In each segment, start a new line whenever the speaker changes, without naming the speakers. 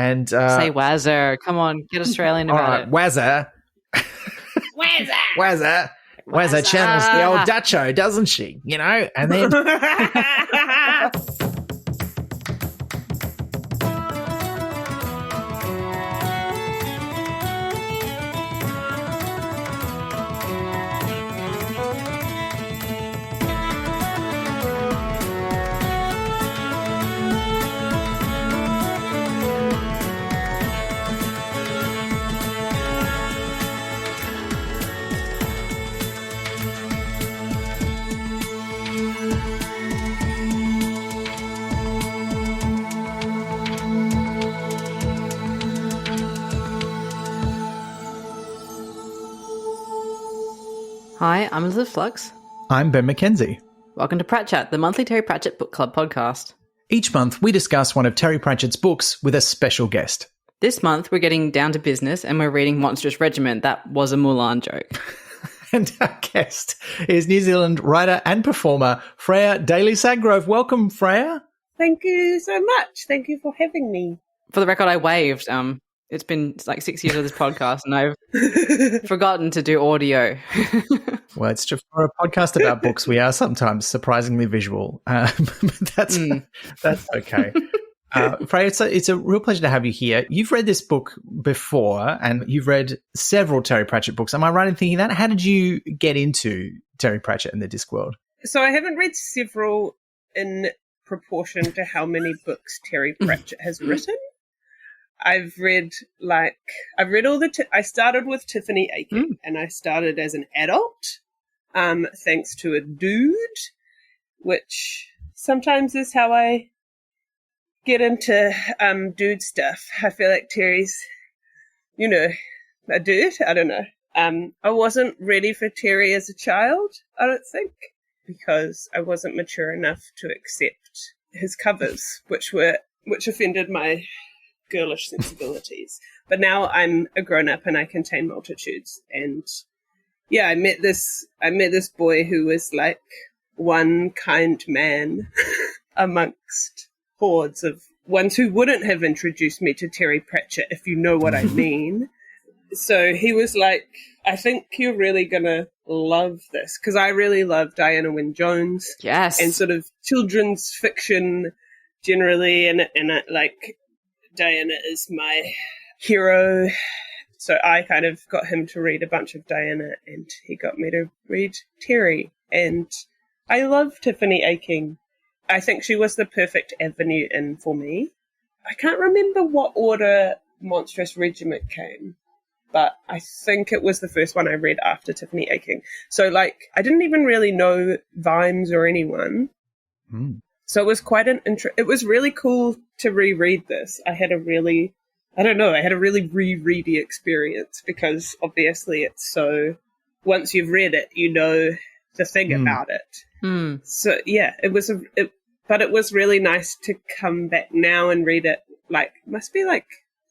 And
say Wazzer. Come on, get Australian about it.
Wazzer. Wazzer channels the old Dutcho, doesn't she? You know? And then...
Hi, I'm Elizabeth Flux.
I'm Ben McKenzie.
Welcome to Pratchett, the monthly Terry Pratchett Book Club podcast.
Each month, we discuss one of Terry Pratchett's books with a special guest.
This month, we're getting down to business and we're reading Monstrous Regiment. That was a Mulan joke.
And our guest is New Zealand writer and performer Freya Daly Sadgrove. Welcome, Freya.
Thank you so much. Thank you for having me.
For the record, I waved. It's been like 6 years of this podcast and I've forgotten to do audio.
Well, it's just for a podcast about books, we are sometimes surprisingly visual. But that's okay. Freya, it's a real pleasure to have you here. You've read this book before and you've read several Terry Pratchett books. Am I right in thinking that? How did you get into Terry Pratchett and the Discworld?
So I haven't read several in proportion to how many books Terry Pratchett has written. I've read all I started with Tiffany Aching and I started as an adult, thanks to a dude, which sometimes is how I get into dude stuff. I feel like Terry's, a dude. I don't know. I wasn't ready for Terry as a child, I don't think, because I wasn't mature enough to accept his covers, which offended my girlish sensibilities. But now I'm a grown-up and I contain multitudes. And yeah, I met this boy who was like one kind man amongst hordes of ones who wouldn't have introduced me to Terry Pratchett, if you know what I mean. So he was like, I think you're really gonna love this, because I really love Diana Wynne-Jones.
Yes.
And sort of children's fiction generally, and I, like, Diana is my hero. So I kind of got him to read a bunch of Diana and he got me to read Terry. And I love Tiffany Aching. I think she was the perfect avenue in for me. I can't remember what order Monstrous Regiment came, but I think it was the first one I read after Tiffany Aching. So like, I didn't even really know Vimes or anyone. So it was quite it was really cool to reread this. I had a really reready experience, because obviously it's so, once you've read it, you know the thing about it. So yeah, it was really nice to come back now and read it. Like,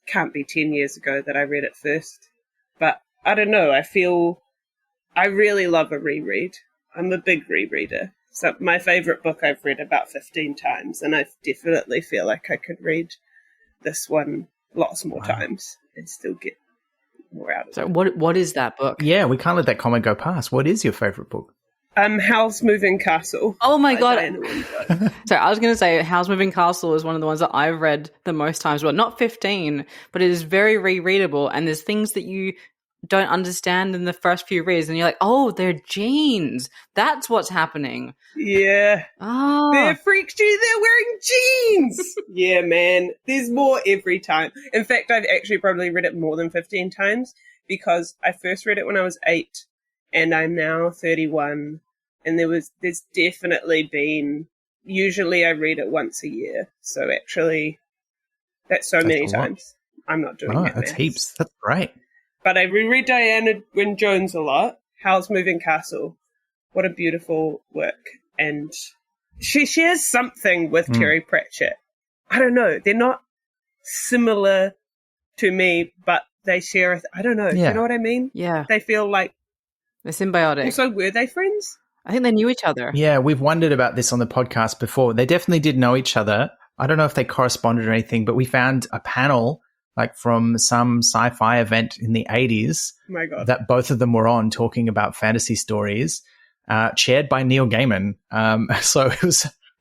can't be 10 years ago that I read it first. But I don't know, I really love a reread. I'm a big rereader. So my favourite book I've read about 15 times, and I definitely feel like I could read this one lots more times and still get more out of it.
So what is that book?
Yeah, we can't let that comment go past. What is your favourite book?
Howl's Moving Castle.
Oh my God. So I was going to say Howl's Moving Castle is one of the ones that I've read the most times. Well, not 15, but it is very rereadable, and there's things that you don't understand in the first few reads, and you're like, oh, they're jeans. That's what's happening.
Yeah.
Oh.
They're freaks you. They're wearing jeans. Yeah, man. There's more every time. In fact, I've actually probably read it more than 15 times, because I first read it when I was 8 and I'm now 31. And there's definitely been, usually I read it once a year. So actually, that's many times. I'm not doing that.
That's heaps. That's great.
But I reread Diana Wynne-Jones a lot. Howl's Moving Castle. What a beautiful work. And she shares something with Terry Pratchett. I don't know. They're not similar to me, but they share I don't know.
Yeah.
You know what I mean?
Yeah.
They feel like
they're symbiotic.
Also, were they friends?
I think they knew each other.
Yeah, we've wondered about this on the podcast before. They definitely did know each other. I don't know if they corresponded or anything, but we found a panel like from some sci-fi event in the 80s
My God.
that both of them were on talking about fantasy stories, chaired by Neil Gaiman. So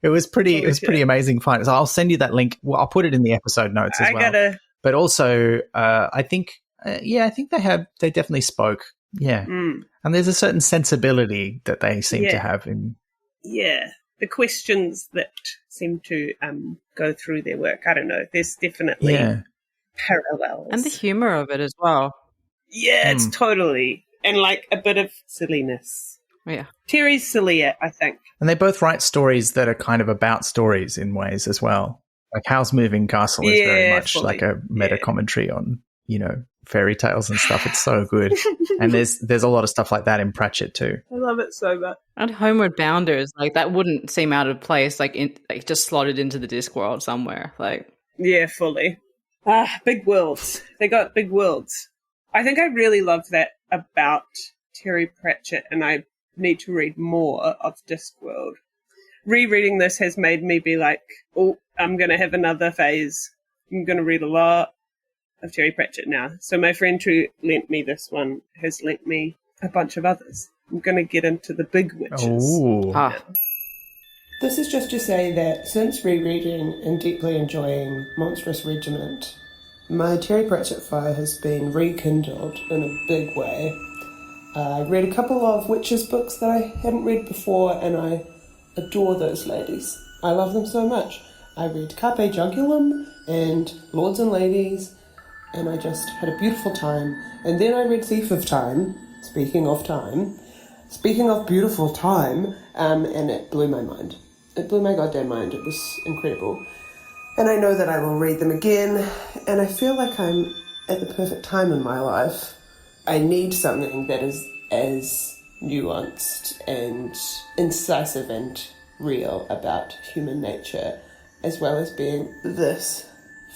it was pretty amazing fun. So I'll send you that link. Well, I'll put it in the episode notes as well. But also, I think they definitely spoke. Yeah. And there's a certain sensibility that they seem to have in.
Yeah. The questions that seem to go through their work. I don't know. There's definitely parallels.
And the humour of it as well.
Yeah, it's totally. And like a bit of silliness.
Yeah.
Terry's sillier, I think.
And they both write stories that are kind of about stories in ways as well. Like Howl's Moving Castle is very much like a meta commentary on, fairy tales and stuff. It's so good. And there's a lot of stuff like that in Pratchett too.
I love it so much.
And Homeward Bounders, like that wouldn't seem out of place, like just slotted into the Discworld somewhere. Like,
yeah, fully. Big worlds. They got big worlds. I think I really love that about Terry Pratchett, and I need to read more of Discworld. Rereading this has made me be like, oh, I'm going to have another phase. I'm going to read a lot of Terry Pratchett now. So my friend who lent me this one has lent me a bunch of others. I'm going to get into the big witches.
Ooh.
This is just to say that since rereading and deeply enjoying Monstrous Regiment, my Terry Pratchett fire has been rekindled in a big way. I read a couple of witches books that I hadn't read before, and I adore those ladies. I love them so much. I read Carpe Jugulum and Lords and Ladies, and I just had a beautiful time. And then I read Thief of Time, speaking of beautiful time, and it blew my mind. It blew my goddamn mind. It was incredible. And I know that I will read them again, and I feel like I'm at the perfect time in my life. I need something that is as nuanced and incisive and real about human nature, as well as being this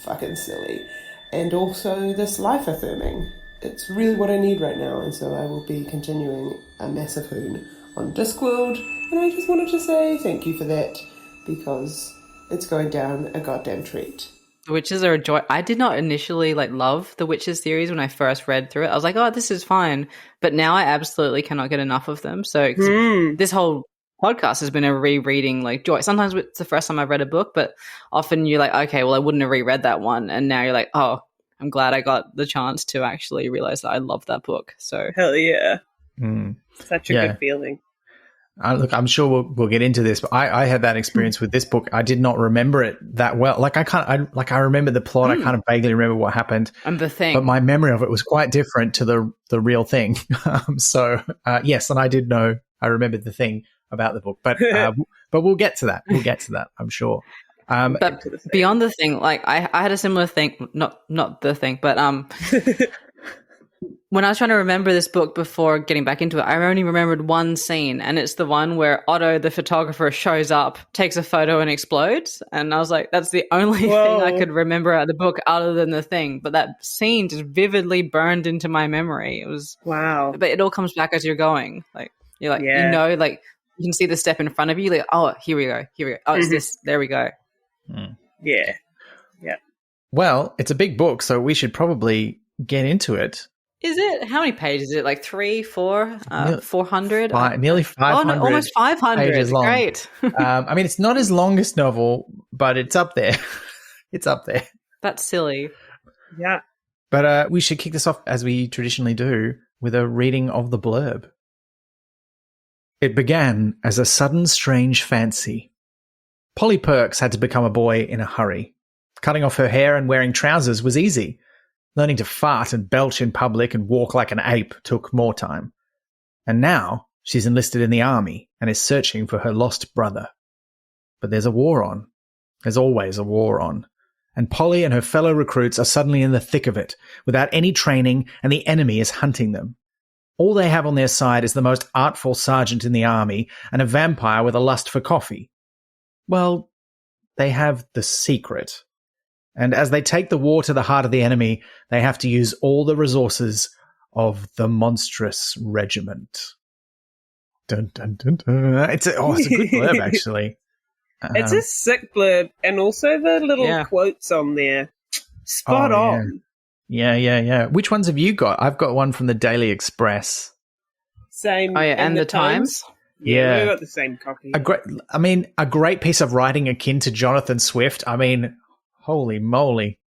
fucking silly, and also this life-affirming. It's really what I need right now, and so I will be continuing a massive hoon on Discworld, and I just wanted to say thank you for that, because it's going down a goddamn treat.
The Witches are a joy. I did not initially love the Witches series when I first read through it. I was like, oh, this is fine. But now I absolutely cannot get enough of them. So this whole podcast has been a rereading joy. Sometimes it's the first time I've read a book, but often you're like, okay, well, I wouldn't have reread that one. And now you're like, oh, I'm glad I got the chance to actually realize that I love that book. So
hell yeah. Such a good feeling.
Look, I'm sure we'll get into this, but I had that experience with this book. I did not remember it that well. I remember the plot. I kind of vaguely remember what happened.
And the thing.
But my memory of it was quite different to the real thing. Yes, and I remembered the thing about the book. But we'll get to that. We'll get to that, I'm sure.
But beyond the thing, I had a similar thing, not the thing, but when I was trying to remember this book before getting back into it, I only remembered one scene, and it's the one where Otto, the photographer, shows up, takes a photo, and explodes. And I was like, that's the only thing I could remember out of the book other than the thing. But that scene just vividly burned into my memory. It was wow. But it all comes back as you're going. You can see the step in front of you. Oh, here we go. Oh, it's this. There we go.
Yeah.
Well, it's a big book, so we should probably get into it.
Is it? How many pages is it? 3, 4, 400?
Nearly 500.
Oh, no, almost 500.
Pages long.
Great.
I mean, it's not his longest novel, but it's up there. It's up there.
That's silly.
Yeah.
But we should kick this off, as we traditionally do, with a reading of the blurb. It began as a sudden strange fancy. Polly Perks had to become a boy in a hurry. Cutting off her hair and wearing trousers was easy. Learning to fart and belch in public and walk like an ape took more time. And now she's enlisted in the army and is searching for her lost brother. But there's a war on. There's always a war on. And Polly and her fellow recruits are suddenly in the thick of it, without any training, and the enemy is hunting them. All they have on their side is the most artful sergeant in the army and a vampire with a lust for coffee. Well, they have the secret. And as they take the war to the heart of the enemy, they have to use all the resources of the Monstrous Regiment. Dun, dun, dun, dun. It's a good blurb, actually.
It's a sick blurb, and also the little quotes on there. Spot on.
Yeah. Which ones have you got? I've got one from the Daily Express.
Same.
Oh, yeah, and the Times?
Yeah, we got the same copy.
A great piece of writing akin to Jonathan Swift. I mean, holy moly.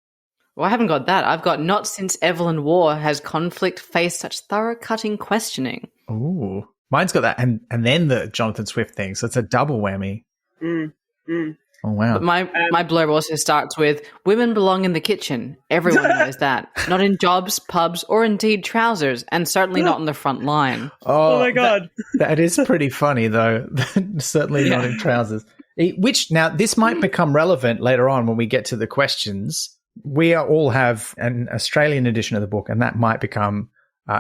Well, I haven't got that. I've got not since Evelyn Waugh has conflict faced such thorough cutting questioning.
Ooh. Mine's got that, and then the Jonathan Swift thing, so it's a double whammy. Oh, wow.
But my blurb also starts with, women belong in the kitchen. Everyone knows that. Not in jobs, pubs, or indeed trousers, and certainly not in the front line.
Oh my God.
That is pretty funny, though. Certainly not in trousers. Which, now, this might become relevant later on when we get to the questions. We all have an Australian edition of the book, and that might become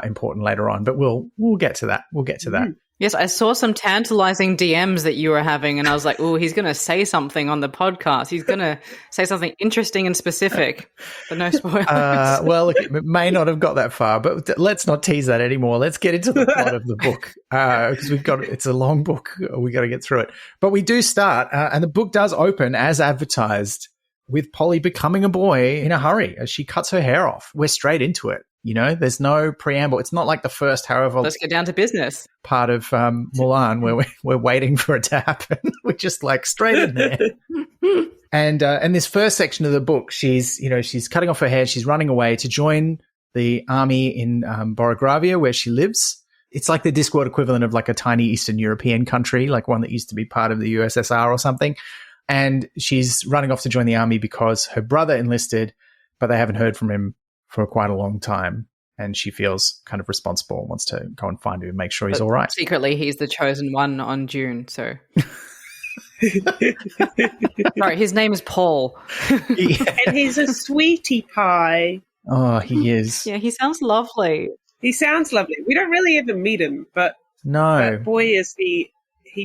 important later on. But we'll get to that. We'll get to that.
Yes, I saw some tantalizing DMs that you were having, and I was like, oh, he's going to say something on the podcast. He's going to say something interesting and specific, but no spoilers.
Well, look, it may not have got that far, but let's not tease that anymore. Let's get into the plot of the book, because it's a long book. We got to get through it. But we do start, and the book does open as advertised, with Polly becoming a boy in a hurry as she cuts her hair off. We're straight into it. You know, there's no preamble. It's not like the first, however,
let's get down to business
part of Mulan where we're waiting for it to happen. We're just like straight in there. And this first section of the book, she's cutting off her hair. She's running away to join the army in Borogravia, where she lives. It's like the Discworld equivalent of like a tiny Eastern European country, like one that used to be part of the USSR or something. And she's running off to join the army because her brother enlisted, but they haven't heard from him for quite a long time. And she feels kind of responsible and wants to go and find him and make sure he's all right.
Secretly, he's the chosen one on June, so... Sorry, his name is Paul.
And he's a sweetie pie.
Oh, he is.
Yeah, he sounds lovely.
He sounds lovely. We don't really ever meet him, but...
No.
But boy, is he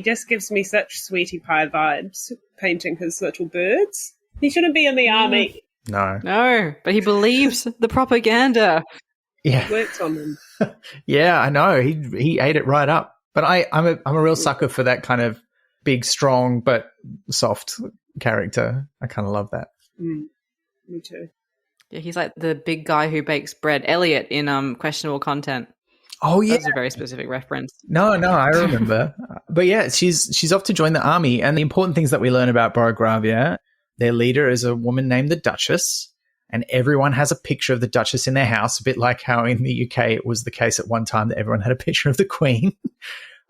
just gives me such sweetie pie vibes, painting his little birds. He shouldn't be in the army.
No,
but he believes the propaganda.
Yeah,
it works on him.
Yeah, I know. He ate it right up. But I'm a real sucker for that kind of big, strong but soft character. I kind of love that.
Me too.
Yeah, he's like the big guy who bakes bread, Elliot in Questionable Content.
Oh yeah,
that's a very specific reference.
No, I remember. But yeah, she's off to join the army, and the important things that we learn about Borogravia. Their leader is a woman named the Duchess, and everyone has a picture of the Duchess in their house, a bit like how in the UK it was the case at one time that everyone had a picture of the Queen.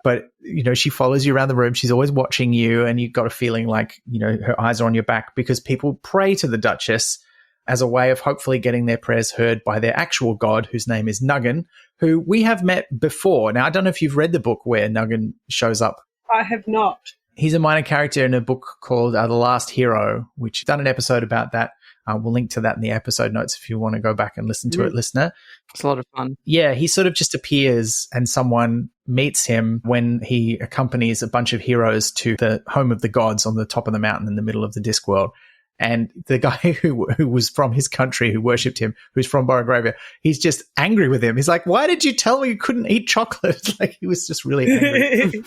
But, you know, she follows you around the room. She's always watching you, and you've got a feeling like, you know, her eyes are on your back because people pray to the Duchess as a way of hopefully getting their prayers heard by their actual god, whose name is Nuggin, who we have met before. Now, I don't know if you've read the book where Nuggin shows up.
I have not.
He's a minor character in a book called The Last Hero, which I've done an episode about that. We'll link to that in the episode notes if you want to go back and listen to it, listener.
It's a lot of fun.
Yeah, he sort of just appears and someone meets him when he accompanies a bunch of heroes to the home of the gods on the top of the mountain in the middle of the Discworld. And the guy who was from his country, who worshipped him, who's from Borogravia, he's just angry with him. He's like, why did you tell me you couldn't eat chocolate? Like, he was just really angry.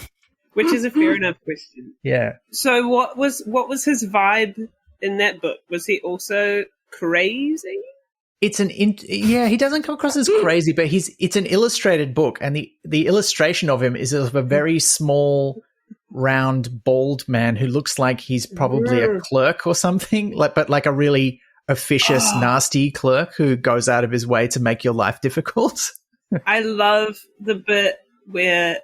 Which is a fair enough question.
Yeah.
So what was his vibe in that book? Was he also crazy?
He doesn't come across as crazy, but it's an illustrated book, and the illustration of him is of a very small, round, bald man who looks like he's probably a clerk or something, but like a really officious, nasty clerk who goes out of his way to make your life difficult.
I love the bit where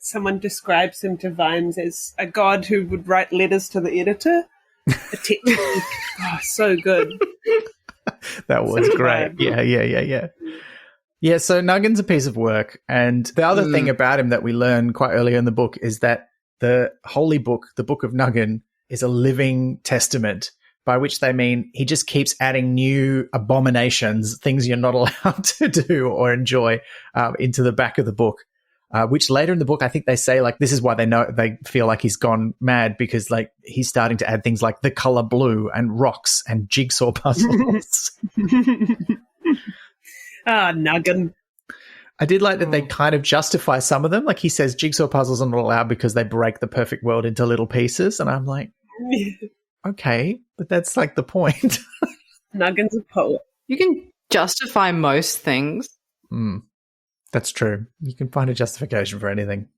someone describes him to Vimes as a god who would write letters to the editor. A technique. So good.
That was great. Yeah. Yeah, so Nuggin's a piece of work. And the other thing about him that we learn quite early in the book is that the holy book, the Book of Nuggin, is a living testament, by which they mean he just keeps adding new abominations, things you're not allowed to do or enjoy, into the back of the book. Which later in the book, I think they say, like, this is why they feel like he's gone mad, because, like, he's starting to add things like the color blue and rocks and jigsaw puzzles.
Nuggin.
I did like that they kind of justify some of them. Like, he says jigsaw puzzles are not allowed because they break the perfect world into little pieces. And I'm like, Okay, but that's like the point.
Nuggin's a poet.
You can justify most things.
That's true. You can find a justification for anything.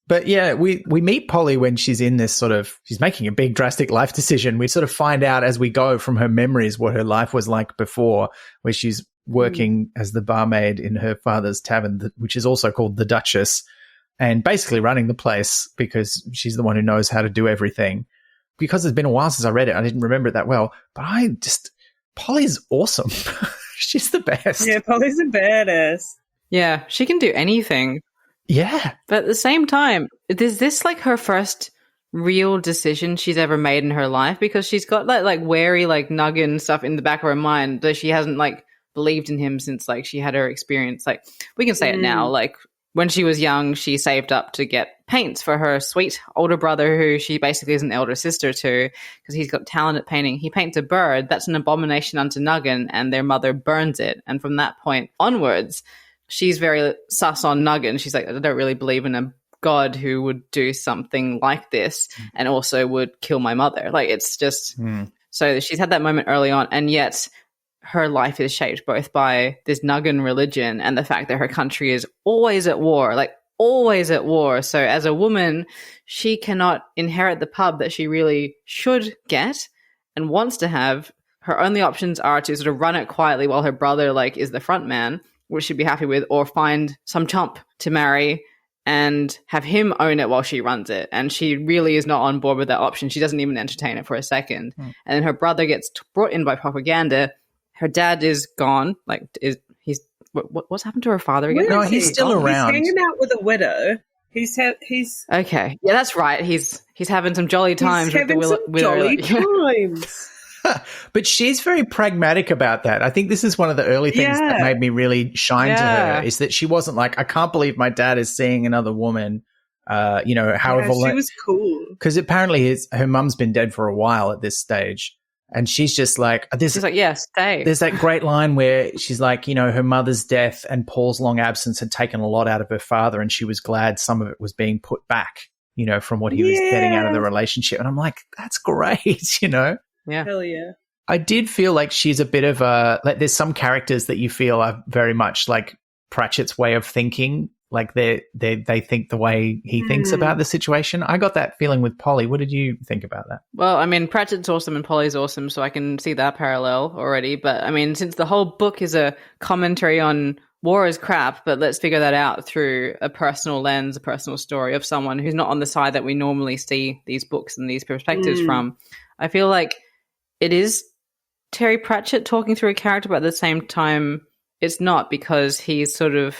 But yeah, we meet Polly when she's in this sort of, she's making a big drastic life decision. We sort of find out as we go from her memories what her life was like before, where she's working as the barmaid in her father's tavern, which is also called the Duchess, and basically running the place because she's the one who knows how to do everything. Because it's been a while since I read it, I didn't remember it that well, but Polly's awesome. She's the best.
Yeah, Polly's a badass.
Yeah, she can do anything.
Yeah.
But at the same time, is this like her first real decision she's ever made in her life? Because she's got that like wary like Nuggin stuff in the back of her mind that she hasn't like believed in him since like she had her experience. Like we can say it now, like when she was young, she saved up to get paints for her sweet older brother, who she basically is an elder sister to, because he's got talent at painting. He paints a bird that's an abomination unto Nuggin, and their mother burns it. And from that point onwards, she's very sus on Nuggin. She's like, I don't really believe in a god who would do something like this and also would kill my mother. Like, it's just so she's had that moment early on, and yet her life is shaped both by this Nuggin religion and the fact that her country is always at war, like always at war. So as a woman, she cannot inherit the pub that she really should get and wants to have. Her only options are to sort of run it quietly while her brother like is the front man, which she'd be happy with, or find some chump to marry and have him own it while she runs it. And she really is not on board with that option. She doesn't even entertain it for a second. And then her brother gets brought in by propaganda. Her dad is gone. Like, what's happened to her father again?
No, he's still around.
He's hanging out with a widow. He's
okay. Yeah, that's right. He's having some jolly times with the widow.
Times.
But she's very pragmatic about that. I think this is one of the early things that made me really shine to her, is that she wasn't like, I can't believe my dad is seeing another woman. However,
she was cool.
Because apparently her mum's been dead for a while at this stage. And she's just like,
she's like, yeah, stay.
There's that great line where she's like, her mother's death and Paul's long absence had taken a lot out of her father, and she was glad some of it was being put back, from what he was getting out of the relationship. And I'm like, that's great,
Yeah.
Hell yeah.
I did feel like she's a bit of there's some characters that you feel are very much like Pratchett's way of thinking. Like they think the way he thinks about the situation. I got that feeling with Polly. What did you think about that?
Well, I mean, Pratchett's awesome and Polly's awesome, so I can see that parallel already. But I mean, since the whole book is a commentary on war is crap, but let's figure that out through a personal lens, a personal story of someone who's not on the side that we normally see these books and these perspectives from. I feel like it is Terry Pratchett talking through a character, but at the same time, it's not, because he's sort of...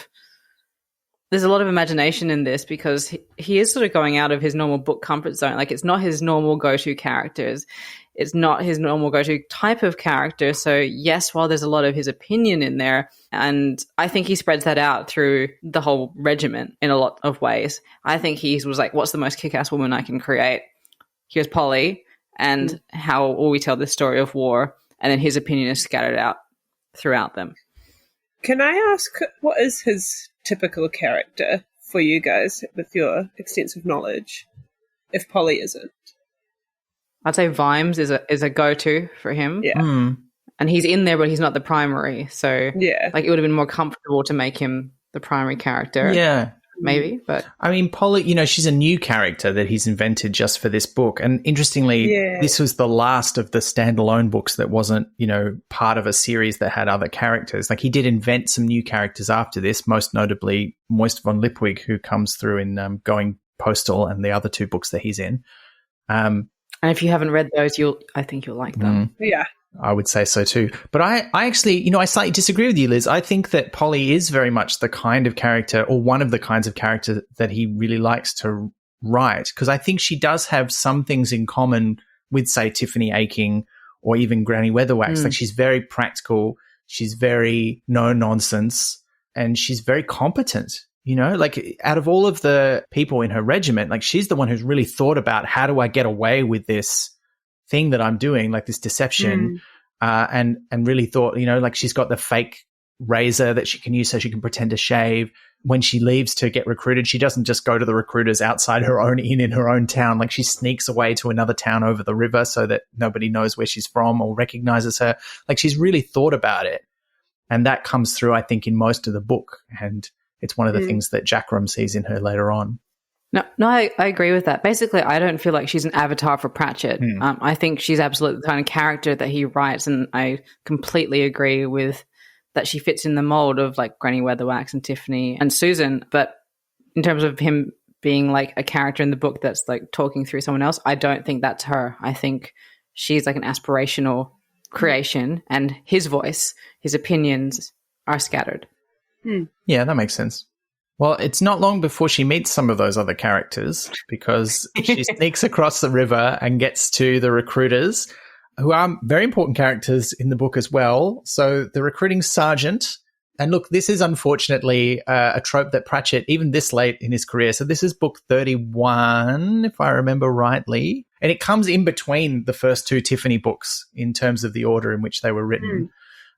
There's a lot of imagination in this, because he is sort of going out of his normal book comfort zone. Like, it's not his normal go-to characters. It's not his normal go-to type of character. So, yes, while there's a lot of his opinion in there, and I think he spreads that out through the whole regiment in a lot of ways. I think he was like, what's the most kick-ass woman I can create? Here's Polly, and how will we tell this story of war? And then his opinion is scattered out throughout them.
Can I ask, what is his typical character for you guys with your extensive knowledge, if Polly isn't?
I'd say Vimes is a go-to for him.
Yeah.
And he's in there, but he's not the primary. So like, it would have been more comfortable to make him the primary character.
Yeah.
Maybe, but...
I mean, Polly, she's a new character that he's invented just for this book. And interestingly, this was the last of the standalone books that wasn't, part of a series that had other characters. Like, he did invent some new characters after this, most notably Moist von Lipwig, who comes through in Going Postal and the other two books that he's in.
And if you haven't read those, I think you'll like them.
Yeah.
I would say so too. But I actually, I slightly disagree with you, Liz. I think that Polly is very much the kind of character, or one of the kinds of character that he really likes to write, because I think she does have some things in common with, say, Tiffany Aching or even Granny Weatherwax. Like, she's very practical, she's very no-nonsense, and she's very competent. Like, out of all of the people in her regiment, like, she's the one who's really thought about, how do I get away with this thing that I'm doing, like this deception, and really thought, like, she's got the fake razor that she can use so she can pretend to shave. When she leaves to get recruited, she doesn't just go to the recruiters outside her own inn in her own town. Like, she sneaks away to another town over the river so that nobody knows where she's from or recognizes her. Like, she's really thought about it. And that comes through, I think, in most of the book. And it's one of the things that Jackrum sees in her later on.
No, I agree with that. Basically, I don't feel like she's an avatar for Pratchett. I think she's absolutely the kind of character that he writes, and I completely agree with that she fits in the mold of like Granny Weatherwax and Tiffany and Susan. But in terms of him being like a character in the book that's like talking through someone else, I don't think that's her. I think she's like an aspirational creation, and his voice, his opinions are scattered.
Yeah, that makes sense. Well, it's not long before she meets some of those other characters, because she sneaks across the river and gets to the recruiters, who are very important characters in the book as well. So the recruiting sergeant, and look, this is unfortunately a trope that Pratchett, even this late in his career, so this is book 31, if I remember rightly, and it comes in between the first two Tiffany books in terms of the order in which they were written.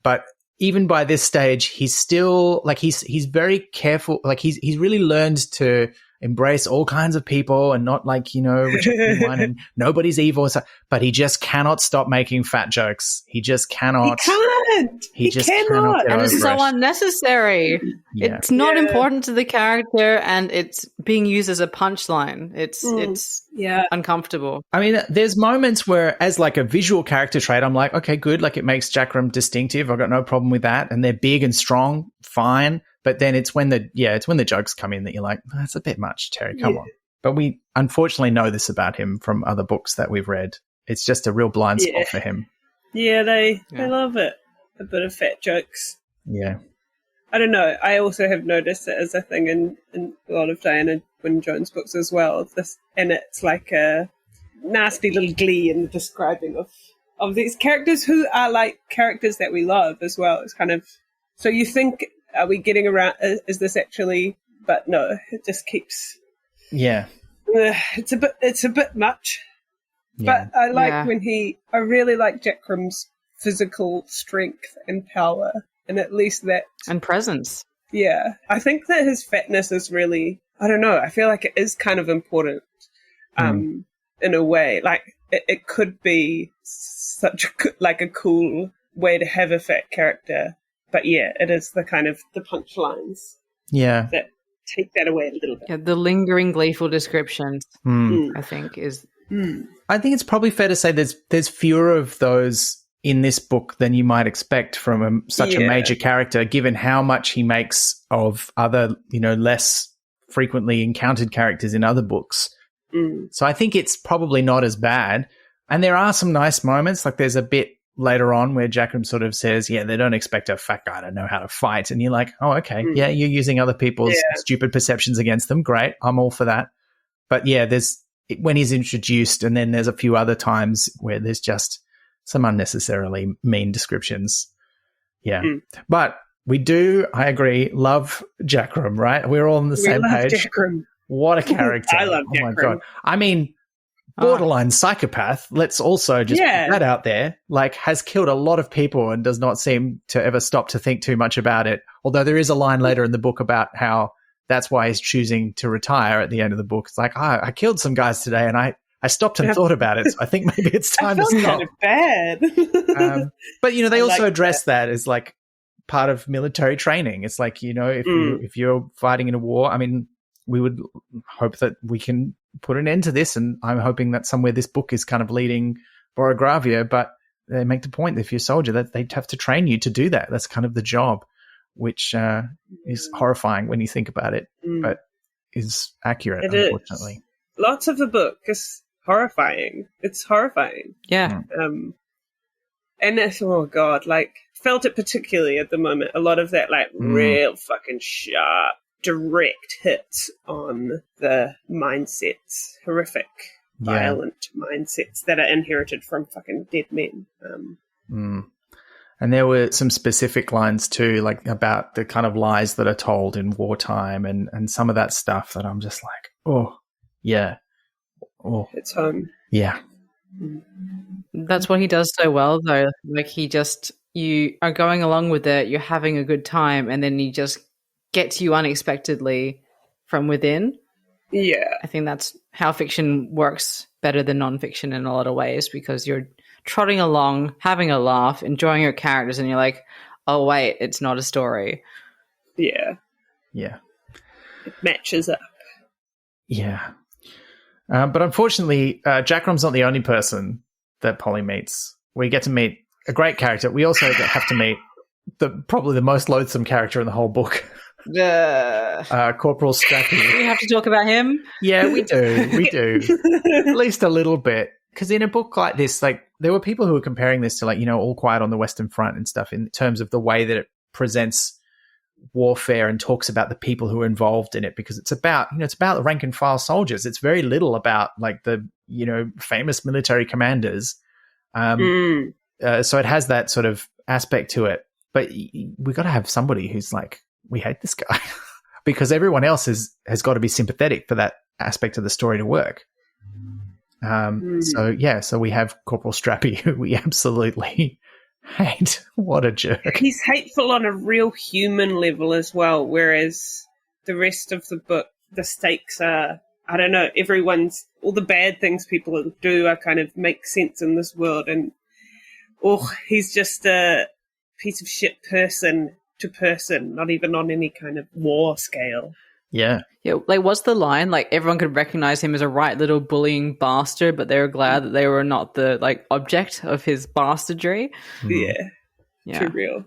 But even by this stage, he's still like, he's very careful. Like, he's really learned to embrace all kinds of people and not like, reject anyone, and nobody's evil. But he just cannot stop making fat jokes. He just cannot.
He can't.
He just cannot.
And it's so unnecessary.
Yeah.
It's not important to the character, and it's being used as a punchline. It's uncomfortable.
I mean, there's moments where, as like a visual character trait, I'm like, okay, good. Like, it makes Jackrum distinctive. I've got no problem with that. And they're big and strong. Fine. But then it's when the jokes come in that you're like, that's a bit much, Terry, come on. But we unfortunately know this about him from other books that we've read. It's just a real blind spot for him.
Yeah, they love it. A bit of fat jokes.
Yeah.
I don't know. I also have noticed it as a thing in a lot of Diana Wynne Jones books as well. And it's like a nasty little glee in the describing of these characters who are like characters that we love as well. It's kind of, so you think, are we getting around? Is this actually? But no, it just keeps.
Yeah.
It's a bit much.
Yeah.
But I like I really like Jackrum's physical strength and power, and at least that.
And presence.
Yeah. I think that his fatness is really, I don't know, I feel like it is kind of important in a way. Like, it could be such a cool way to have a fat character. But yeah, it is the kind of the punchlines that take that away a little bit.
Yeah, the lingering gleeful descriptions, I think, is...
I think it's probably fair to say there's fewer of those in this book than you might expect from such a major character, given how much he makes of other, less frequently encountered characters in other books. So I think it's probably not as bad. And there are some nice moments. Like, there's a bit later on where Jackrum sort of says, they don't expect a fat guy to know how to fight. And you're like, oh, okay. Yeah, you're using other people's stupid perceptions against them. Great. I'm all for that. But yeah, there's when he's introduced, and then there's a few other times where there's just some unnecessarily mean descriptions. Yeah. But we do, I agree, love Jackrum, right? We're all on the same page.
Jackrum.
What a character.
I love Jackrum.
Oh my God. I mean, borderline psychopath, let's also just put that out there, like, has killed a lot of people and does not seem to ever stop to think too much about it. Although there is a line later in the book about how that's why he's choosing to retire at the end of the book. It's like, I killed some guys today and I stopped and thought about it. So I think maybe it's time to stop.
Kind of bad.
But, they also address that as like part of military training. It's like, if you're fighting in a war, I mean, we would hope that we can put an end to this, and I'm hoping that somewhere this book is kind of leading Borogravia, but they make the point that if you're a soldier, that they'd have to train you to do that. That's kind of the job, which is horrifying when you think about it, but is accurate, unfortunately.
Is. Lots of the book is horrifying. It's horrifying.
Yeah.
And it's, oh God, like, felt it particularly at the moment. A lot of that, like, real fucking sharp, direct hits on the mindsets, horrific, violent mindsets that are inherited from fucking dead men.
And there were some specific lines too, like about the kind of lies that are told in wartime and some of that stuff that I'm just like, oh, yeah. Oh,
it's home.
Yeah.
That's what he does so well, though. Like, he just you are going along with it, you're having a good time, and then he just gets you unexpectedly from within.
Yeah.
I think that's how fiction works better than nonfiction in a lot of ways, because you're trotting along, having a laugh, enjoying your characters, and you're like, oh, wait, it's not a story.
Yeah.
Yeah.
It matches up.
Yeah. But unfortunately, Jackrum's not the only person that Polly meets. We get to meet a great character. We also have to meet probably the most loathsome character in the whole book. Corporal Strappy.
We have to talk about him?
Yeah, we do. We do. At least a little bit. Because in a book like this, like, there were people who were comparing this to, like, you know, All Quiet on the Western Front and stuff in terms of the way that it presents warfare and talks about the people who are involved in it, because it's about, you know, it's about the rank and file soldiers. It's very little about, like, the, you know, famous military commanders. So it has that sort of aspect to it. But we got to have somebody who's like, we hate this guy, because everyone else has got to be sympathetic for that aspect of the story to work. So we have Corporal Strappy, who we absolutely hate. What a jerk.
He's hateful on a real human level as well, whereas the rest of the book, the stakes are, I don't know, all the bad things people do are kind of make sense in this world, and he's just a piece of shit person to person, not even on any kind of war scale.
Yeah.
Yeah, like, what's the line? Like, everyone could recognize him as a right little bullying bastard, but they were glad that they were not the, like, object of his bastardry.
Yeah. Too real.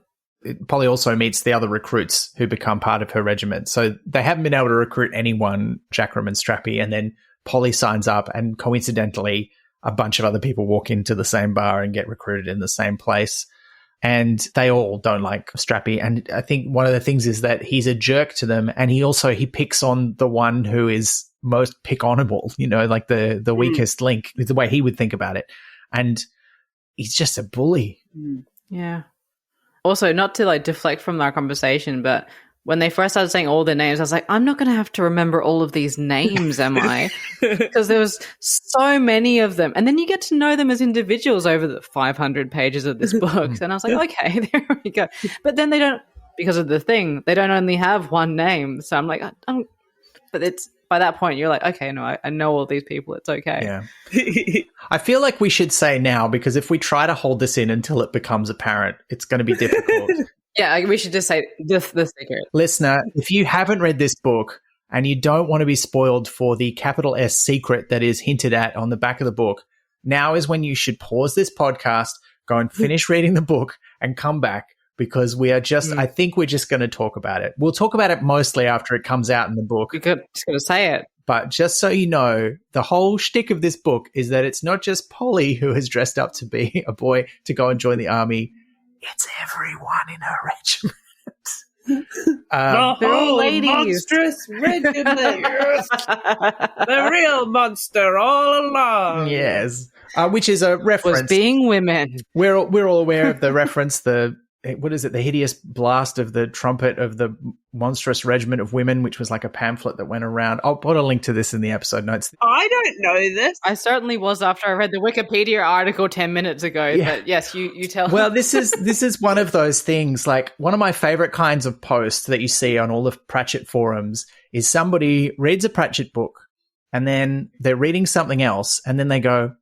Polly also meets the other recruits who become part of her regiment. So they haven't been able to recruit anyone, Jackrum and Strappy, and then Polly signs up, and coincidentally, a bunch of other people walk into the same bar and get recruited in the same place. And they all don't like Strappy. And I think one of the things is that he's a jerk to them, and he picks on the one who is most pick-onable, you know, like the weakest link, is the way he would think about it. And he's just a bully.
Yeah. Also, not to, like, deflect from our conversation, but when they first started saying all their names, I was like, I'm not going to have to remember all of these names, am I? Because there was so many of them. And then you get to know them as individuals over the 500 pages of this book. And I was like, okay, there we go. But then they don't, because of the thing, they don't only have one name. So I'm like, but it's, by that point, you're like, okay, no, I know all these people. It's okay.
Yeah. I feel like we should say now, because if we try to hold this in until it becomes apparent, it's going to be difficult.
Yeah, we should just say the secret.
Listener, if you haven't read this book and you don't want to be spoiled for the capital S secret that is hinted at on the back of the book, now is when you should pause this podcast, go and finish reading the book, and come back, because we are just, I think we're just going to talk about it. We'll talk about it mostly after it comes out in the book.
Just going to say it.
But just so you know, the whole shtick of this book is that it's not just Polly who has dressed up to be a boy to go and join the army. It's everyone in her regiment.
The whole
ladies.
Monstrous Regiment. The real monster all along.
Yes. Which is a reference.
Was being women.
We're all aware of the reference, the hideous blast of the trumpet of the Monstrous Regiment of Women, which was like a pamphlet that went around. I'll put a link to this in the episode notes.
I don't know this.
I certainly was after I read the Wikipedia article 10 minutes ago.
Yeah.
But yes, you tell.
Well, this is one of those things, like, one of my favorite kinds of posts that you see on all the Pratchett forums is somebody reads a Pratchett book and then they're reading something else and then they go,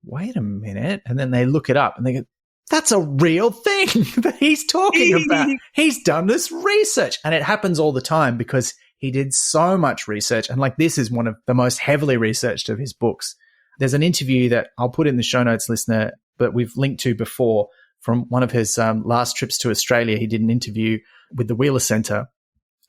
wait a minute, and then they look it up and they go, that's a real thing that he's talking about. He's done this research. And it happens all the time because he did so much research. And, like, this is one of the most heavily researched of his books. There's an interview that I'll put in the show notes, listener, but we've linked to before, from one of his last trips to Australia. He did an interview with the Wheeler Centre.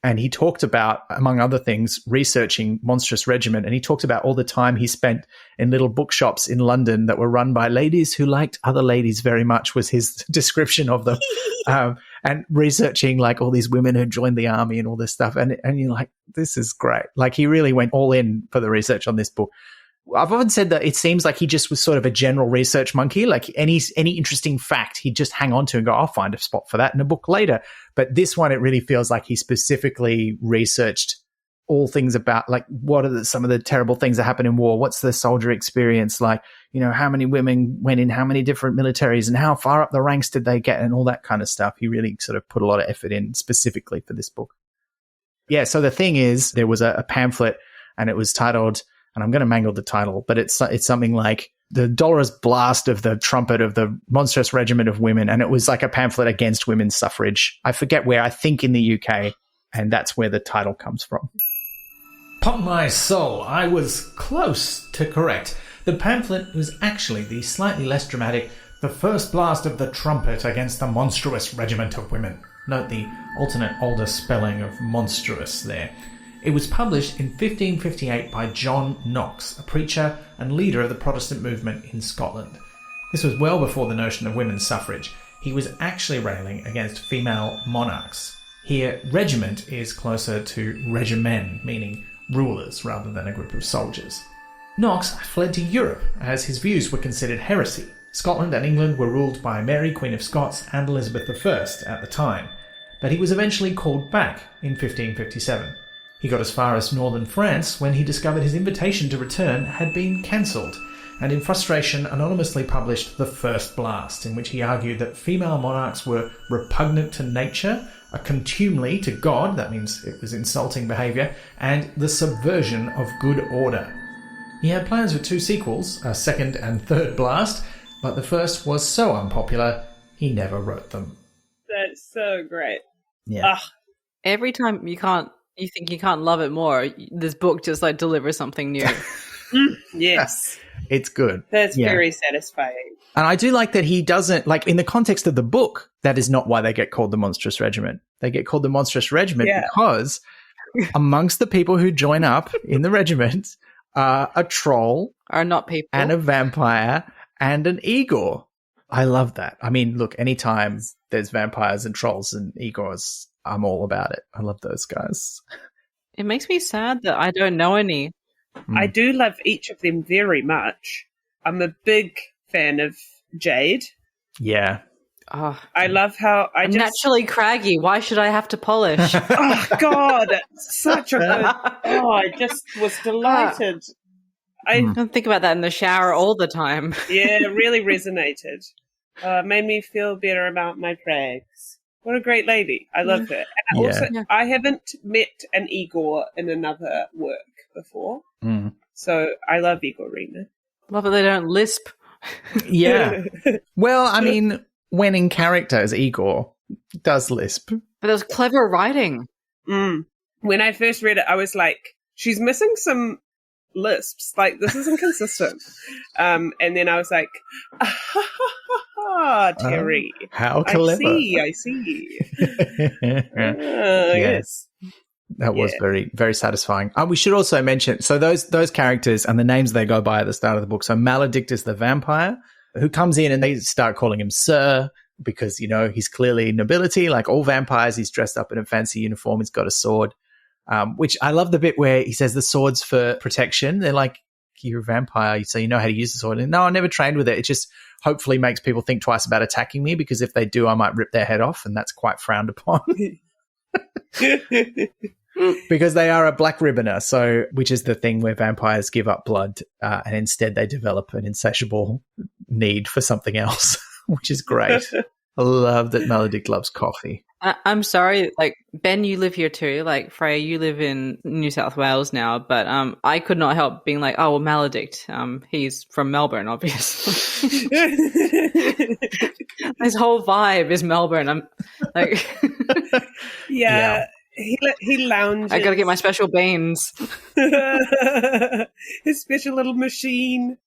And he talked about, among other things, researching Monstrous Regiment. And he talked about all the time he spent in little bookshops in London that were run by ladies who liked other ladies very much, was his description of them. And researching, like, all these women who joined the army and all this stuff. And you're like, this is great. Like, he really went all in for the research on this book. I've often said that it seems like he just was sort of a general research monkey. Like, any interesting fact, he'd just hang on to and go, I'll find a spot for that in a book later. But this one, it really feels like he specifically researched all things about, like, what are some of the terrible things that happen in war? What's the soldier experience like? You know, how many women went in how many different militaries and how far up the ranks did they get and all that kind of stuff. He really sort of put a lot of effort in specifically for this book. Yeah, so the thing is, there was a pamphlet and it was titled, and I'm going to mangle the title, but it's something like The Dolorous Blast of the Trumpet of the Monstrous Regiment of Women, and it was like a pamphlet against women's suffrage. I forget where, I think in the UK, and that's where the title comes from.
Upon my soul, I was close to correct. The pamphlet was actually the slightly less dramatic The First Blast of the Trumpet against the Monstrous Regiment of Women. Note the alternate older spelling of monstrous there. It was published in 1558 by John Knox, a preacher and leader of the Protestant movement in Scotland. This was well before the notion of women's suffrage. He was actually railing against female monarchs. Here, regiment is closer to regimen, meaning rulers rather than a group of soldiers. Knox fled to Europe as his views were considered heresy. Scotland and England were ruled by Mary, Queen of Scots, and Elizabeth I at the time, but he was eventually called back in 1557. He got as far as northern France when he discovered his invitation to return had been cancelled, and in frustration anonymously published The First Blast, in which he argued that female monarchs were repugnant to nature, a contumely to God, that means it was insulting behaviour, and the subversion of good order. He had plans for 2 sequels, a second and third blast, but the first was so unpopular, he never wrote them.
That's so great.
Yeah.
Every time you think you can't love it more, this book just like delivers something new.
Yes.
It's good.
That's very satisfying.
And I do like that he doesn't, like, in the context of the book, that is not why they get called the Monstrous Regiment. They get called the Monstrous Regiment because amongst the people who join up in the regiment are a troll,
are not people,
and a vampire, and an Igor. I love that. I mean, look, anytime there's vampires and trolls and Igors, I'm all about it. I love those guys.
It makes me sad that I don't know any.
I do love each of them very much. I'm a big fan of Jade.
Yeah.
Oh,
I love how I'm
naturally craggy. Why should I have to polish?
Oh, God. Such a good... Oh, I just was delighted. I
don't think about that in the shower all the time.
Yeah, it really resonated. Made me feel better about my prags. What a great lady. I love her. And also, I haven't met an Igor in another work before. So I Igor Igorina.
Love that they don't lisp.
Yeah. Well, I mean, when in character as Igor, does lisp.
But it was clever writing.
When I first read it, I was like, she's missing some lisps. Like, this isn't consistent. And then I was like, Terry.
How clever.
I see. Yes.
That was very, very satisfying. We should also mention, so those characters and the names they go by at the start of the book. So Maledict is the vampire who comes in and they start calling him Sir because, you know, he's clearly nobility. Like all vampires, he's dressed up in a fancy uniform. He's got a sword, which I love the bit where he says the sword's for protection. They're like, you're a vampire, so you know how to use the sword. And no, I never trained with it. It just hopefully makes people think twice about attacking me because if they do, I might rip their head off, and that's quite frowned upon. Because they are a black ribboner, so which is the thing where vampires give up blood and instead they develop an insatiable need for something else, which is great. I love that Maledict loves coffee.
I'm sorry, like, Ben, you live here too. Like, Freya, you live in New South Wales now, but I could not help being like, oh, well, Maledict, he's from Melbourne, obviously. His whole vibe is Melbourne. I'm like...
Yeah. He lounges.
I gotta get my special beans.
His special little machine.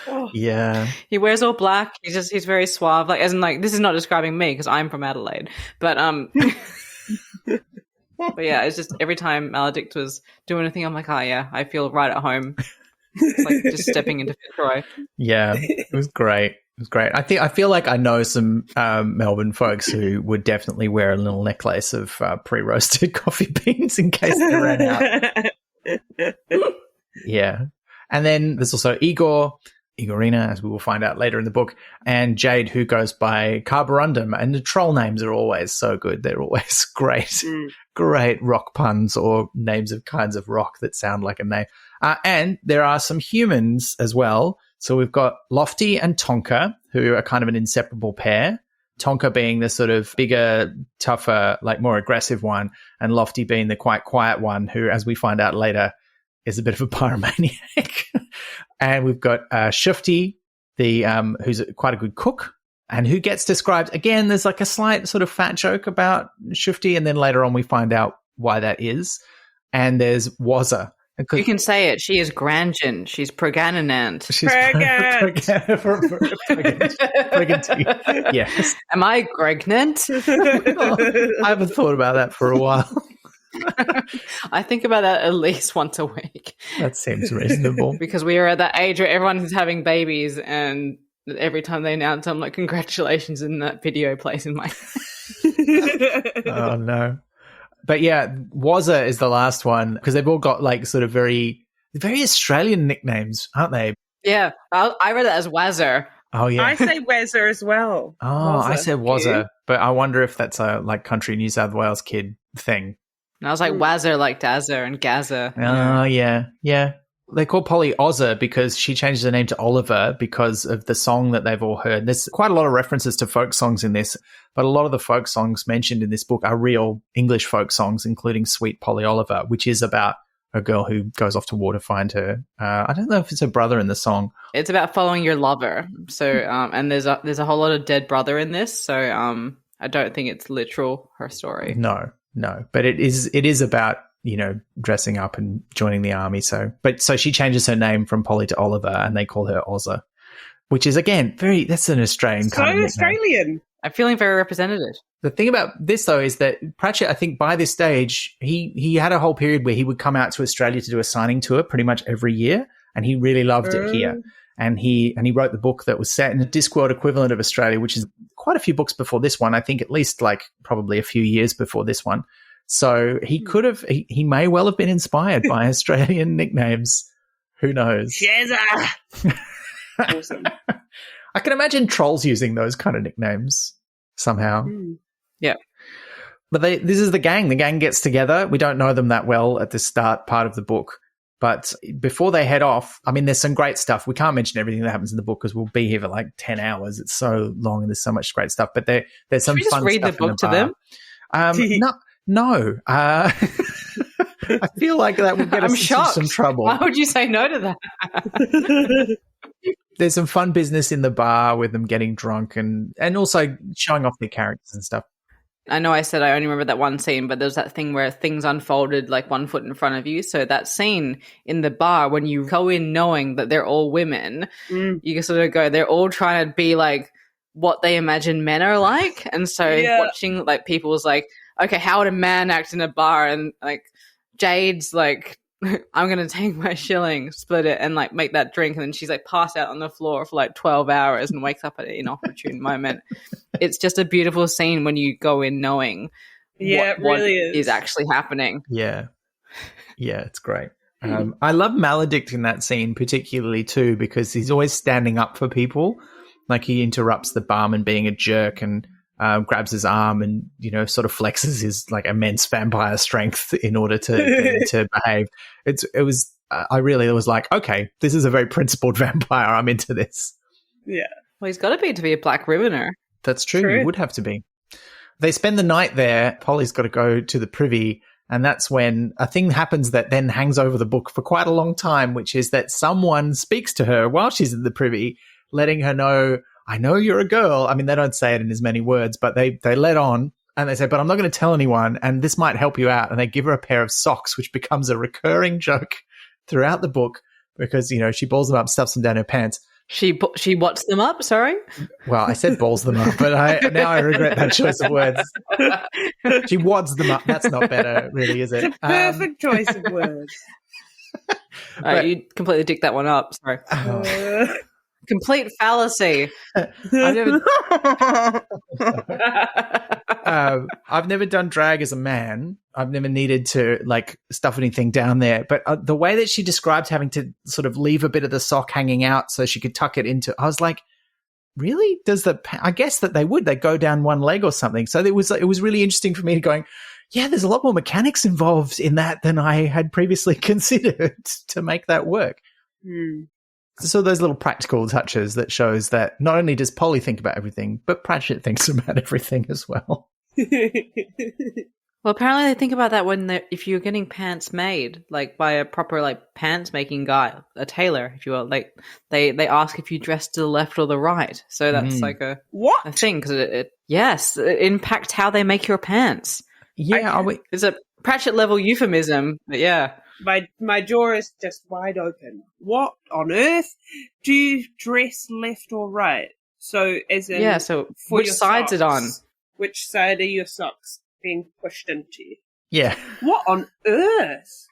Oh.
Yeah.
He wears all black. He's very suave. Like, as in, like, this is not describing me because I'm from Adelaide. But but yeah, it's just every time Maledict was doing anything, I'm like, oh yeah, I feel right at home. It's like just stepping into Fitzroy.
Yeah, it was great. It was great. I feel like I know some Melbourne folks who would definitely wear a little necklace of pre-roasted coffee beans in case they ran out. Yeah. And then there's also Igor. Igorina, as we will find out later in the book, and Jade, who goes by Carborundum. And the troll names are always so good. They're always great, great rock puns or names of kinds of rock that sound like a name. And there are some humans as well. So we've got Lofty and Tonka, who are kind of an inseparable pair. Tonka being the sort of bigger, tougher, like more aggressive one, and Lofty being the quite quiet one who, as we find out later, is a bit of a pyromaniac. And we've got Shufti, who's quite a good cook, and who gets described, again, there's like a slight sort of fat joke about Shufti, and then later on we find out why that is. And there's Wazza.
You can say it. She is Grangen. She's pregnant.
She's pregnant. Yes.
Am I pregnant?
I haven't thought about that for a while.
I think about that at least once a week.
That seems reasonable.
Because we are at that age where everyone is having babies, and every time they announce, I'm like, congratulations, and that video plays in my
Oh, no. But yeah, Wazza is the last one because they've all got like sort of very Australian nicknames, aren't they?
Yeah, I read it as Wazzer.
Oh, yeah.
I say Wazzer as well.
Oh,
Wazza.
I said Wazza, but I wonder if that's a like country New South Wales kid thing.
And I was like, Wazzer, like Dazzer and Gazza.
Oh, yeah. They call Polly Ozza because she changed her name to Oliver because of the song that they've all heard. There's quite a lot of references to folk songs in this, but a lot of the folk songs mentioned in this book are real English folk songs, including Sweet Polly Oliver, which is about a girl who goes off to war to find her. I don't know if it's her brother in the song.
It's about following your lover. So, and there's a whole lot of dead brother in this. So, I don't think it's literal, her story.
No, but it is about, you know, dressing up and joining the army. So she changes her name from Polly to Oliver, and they call her Ozza, which is again that's an Australian kind of nickname.
Australian.
I'm feeling very representative.
The thing about this though is that Pratchett, I think by this stage, he had a whole period where he would come out to Australia to do a signing tour pretty much every year, and he really loved it here. And he wrote the book that was set in the Discworld equivalent of Australia, which is quite a few books before this one. I think at least like probably a few years before this one. So he could have, he may well have been inspired by Australian nicknames. Who knows?
Jezza! Awesome.
I can imagine trolls using those kind of nicknames somehow.
Yeah.
But this is the gang. The gang gets together. We don't know them that well at the start part of the book. But before they head off, I mean, there's some great stuff. We can't mention everything that happens in the book because we'll be here for like 10 hours. It's so long and there's so much great stuff. But there's some fun stuff.
Should we just read the book to them?
No. I feel like that would get us into some trouble.
Why would you say no to that?
There's some fun business in the bar with them getting drunk and also showing off their characters and stuff.
I know I said I only remember that one scene, but there's that thing where things unfolded like 1 foot in front of you. So that scene in the bar, when you go in knowing that they're all women, you can sort of go, they're all trying to be like what they imagine men are like. And so watching like people's like, okay, how would a man act in a bar? And like Jade's like, I'm going to take my shilling, split it, and like make that drink. And then she's like passed out on the floor for like 12 hours and wakes up at an inopportune moment. It's just a beautiful scene when you go in knowing what really is actually happening.
Yeah. Yeah, it's great. I love Maledict in that scene particularly too, because he's always standing up for people. Like he interrupts the barman being a jerk and grabs his arm and, you know, sort of flexes his like immense vampire strength in order to get him to behave. I really was like, okay, this is a very principled vampire. I'm into this.
Yeah.
Well, he's got to be a black ribbоner.
That's true. He would have to be. They spend the night there. Polly's got to go to the privy. And that's when a thing happens that then hangs over the book for quite a long time, which is that someone speaks to her while she's in the privy, letting her know, I know you're a girl. I mean, they don't say it in as many words, but they let on and they say, but I'm not going to tell anyone and this might help you out. And they give her a pair of socks, which becomes a recurring joke throughout the book because, you know, she balls them up, stuffs them down her pants.
She wats them up, sorry?
Well, I said balls them up, but now I regret that choice of words. She wads them up. That's not better, really, is it?
Perfect choice of words.
You completely dicked that one up. Sorry. Complete fallacy.
I've never done drag as a man. I've never needed to like stuff anything down there. But the way that she described having to sort of leave a bit of the sock hanging out so she could tuck it into, I was like, really? I guess that they go down one leg or something. So it was really interesting for me to going, yeah, there's a lot more mechanics involved in that than I had previously considered to make that work. So those little practical touches that shows that not only does Polly think about everything, but Pratchett thinks about everything as well.
Well, apparently they think about that if you're getting pants made, like by a proper like pants making guy, a tailor, if you will. Like they ask if you dress to the left or the right. So that's like a thing because it impacts how they make your pants.
Yeah,
it's a Pratchett level euphemism, but yeah.
My jaw is just wide open. What on earth? Do you dress left or right? So as in
so
for
which
your
side's it on?
Which side are your socks being pushed into?
Yeah.
What on earth?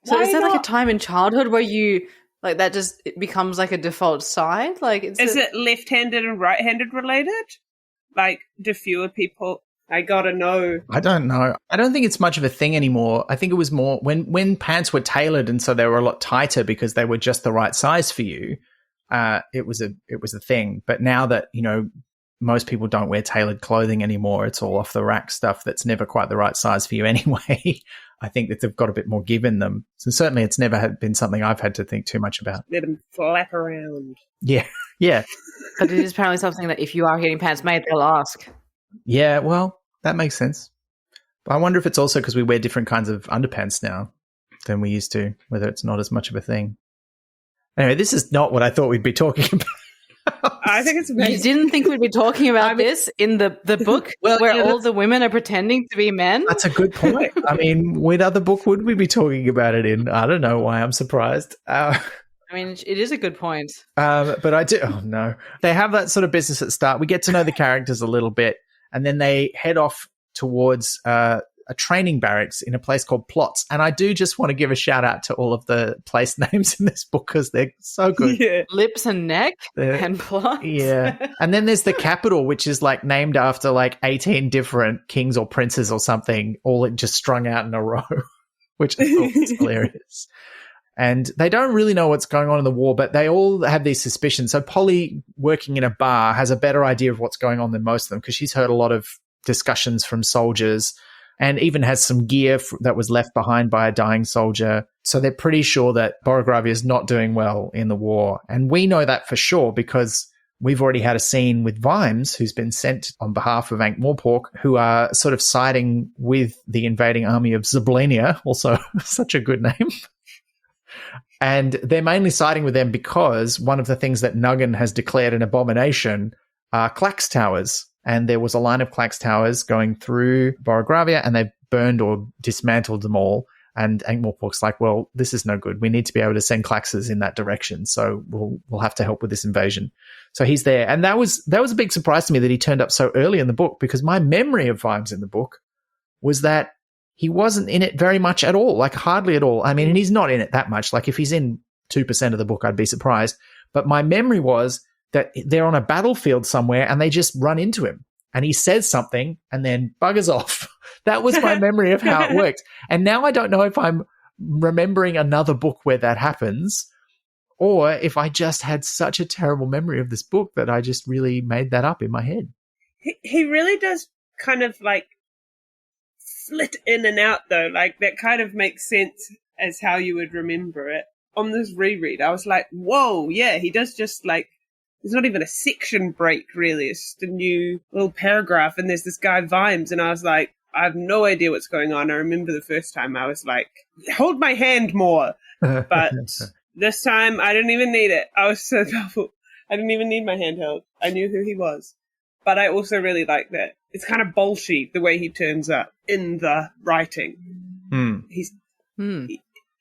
So is there like a time in childhood where you like that just it becomes like a default side? Like
is it left-handed and right-handed related? Like do fewer people I gotta know.
I don't know. I don't think it's much of a thing anymore. I think it was more when pants were tailored and so they were a lot tighter because they were just the right size for you. It was a thing. But now that, most people don't wear tailored clothing anymore, it's all off the rack stuff that's never quite the right size for you anyway. I think that they've got a bit more give in them. So certainly it's never been something I've had to think too much about.
Let them flap around.
Yeah. Yeah.
But it is apparently something that if you are getting pants made, they'll ask.
Yeah, well, that makes sense. But I wonder if it's also because we wear different kinds of underpants now than we used to, whether it's not as much of a thing. Anyway, this is not what I thought we'd be talking about.
I think it's amazing.
You didn't think we'd be talking about this in the book where all the women are pretending to be men?
That's a good point. I mean, what other book would we be talking about it in? I don't know why I'm surprised.
I mean, it is a good point.
But I do. Oh, no. They have that sort of business at the start. We get to know the characters a little bit. And then they head off towards a training barracks in a place called Plots. And I do just want to give a shout out to all of the place names in this book because they're so good.
Yeah.
Lips and Neck and Plots.
Yeah. And then there's the capital, which is like named after like 18 different kings or princes or something, all just strung out in a row, which I thought was hilarious. And they don't really know what's going on in the war, but they all have these suspicions. So Polly, working in a bar, has a better idea of what's going on than most of them because she's heard a lot of discussions from soldiers and even has some gear that was left behind by a dying soldier. So they're pretty sure that Borogravia is not doing well in the war. And we know that for sure because we've already had a scene with Vimes, who's been sent on behalf of Ankh-Morpork, who are sort of siding with the invading army of Zablania, also such a good name. And they're mainly siding with them because one of the things that Nuggin has declared an abomination are Clax Towers. And there was a line of Clax Towers going through Borogravia and they burned or dismantled them all. And Ankh-Morpork's like, well, this is no good. We need to be able to send Claxes in that direction. So we'll have to help with this invasion. So he's there. And that was a big surprise to me that he turned up so early in the book because my memory of Vimes in the book was that he wasn't in it very much at all, like hardly at all. I mean, and he's not in it that much. Like if he's in 2% of the book, I'd be surprised. But my memory was that they're on a battlefield somewhere and they just run into him and he says something and then buggers off. That was my memory of how it worked. And now I don't know if I'm remembering another book where that happens or if I just had such a terrible memory of this book that I just really made that up in my head.
He really does kind of like flit in and out though. Like that kind of makes sense as how you would remember it. On this reread, I was like, whoa, yeah, he does just like, there's not even a section break really. It's just a new little paragraph and there's this guy Vimes and I was like, I have no idea what's going on. I remember the first time I was like, hold my hand more. But this time I didn't even need it. I was so helpful. I didn't even need my hand held. I knew who he was. But I also really like that. It's kind of bolshy the way he turns up in the writing.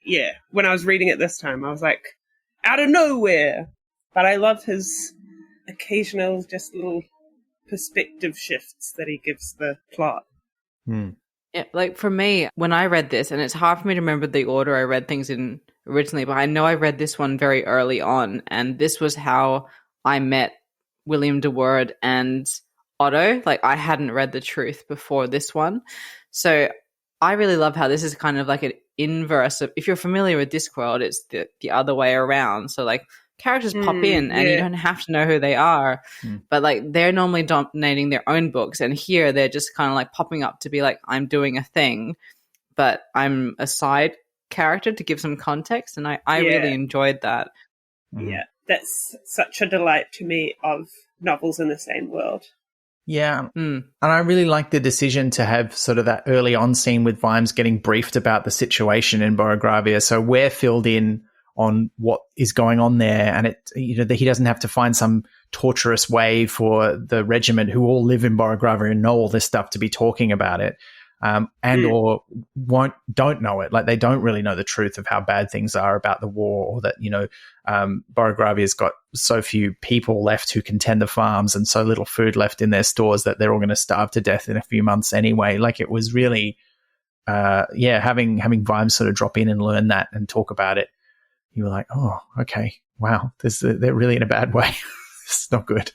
Yeah. When I was reading it this time, I was like, out of nowhere. But I love his occasional just little perspective shifts that he gives the plot.
Yeah, like for me, when I read this, and it's hard for me to remember the order I read things in originally, but I know I read this one very early on, and this was how I met William de Worde and Otto. Like, I hadn't read The Truth before this one. So I really love how this is kind of like an inverse of, if you're familiar with Discworld, it's the other way around. So like characters pop in and you don't have to know who they are, but like they're normally dominating their own books, and here they're just kind of like popping up to be like, I'm doing a thing, but I'm a side character to give some context, and I really enjoyed that.
Yeah, that's such a delight to me of novels in the same world.
Yeah, and I really like the decision to have sort of that early on scene with Vimes getting briefed about the situation in Borogravia, so we're filled in on what is going on there, and that he doesn't have to find some torturous way for the regiment who all live in Borogravia and know all this stuff to be talking about it, or don't know it. Like, they don't really know the truth of how bad things are about the war, or that Borogravia's got so few people left who can tend the farms and so little food left in their stores that they're all going to starve to death in a few months anyway. Like, it was really having Vimes sort of drop in and learn that and talk about it. You were like, oh, okay, wow, they're really in a bad way. It's not good.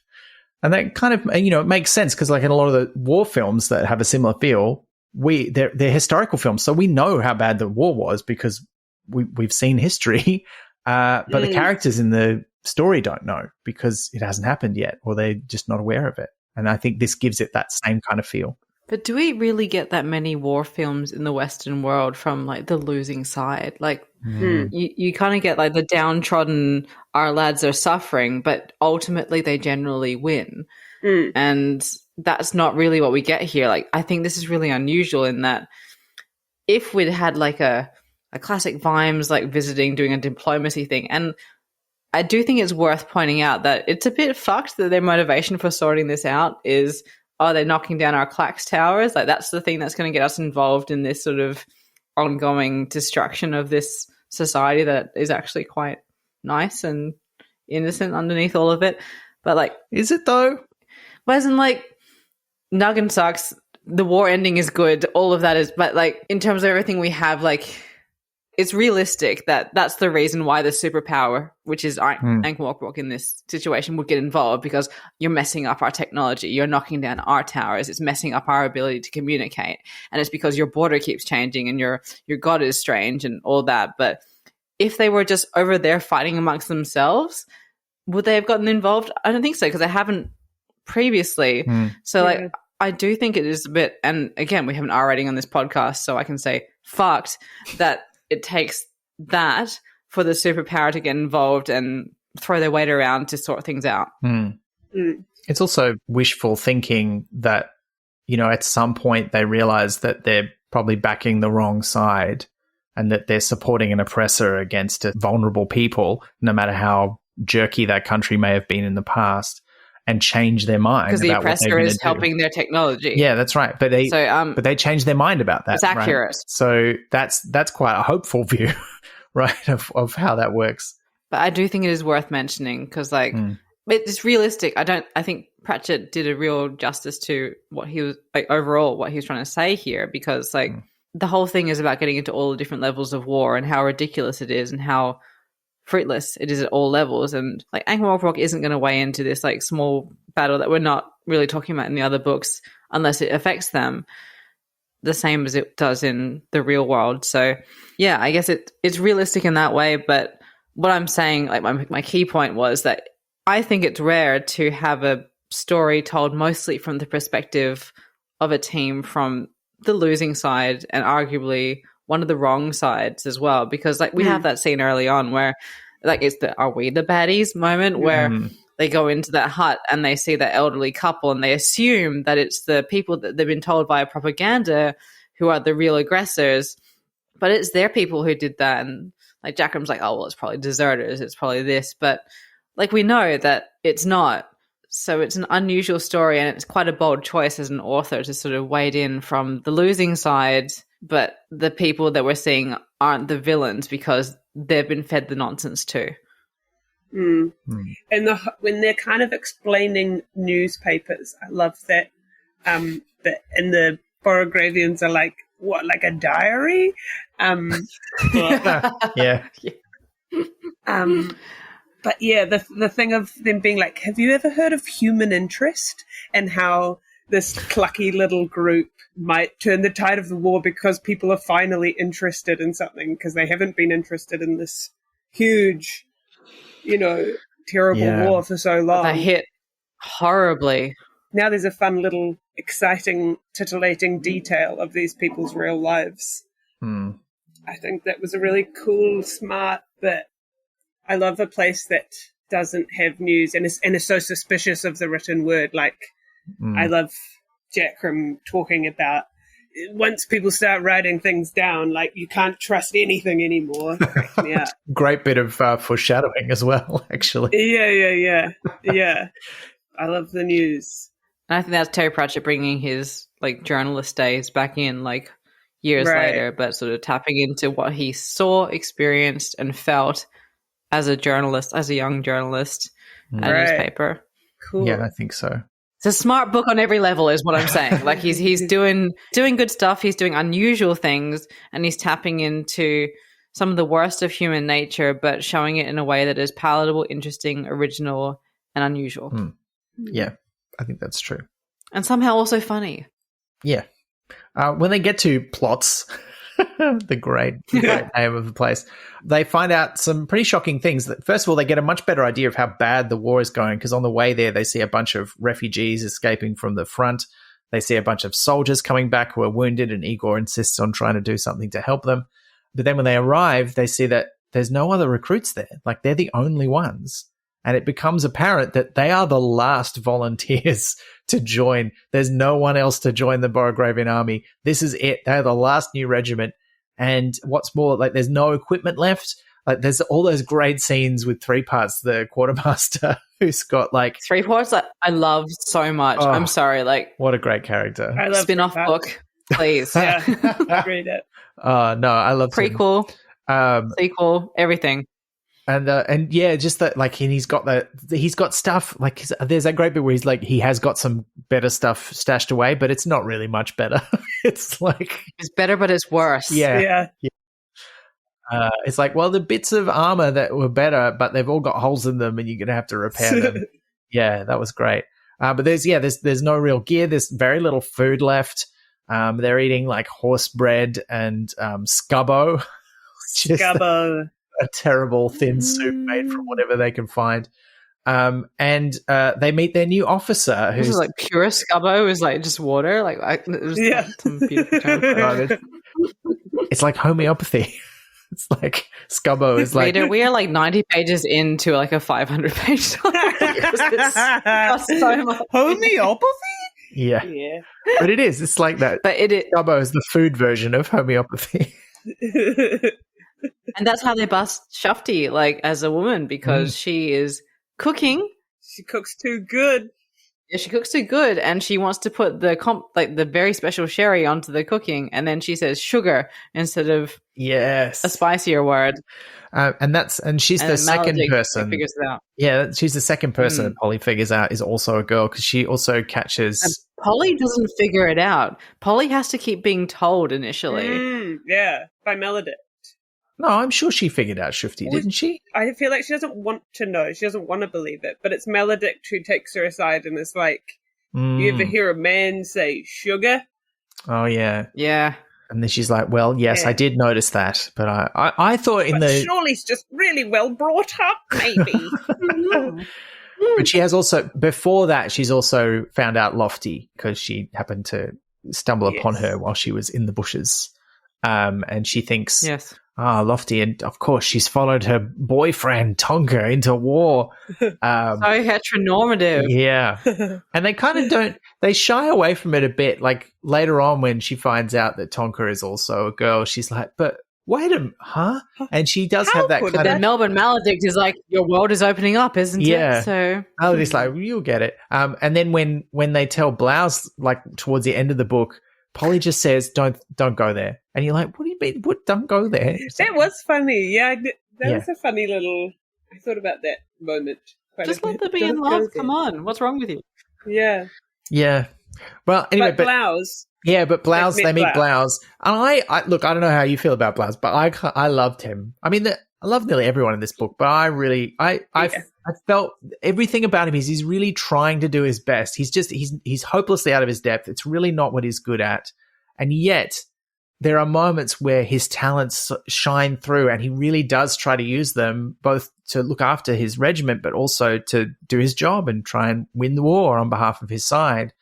And that kind of, it makes sense, because like in a lot of the war films that have a similar feel, they're historical films, so we know how bad the war was because we've seen history, but the characters in the story don't know because it hasn't happened yet, or they're just not aware of it. And I think this gives it that same kind of feel.
But do we really get that many war films in the Western world from like the losing side? Like you kind of get like the downtrodden, our lads are suffering, but ultimately they generally win. And that's not really what we get here. Like, I think this is really unusual in that if we'd had like a classic Vimes, like visiting, doing a diplomacy thing, and I do think it's worth pointing out that it's a bit fucked that their motivation for sorting this out is, they're knocking down our Clacks towers. Like, that's the thing that's going to get us involved in this sort of ongoing destruction of this society that is actually quite nice and innocent underneath all of it. But like,
is it though?
Wasn't like Nuggin sucks. The war ending is good. All of that is, but like in terms of everything we have, like, it's realistic that that's the reason why the superpower, which is Ankh-Morpork in this situation, would get involved, because you're messing up our technology. You're knocking down our towers. It's messing up our ability to communicate. And it's because your border keeps changing and your god is strange and all that. But if they were just over there fighting amongst themselves, would they have gotten involved? I don't think so, because they haven't previously. So like, I do think it is a bit, and again, we have an R rating on this podcast, so I can say fucked that it takes that for the superpower to get involved and throw their weight around to sort things out.
It's also wishful thinking that, at some point they realize that they're probably backing the wrong side and that they're supporting an oppressor against a vulnerable people, no matter how jerky that country may have been in the past, and change their mind.
Because the oppressor is helping their technology.
Yeah, that's right. But they changed their mind about that.
It's accurate.
Right? So that's quite a hopeful view, right, of how that works.
But I do think it is worth mentioning, because like it's realistic. I think Pratchett did a real justice to what he was, like, overall what he was trying to say here, because like the whole thing is about getting into all the different levels of war and how ridiculous it is and how fruitless it is at all levels. And like, Ankh-Morpork isn't going to weigh into this like small battle that we're not really talking about in the other books unless it affects them the same as it does in the real world. So yeah, I guess it's realistic in that way. But what I'm saying, like my key point was that I think it's rare to have a story told mostly from the perspective of a team from the losing side, and arguably one of the wrong sides as well, because like we have that scene early on where like it's the "are we the baddies" moment where they go into that hut and they see that elderly couple and they assume that it's the people that they've been told by propaganda who are the real aggressors, but it's their people who did that. And like Jackrum's like, oh well, it's probably deserters, it's probably this, but like we know that it's not. So it's an unusual story, and it's quite a bold choice as an author to sort of wade in from the losing side, but the people that we're seeing aren't the villains because they've been fed the nonsense too.
And when they're kind of explaining newspapers, I love that. And the Borogravians are like, what, like a diary?
Yeah.
But yeah, the thing of them being like, have you ever heard of human interest, and how this clucky little group might turn the tide of the war because people are finally interested in something because they haven't been interested in this huge, terrible war for so long.
They hit horribly.
Now there's a fun little exciting, titillating detail of these people's real lives. I think that was a really cool, smart bit. I love a place that doesn't have news and is so suspicious of the written word. Like, I love Jackrum talking about once people start writing things down, like, you can't trust anything anymore. Yeah.
Great bit of foreshadowing as well, actually.
Yeah. I love the news.
And I think that's Terry Pratchett bringing his journalist days back in years later, but sort of tapping into what he saw, experienced, and felt as a journalist, as a young journalist at a newspaper.
Cool.
Yeah, I think so.
It's a smart book on every level is what I'm saying. He's doing good stuff, he's doing unusual things, and he's tapping into some of the worst of human nature, but showing it in a way that is palatable, interesting, original, and unusual.
Yeah, I think that's true.
And somehow also funny.
Yeah. When they get to plots, the great name of the place, they find out some pretty shocking things. First of all, they get a much better idea of how bad the war is going, because on the way there, they see a bunch of refugees escaping from the front. They see a bunch of soldiers coming back who are wounded, and Igor insists on trying to do something to help them. But then when they arrive, they see that there's no other recruits there. They're the only ones. And it becomes apparent that they are the last volunteers to join. There's no one else to join the Borogravian army. This is it. They're the last new regiment. And what's more, there's no equipment left. There's all those great scenes with Three Parts, the quartermaster, who's got
3 Parts that I love so much.
Oh,
I'm sorry,
what a great character.
I love
spin-off book, please.
Yeah, read it.
No, I love
prequel, sequel, everything.
And yeah, just that, he's got stuff, there's that great bit where he has got some better stuff stashed away, but it's not really much better. It's
it's better, but it's worse.
Yeah. It's the bits of armor that were better, but they've all got holes in them and you're going to have to repair them. Yeah, that was great. But there's no real gear. There's very little food left. They're eating horse bread and scubbo.
Scubbo.
A terrible thin soup made from whatever they can find. And they meet their new officer, who's
pure scubbo is just water. Some beautiful term.
It's like homeopathy. It's scubbo is
Reader, we are 90 pages into a 500-page story. It's so much.
Homeopathy?
Yeah. But it is. It's like that.
But
scubbo is the food version of homeopathy.
And that's how they bust Shufti, as a woman, because she is cooking.
She cooks too good.
Yeah, she cooks too good, and she wants to put the very special sherry onto the cooking, and then she says sugar instead of a spicier word.
And she's the second person.
Figures it out.
Yeah, she's the second person that Polly figures out is also a girl, because she also catches.
And Polly doesn't figure it out. Polly has to keep being told initially.
By Melody.
No, I'm sure she figured out Shufti, didn't she?
I feel like she doesn't want to know. She doesn't want to believe it. But it's Maledict who takes her aside and is you ever hear a man say sugar?
Oh, yeah.
Yeah.
And then she's like, well, yes, I did notice that. But I thought
surely it's just really well brought up, maybe.
But she has also, before that, she's also found out Lofty, because she happened to stumble upon her while she was in the bushes. And she thinks...
Yes.
Lofty, and of course she's followed her boyfriend Tonka into war.
So heteronormative.
Yeah. And they kind of they shy away from it a bit. Later on when she finds out that Tonka is also a girl, she's like, but wait a minute, huh? And she does have that kind of...
Then Melbourne Maledict is your world is opening up, isn't it? So
Maledict's you'll get it. And then when they tell Blouse, towards the end of the book, Polly just says, don't go there. And you're like, what do you mean? What, don't go there?
That was funny. Yeah, that was a funny little... I thought about that moment.
Just let them be in love. Come on. What's wrong with you?
Yeah.
Yeah. Well, anyway.
But Blouse,
Yeah, but Blouse, they meet
Blouse.
Blouse. And I look, I don't know how you feel about Blouse, but I loved him. I mean, I love nearly everyone in this book, but I felt everything about him is he's really trying to do his best. He's hopelessly out of his depth. It's really not what he's good at. And yet there are moments where his talents shine through and he really does try to use them both to look after his regiment, but also to do his job and try and win the war on behalf of his side.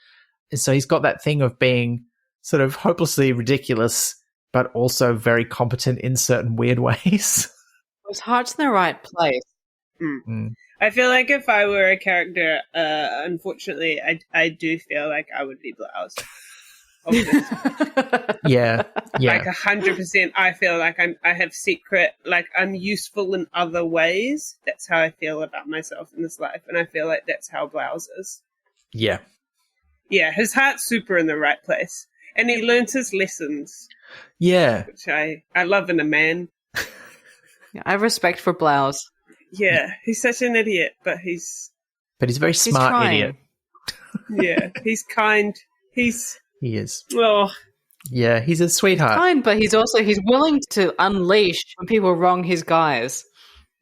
And so he's got that thing of being sort of hopelessly ridiculous, but also very competent in certain weird ways.
His heart's in the right place.
I feel like if I were a character, unfortunately, I do feel like I would be Blouse.
Yeah.
Like 100%. I feel like I have secret, like I'm useful in other ways. That's how I feel about myself in this life, and I feel like that's how Blouse is.
Yeah.
Yeah, his heart's super in the right place. And he learns his lessons.
Yeah.
Which I love in a man.
Yeah, I have respect for Blouse.
Yeah, he's such an idiot, but he's
a very smart idiot.
Yeah, he's kind.
He is.
Oh.
Yeah, he's a sweetheart.
He's kind, but he's willing to unleash when people wrong his guys.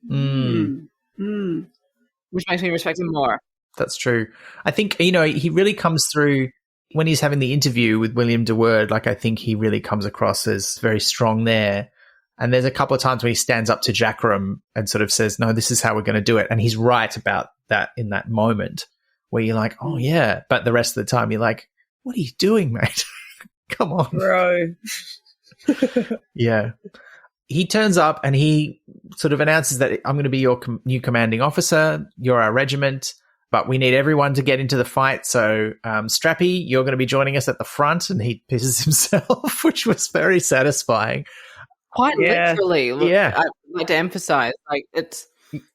Which makes me respect him more.
That's true. I think, he really comes through when he's having the interview with William de Worde. Like, I think he really comes across as very strong there. And there's a couple of times where he stands up to Jackrum and sort of says, no, this is how we're going to do it. And he's right about that in that moment where you're like, oh, yeah. But the rest of the time, you're like, what are you doing, mate? Come on.
Bro.
Yeah. He turns up and he sort of announces that I'm going to be your new commanding officer. You're our regiment. But we need everyone to get into the fight. So, Strappy, you're going to be joining us at the front. And he pisses himself, which was very satisfying.
Quite literally. Look,
yeah.
I'd like to emphasize, like, it's,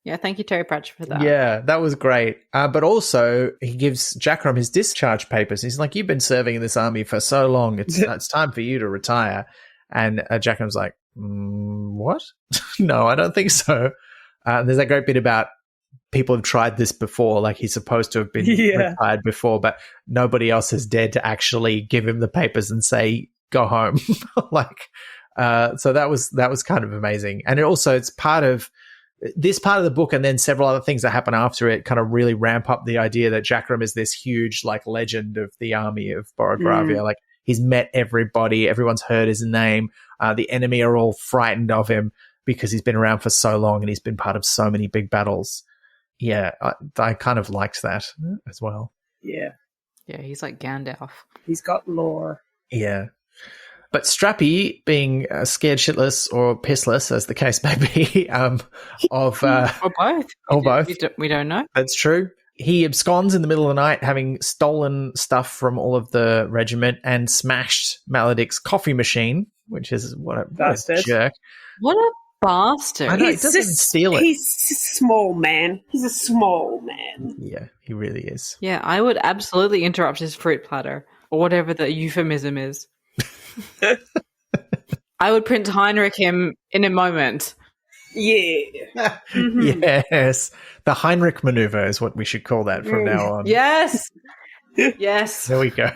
thank you, Terry Pratchett, for that.
Yeah, that was great. But also, he gives Jackrum his discharge papers. He's like, you've been serving in this army for so long. It's time for you to retire. And Jackrum's like, what? No, I don't think so. There's that great bit about people have tried this before, like he's supposed to have been retired before, but nobody else has dared to actually give him the papers and say, go home. So that was kind of amazing. And it's part of this part of the book, and then several other things that happen after it kind of really ramp up the idea that Jackrum is this huge, like, legend of the army of Borogravia. Like, he's met everybody, everyone's heard his name. The enemy are all frightened of him because he's been around for so long and he's been part of so many big battles. Yeah, I kind of liked that as well.
Yeah.
Yeah, he's like Gandalf.
He's got lore.
Yeah. But Strappy, being scared shitless or pissless, as the case may be, or
both.
Or both.
We don't know.
That's true. He absconds in the middle of the night, having stolen stuff from all of the regiment and smashed Maledict's coffee machine, which is what a jerk.
What a bastard.
I know, he doesn't even steal it.
He's a small man. He's a small man.
Yeah, he really is.
Yeah, I would absolutely interrupt his fruit platter, or whatever the euphemism is. I would Prince Heinrich him in a moment.
Yeah.
Yes. The Heinrich maneuver is what we should call that from now on.
Yes. Yes.
There we go.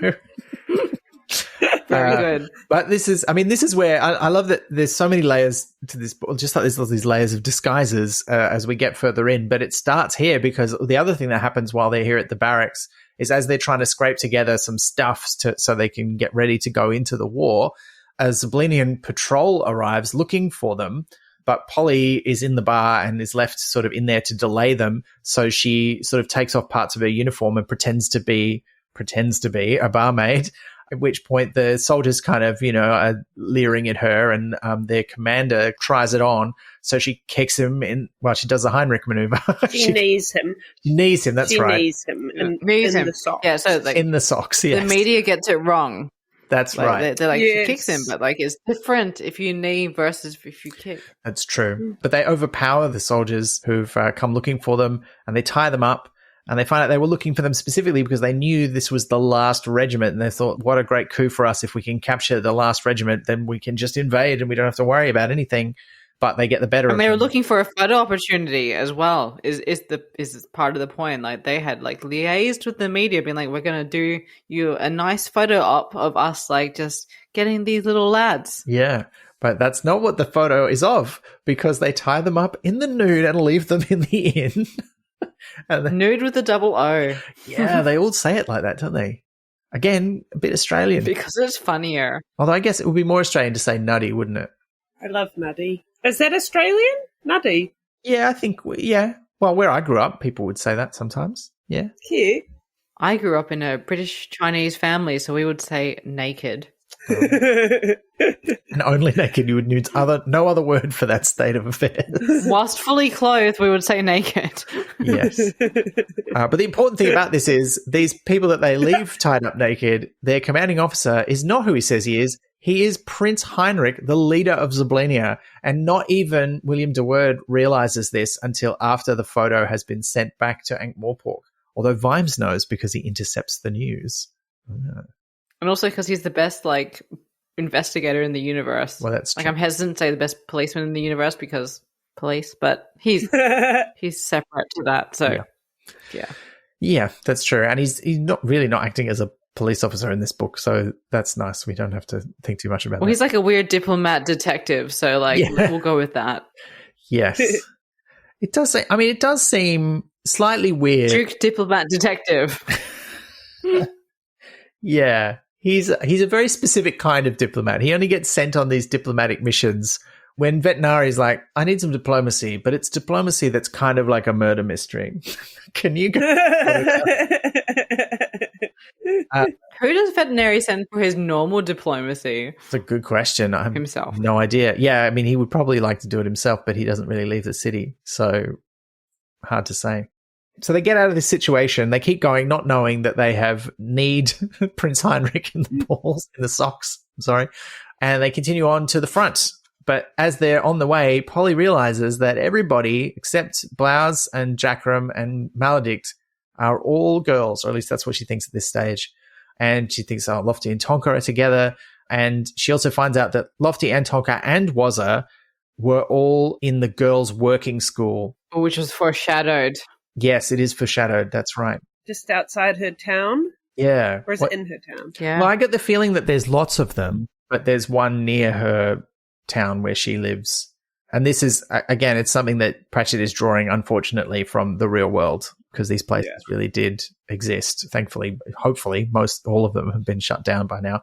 Very good.
But this is where I love that there's so many layers to this book, just like there's all these layers of disguises as we get further in. But it starts here because the other thing that happens while they're here at the barracks is as they're trying to scrape together some stuff so they can get ready to go into the war, a Zablinian patrol arrives looking for them. But Polly is in the bar and is left sort of in there to delay them. So she sort of takes off parts of her uniform and pretends to be a barmaid. At which point the soldiers kind of, are leering at her, and their commander tries it on. So she kicks him in. Well, she does the Heinrich maneuver.
She knees him.
She knees him. That's right.
She knees him in the socks.
Yeah, so
in the socks. Yes.
The media gets it wrong.
That's right.
They're like, she kicks him, but like it's different if you knee versus if you kick.
That's true. But they overpower the soldiers who've come looking for them, and they tie them up. And they find out they were looking for them specifically because they knew this was the last regiment. And they thought, what a great coup for us. If we can capture the last regiment, then we can just invade and we don't have to worry about anything. but they get the better of
And they were
them.
looking for a photo opportunity as well. Is part of the point? Like they had like liaised with the media, being like, "We're gonna do you a nice photo op of us like just getting these little lads."
Yeah, but that's not what the photo is of, because they tie them up in the nude and leave them in the inn.
Nude with a double O.
Yeah, they all say it like that, don't they? Again, a bit Australian.
Because it's funnier.
Although I guess it would be more Australian to say nutty, wouldn't it?
I love nutty. Is that Australian? Nutty.
Yeah, I think, yeah. Well, where I grew up, people would say that sometimes. Yeah.
Cute.
I grew up in a British Chinese family, so we would say naked.
And only naked, you would use no other word for that state of affairs.
Whilst fully clothed, we would say naked.
Yes. But the important thing about this is these people that they leave tied up naked, their commanding officer is not who he says he is. He is Prince Heinrich, the leader of Zablenia. And not even William de Worde realizes this until after the photo has been sent back to Ankh-Morpork. Although Vimes knows because he intercepts the news. Yeah.
And also because he's the best, like, investigator in the universe.
Well, that's
like,
true.
I'm hesitant to say the best policeman in the universe because police, but he's separate to that. So,
Yeah, that's true. And he's not acting as a police officer in this book, so that's nice. We don't have to think too much about that.
Well, he's like a weird diplomat detective, so, like, we'll go with that.
Yes. It does seem slightly weird.
Duke diplomat detective.
Yeah. He's a very specific kind of diplomat. He only gets sent on these diplomatic missions when Vetinari's like, I need some diplomacy, but it's diplomacy that's kind of like a murder mystery. Can you go?
Who does Vetinari send for his normal diplomacy?
It's a good question. I have
Himself.
no idea. Yeah, I mean, he would probably like to do it himself, but he doesn't really leave the city. So hard to say. So they get out of this situation. They keep going, not knowing that they have kneed Prince Heinrich in the balls, in the socks. I'm sorry. And they continue on to the front. But as they're on the way, Polly realizes that everybody except Blouse and Jackrum and Maledict are all girls, or at least that's what she thinks at this stage. And she thinks, oh, Lofty and Tonka are together. And she also finds out that Lofty and Tonka and Wazza were all in the girls' working school.
Which was foreshadowed.
Yes, it is foreshadowed. That's right.
Just outside her town?
Yeah.
Or is it in her town?
Yeah.
Well, I get the feeling that there's lots of them, but there's one near her town where she lives. And this is, again, it's something that Pratchett is drawing, unfortunately, from the real world, because these places really did exist. Thankfully, hopefully, all of them have been shut down by now.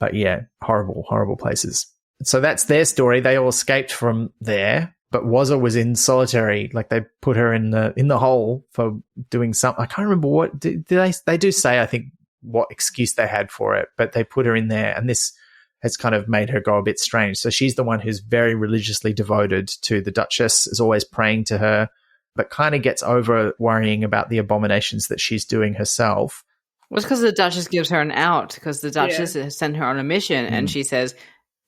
But yeah, horrible, horrible places. So that's their story. They all escaped from there. But Wazza was in solitary, like they put her in the hole for doing something. I can't remember what they do say. I think what excuse they had for it, but they put her in there, and this has kind of made her go a bit strange. So she's the one who's very religiously devoted to the Duchess, is always praying to her, but kind of gets over worrying about the abominations that she's doing herself.
Well, it's because the Duchess gives her an out, because the Duchess has sent her on a mission, and she says,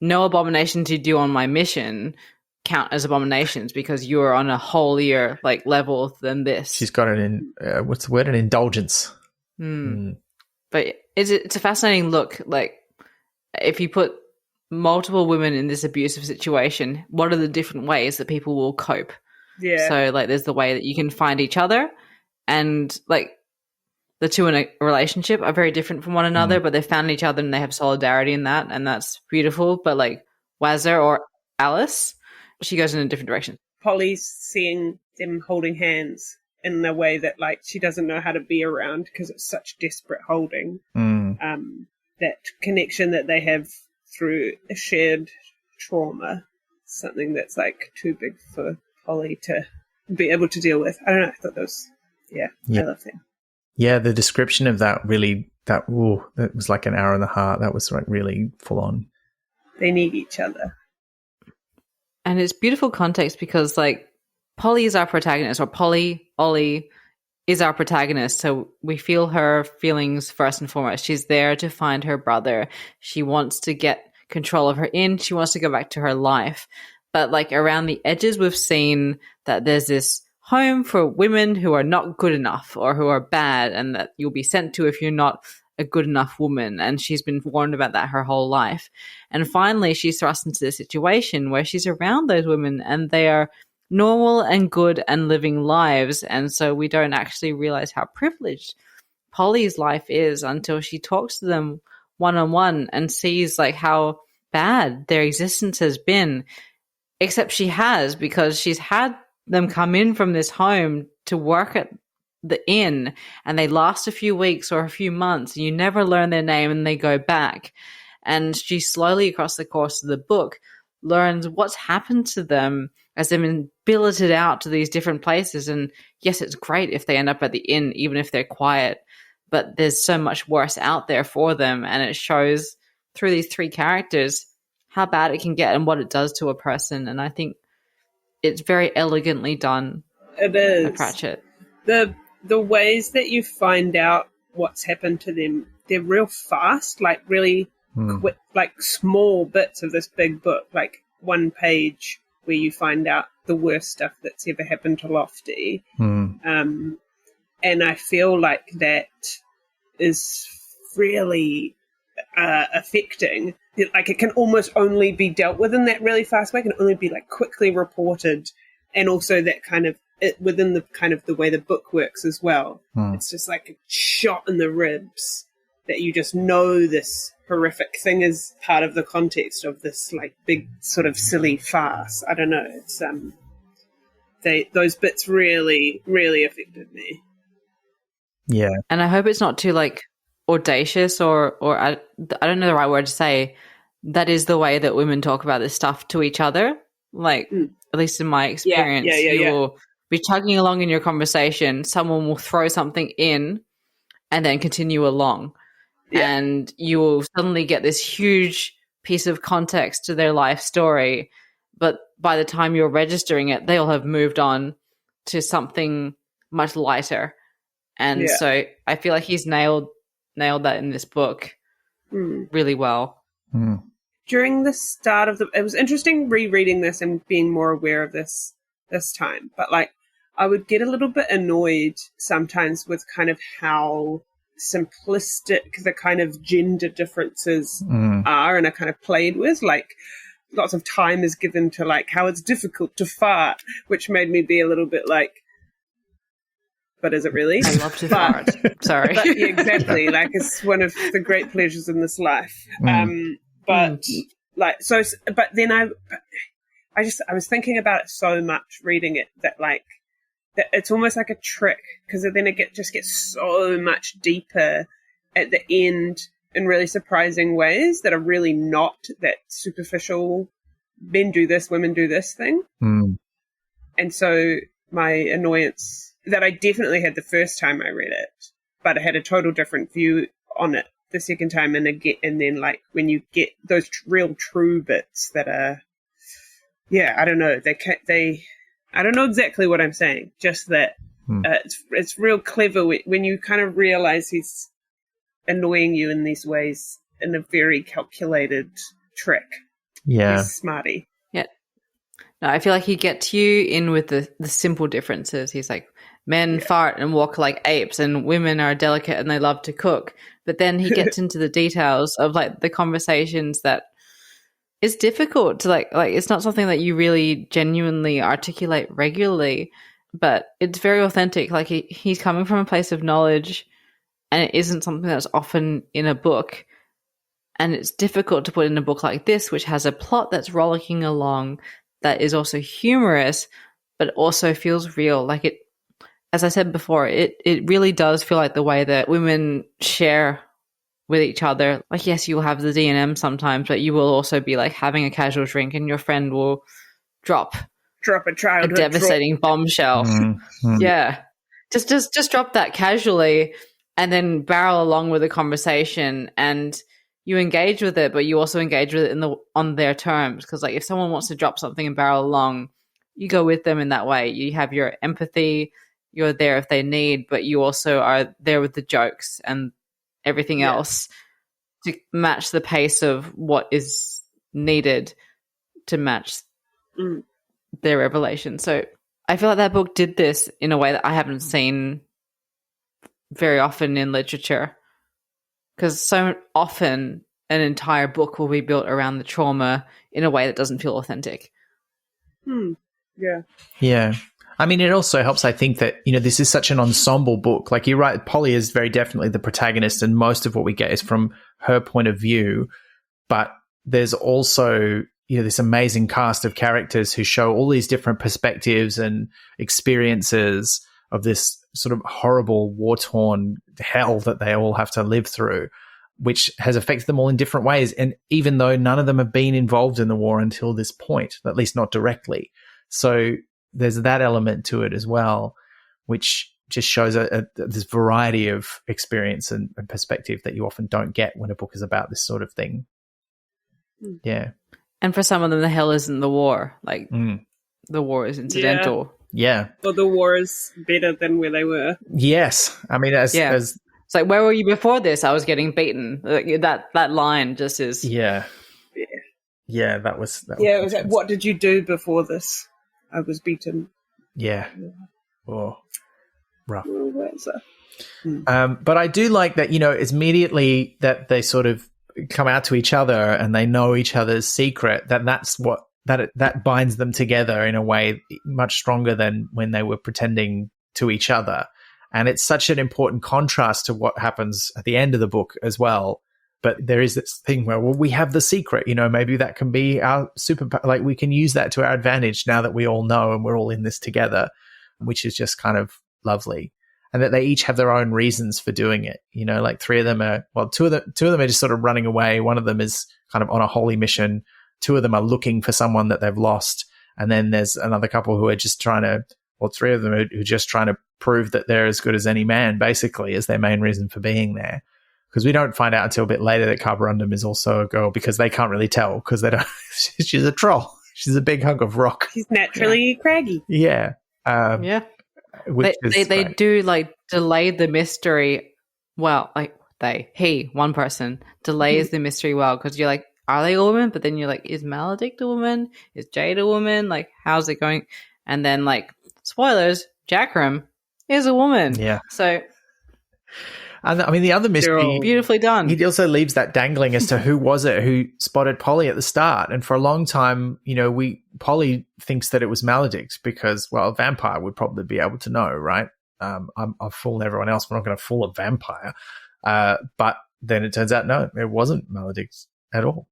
"No abominations you do on my mission count as abominations because you are on a holier level than this."
She's got an what's the word? An indulgence.
But it's a fascinating look. Like, if you put multiple women in this abusive situation, what are the different ways that people will cope?
Yeah.
So there's the way that you can find each other, and the two in a relationship are very different from one another, but they found each other and they have solidarity in that, and that's beautiful. But Wazza or Alice, she goes in a different direction.
Polly's seeing them holding hands in a way that she doesn't know how to be around because it's such desperate holding. That connection that they have through a shared trauma, something that's too big for Polly to be able to deal with. I don't know. I thought that was, I love that.
Yeah, the description of that really, that was like an arrow in the heart. That was really full on.
They need each other.
And it's beautiful context because Polly is our protagonist, or Ollie is our protagonist. So we feel her feelings first and foremost. She's there to find her brother. She wants to get control of her inn. She wants to go back to her life. But around the edges, we've seen that there's this home for women who are not good enough or who are bad, and that you'll be sent to if you're not a good enough woman, and she's been warned about that her whole life. And finally she's thrust into this situation where she's around those women and they are normal and good and living lives, and so we don't actually realize how privileged Polly's life is until she talks to them one-on-one and sees like how bad their existence has been. Except she has, because she's had them come in from this home to work at the inn, and they last a few weeks or a few months, and you never learn their name, and they go back. And she slowly, across the course of the book, learns what's happened to them as they've been billeted out to these different places. And yes, it's great if they end up at the inn, even if they're quiet, but there's so much worse out there for them. And it shows through these three characters how bad it can get and what it does to a person. And I think it's very elegantly done.
It is.
By Pratchett.
The ways that you find out what's happened to them, they're real fast, like really quick, like small bits of this big book, like one page where you find out the worst stuff that's ever happened to Lofty. And I feel like that is really affecting. Like it can almost only be dealt with in that really fast way. It can only be like quickly reported, and also that kind of within the kind of the way the book works as well. It's just like a shot in the ribs that you just know this horrific thing is part of the context of this like big sort of silly farce. I don't know. It's those bits really, really affected me.
Yeah,
and I hope it's not too like audacious or I don't know the right word to say. That is the way that women talk about this stuff to each other. Like at least in my experience, you will be chugging along in your conversation. Someone will throw something in and then continue along. Yeah. And you will suddenly get this huge piece of context to their life story. But by the time you're registering it, they'll have moved on to something much lighter. And so I feel like he's nailed that in this book really well.
During the start of it was interesting rereading this and being more aware of this time. But like, I would get a little bit annoyed sometimes with kind of how simplistic the kind of gender differences are and are kind of played with. Like, lots of time is given to like how it's difficult to fart, which made me be a little bit like, but is it really?
I love to fart. Sorry.
But, yeah, exactly. Like, it's one of the great pleasures in this life. But like, so, but then I was thinking about it so much reading it that like, that it's almost like a trick, because then it just gets so much deeper at the end in really surprising ways that are really not that superficial men do this, women do this thing. And so my annoyance that I definitely had the first time I read it, but I had a total different view on it the second time, and then like when you get those real true bits that are, I don't know, I don't know exactly what I'm saying, just that it's real clever when you kind of realize he's annoying you in these ways in a very calculated trick. Yeah. He's smarty.
Yeah. No, I feel like he gets you in with the simple differences. He's like, men fart and walk like apes, and women are delicate and they love to cook. But then he gets into the details of like the conversations that it's difficult to like it's not something that you really genuinely articulate regularly, but it's very authentic. Like he's coming from a place of knowledge, and it isn't something that's often in a book. And it's difficult to put in a book like this, which has a plot that's rollicking along, that is also humorous, but also feels real. Like it, as I said before, it really does feel like the way that women share with each other. Like, yes, you'll have the D&M sometimes, but you will also be like having a casual drink and your friend will drop
a childhood
devastating bombshell. Yeah. Just drop that casually and then barrel along with the conversation, and you engage with it, but you also engage with it on their terms. Because like if someone wants to drop something and barrel along, you go with them in that way. You have your empathy, you're there if they need, but you also are there with the jokes and everything else to match the pace of what is needed to match their revelation. So I feel like that book did this in a way that I haven't seen very often in literature, Because so often an entire book will be built around the trauma in a way that doesn't feel authentic.
Yeah.
Yeah. I mean, it also helps, I think, that, this is such an ensemble book. Like, you're right, Polly is very definitely the protagonist, and most of what we get is from her point of view. But there's also, this amazing cast of characters who show all these different perspectives and experiences of this sort of horrible, war-torn hell that they all have to live through, which has affected them all in different ways. And even though none of them have been involved in the war until this point, at least not directly. So there's that element to it as well, which just shows this variety of experience and perspective that you often don't get when a book is about this sort of thing. Yeah.
And for some of them, the hell isn't the war. Like, the war is incidental.
Yeah.
Well, the war is better than where they were.
Yes. I mean, as
it's like, where were you before this? I was getting beaten. Like, that line just is.
Yeah. That was.
It was like, what did you do before this? I was beaten.
Yeah. Oh, rough.
Mm.
But I do like that, it's immediately that they sort of come out to each other and they know each other's secret, that's what that binds them together in a way much stronger than when they were pretending to each other. And it's such an important contrast to what happens at the end of the book as well. But there is this thing where, well, we have the secret, maybe that can be our superpower. Like, we can use that to our advantage now that we all know and we're all in this together, which is just kind of lovely. And that they each have their own reasons for doing it. Like two of them are just sort of running away. One of them is kind of on a holy mission. Two of them are looking for someone that they've lost. And then there's another couple who are just three of them who are just trying to prove that they're as good as any man, basically, as their main reason for being there. Because we don't find out until a bit later that Carborundum is also a girl, because they can't really tell, because they don't. She's a troll. She's a big hunk of rock.
She's naturally craggy.
Yeah.
They do like delay the mystery. Well, like one person delays the mystery well, because you're like, are they a woman? But then you're like, is Maledict a woman? Is Jade a woman? Like, how's it going? And then, like, spoilers, Jackrum is a woman.
Yeah.
So.
And I mean, the other mystery,
beautifully done.
He also leaves that dangling as to who was it who spotted Polly at the start. And for a long time, Polly thinks that it was Maledict because, well, a vampire would probably be able to know, right? I've fooled everyone else. We're not going to fool a vampire. But then it turns out, no, it wasn't Maledict at all,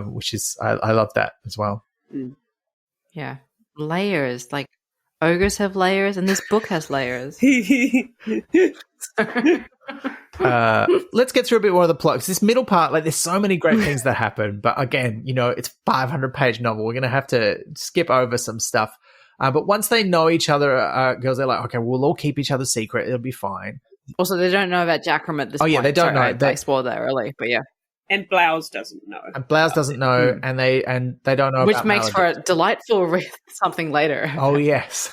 which is, I love that as well.
Yeah. Layers, like ogres have layers, and this book has layers.
Let's get through a bit more of the plot, because this middle part, like, there's so many great things that happen, but again, it's a 500-page novel. We're going to have to skip over some stuff. But once they know each other, girls, they're like, okay, we'll all keep each other's secret. It'll be fine.
Also, they don't know about Jackrum at this point.
Oh, yeah, they don't know.
I spoiled that early, but yeah.
And Blouse doesn't know.
And Blouse doesn't know, and they don't know.
Which
about
makes
Maledict.
for a delightful something later.
Oh, yes.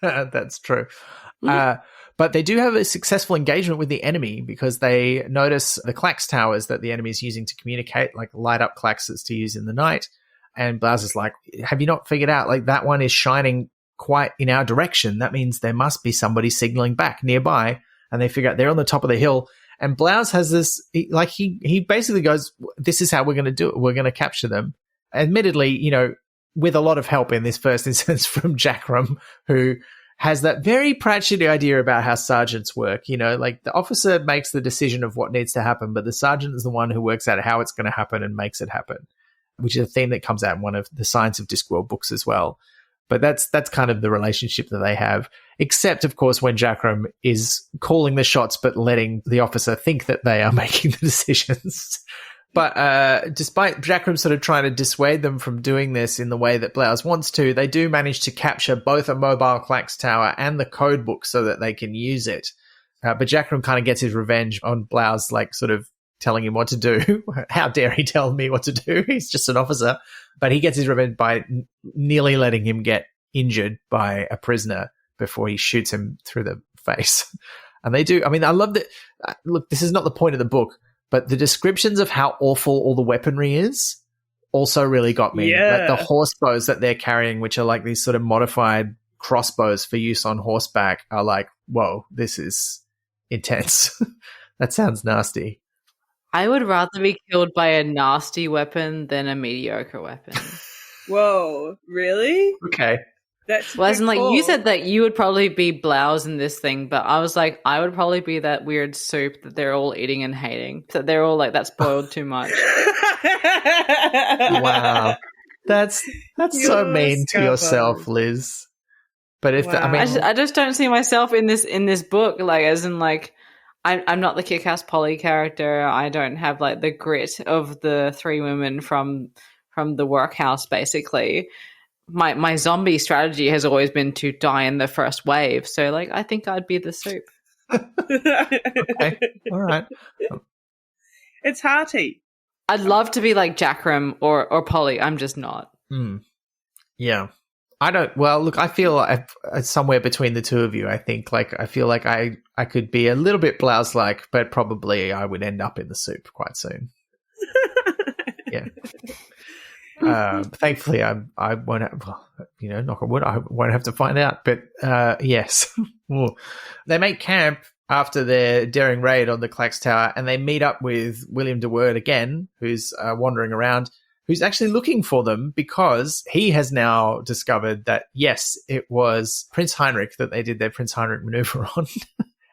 That's true. But they do have a successful engagement with the enemy, because they notice the Clax towers that the enemy is using to communicate, like light up Claxes to use in the night. And Blouse is like, have you not figured out, like, that one is shining quite in our direction? That means there must be somebody signaling back nearby. And they figure out they're on the top of the hill. And Blouse has this, he basically goes, this is how we're going to do it. We're going to capture them. Admittedly, with a lot of help in this first instance from Jackrum, who has that very Pratchett idea about how sergeants work. Like, the officer makes the decision of what needs to happen, but the sergeant is the one who works out how it's going to happen and makes it happen, which is a theme that comes out in one of the Science of Discworld books as well. But that's kind of the relationship that they have, except, of course, when Jackrum is calling the shots but letting the officer think that they are making the decisions. But despite Jackrum sort of trying to dissuade them from doing this in the way that Blouse wants to, they do manage to capture both a mobile Clax tower and the code book so that they can use it. But Jackrum kind of gets his revenge on Blouse, like, sort of telling him what to do. How dare he tell me what to do? He's just an officer. But he gets his revenge by nearly letting him get injured by a prisoner before he shoots him through the face. And they do. I mean, I love that. Look, this is not the point of the book, but the descriptions of how awful all the weaponry is also really got me.
Yeah.
Like the horse bows that they're carrying, which are like these sort of modified crossbows for use on horseback, are like, whoa, this is intense. That sounds nasty.
I would rather be killed by a nasty weapon than a mediocre weapon.
Whoa, really?
Okay.
That's
Well, as in, like,
cool.
you said that you would probably be blouse in this thing, but I was like, I would probably be that weird soup that they're all eating and hating. That they're all like, that's boiled too much.
Wow. That's so mean to yourself, Liz. But if
Wow.
I just don't see myself in this book, like, as in, like, I'm not the kick-ass Polly character. I don't have like the grit of the three women from the workhouse. Basically, my zombie strategy has always been to die in the first wave. So, like, I think I'd be the soup.
Okay, all right.
It's hearty.
I'd love to be like Jackrum or Polly. I'm just not.
Yeah. I don't. Well, look, I feel like somewhere between the two of you. I think, like, I feel like I could be a little bit blouse-like, but probably I would end up in the soup quite soon. Yeah. Thankfully, I won't have. Well, knock on wood, I won't have to find out. But yes, they make camp after their daring raid on the Clax Tower, and they meet up with William de Worde again, who's wandering around. Who's actually looking for them because he has now discovered that, yes, it was Prince Heinrich that they did their Prince Heinrich maneuver on.